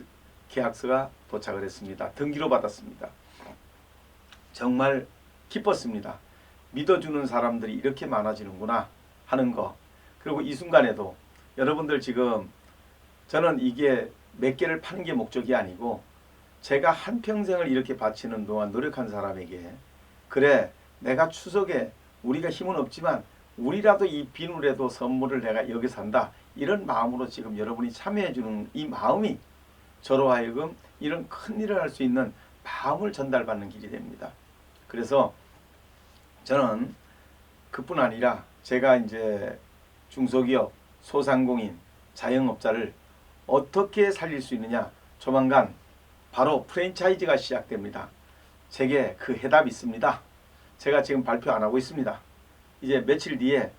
계약서가 도착을 했습니다. 등기로 받았습니다. 정말 기뻤습니다. 믿어주는 사람들이 이렇게 많아지는구나 하는 거. 그리고 이 순간에도 여러분들 지금 저는 이게 몇 개를 파는 게 목적이 아니고 제가 한평생을 이렇게 바치는 동안 노력한 사람에게 그래 내가 추석에 우리가 힘은 없지만 우리라도 이 비누라도 선물을 내가 여기서 한다. 이런 마음으로 지금 여러분이 참여해주는 이 마음이 저로 하여금 이런 큰 일을 할 수 있는 마음을 전달받는 길이 됩니다. 그래서 저는 그뿐 아니라 제가 이제 중소기업, 소상공인, 자영업자를 어떻게 살릴 수 있느냐 조만간 바로 프랜차이즈가 시작됩니다. 제게 그 해답이 있습니다. 제가 지금 발표 안 하고 있습니다. 이제 며칠 뒤에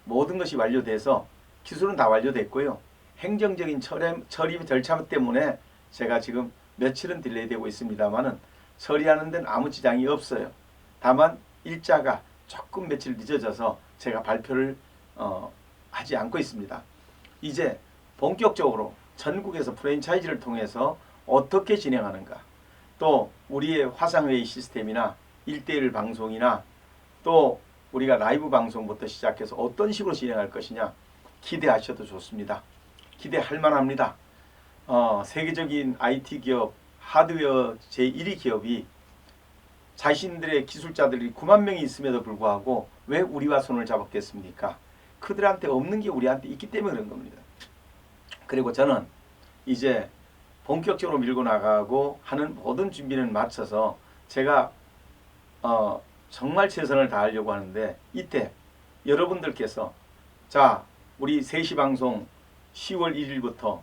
모든 것이 완료돼서 기술은 다 완료됐고요. 행정적인 처리 절차 때문에 제가 지금 며칠은 딜레이되고 있습니다만은 처리하는 데는 아무 지장이 없어요. 다만 일자가 조금 며칠 늦어져서 제가 발표를 하지 않고 있습니다. 이제 본격적으로 전국에서 프랜차이즈를 통해서 어떻게 진행하는가, 또 우리의 화상회의 시스템이나 1:1 방송이나 또 우리가 라이브 방송부터 시작해서 어떤 식으로 진행할 것이냐 기대하셔도 좋습니다. 기대할 만합니다. 세계적인 IT 기업, 하드웨어 제1위 기업이 자신들의 기술자들이 9만 명이 있음에도 불구하고 왜 우리와 손을 잡았겠습니까? 그들한테 없는 게 우리한테 있기 때문에 그런 겁니다. 그리고 저는 이제 본격적으로 밀고 나가고 하는 모든 준비는 마쳐서 제가 정말 최선을 다하려고 하는데 이때 여러분들께서 자 우리 3시 방송 10월 1일부터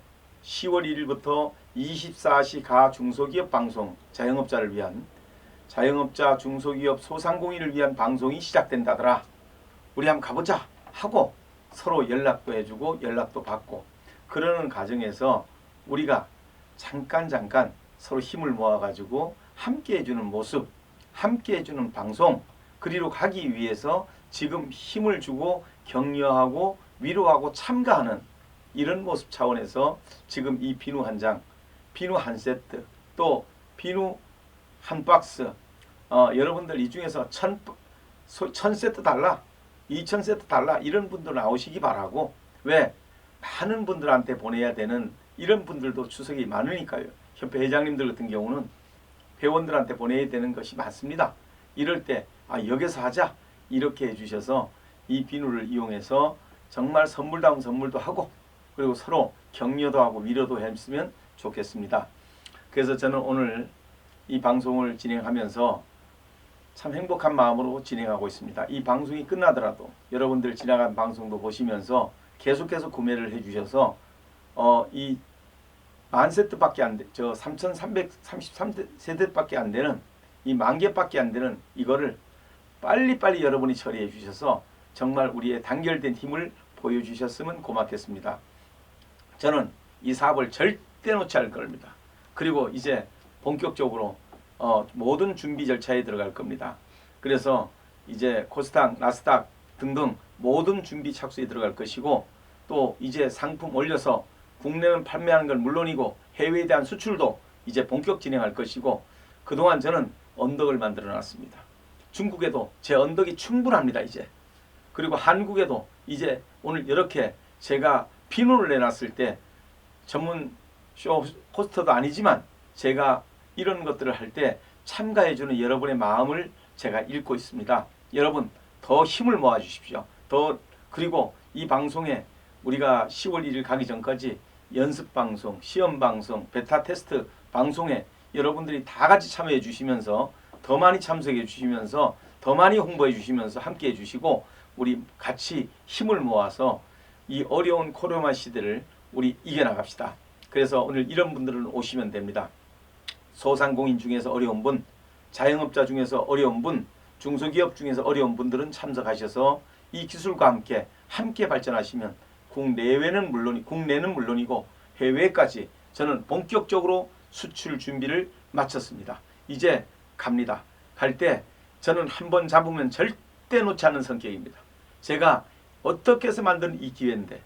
24시 가 중소기업 방송 자영업자를 위한 자영업자 중소기업 소상공인을 위한 방송이 시작된다더라. 우리 한번 가보자 하고 서로 연락도 해주고 연락도 받고 그러는 과정에서 우리가 잠깐 서로 힘을 모아가지고 함께 해주는 모습, 함께 해주는 방송 그리로 가기 위해서 지금 힘을 주고 격려하고 위로하고 참가하는 이런 모습 차원에서 지금 이 비누 한 장, 비누 한 세트, 또 비누 한 박스 여러분들 이 중에서 1000세트 달라, 2000세트 달라 이런 분들 나오시기 바라고 왜? 많은 분들한테 보내야 되는 이런 분들도 추석이 많으니까요. 협회 회장님들 같은 경우는 회원들한테 보내야 되는 것이 많습니다. 이럴 때 여기서 하자 이렇게 해주셔서 이 비누를 이용해서 정말 선물다운 선물도 하고 그리고 서로 격려도 하고 위로도 했으면 좋겠습니다. 그래서 저는 오늘 이 방송을 진행하면서 참 행복한 마음으로 진행하고 있습니다. 이 방송이 끝나더라도 여러분들 지나간 방송도 보시면서 계속해서 구매를 해주셔서 이 10,000세트밖에 안 돼, 저 3,333세트밖에 안 되는 이 10,000개밖에 안 되는 이거를 빨리빨리 여러분이 처리해 주셔서 정말 우리의 단결된 힘을 보여주셨으면 고맙겠습니다. 저는 이 사업을 절대 놓지 않을 겁니다. 그리고 이제 본격적으로 모든 준비 절차에 들어갈 겁니다. 그래서 이제 코스닥, 나스닥 등등 모든 준비 착수에 들어갈 것이고 또 이제 상품 올려서 국내는 판매하는 건 물론이고 해외에 대한 수출도 이제 본격 진행할 것이고 그동안 저는 언덕을 만들어 놨습니다. 중국에도 제 언덕이 충분합니다. 이제. 그리고 한국에도 이제 오늘 이렇게 제가 비누를 내놨을 때 전문 쇼 호스터도 아니지만 제가 이런 것들을 할 때 참가해주는 여러분의 마음을 제가 읽고 있습니다. 여러분 더 힘을 모아 주십시오. 그리고 이 방송에 우리가 10월 1일 가기 전까지 연습방송, 시험방송, 베타 테스트 방송에 여러분들이 다 같이 참여해 주시면서 더 많이 참석해 주시면서 더 많이 홍보해 주시면서 함께 해 주시고 우리 같이 힘을 모아서 이 어려운 코로나 시대를 우리 이겨나갑시다. 그래서 오늘 이런 분들은 오시면 됩니다. 소상공인 중에서 어려운 분, 자영업자 중에서 어려운 분, 중소기업 중에서 어려운 분들은 참석하셔서 이 기술과 함께 발전하시면 국내는 물론이고 해외까지 저는 본격적으로 수출 준비를 마쳤습니다. 이제 갑니다. 갈 때 저는 한번 잡으면 절대 놓지 않는 성격입니다. 제가 어떻게 해서 만든 이 기회인데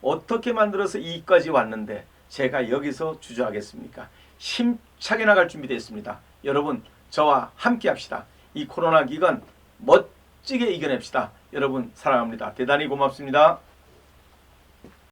어떻게 만들어서 이까지 왔는데 제가 여기서 주저하겠습니까? 힘차게 나갈 준비되어 있습니다. 여러분 저와 함께 합시다. 이 코로나 기간 멋지게 이겨냅시다. 여러분 사랑합니다. 대단히 고맙습니다.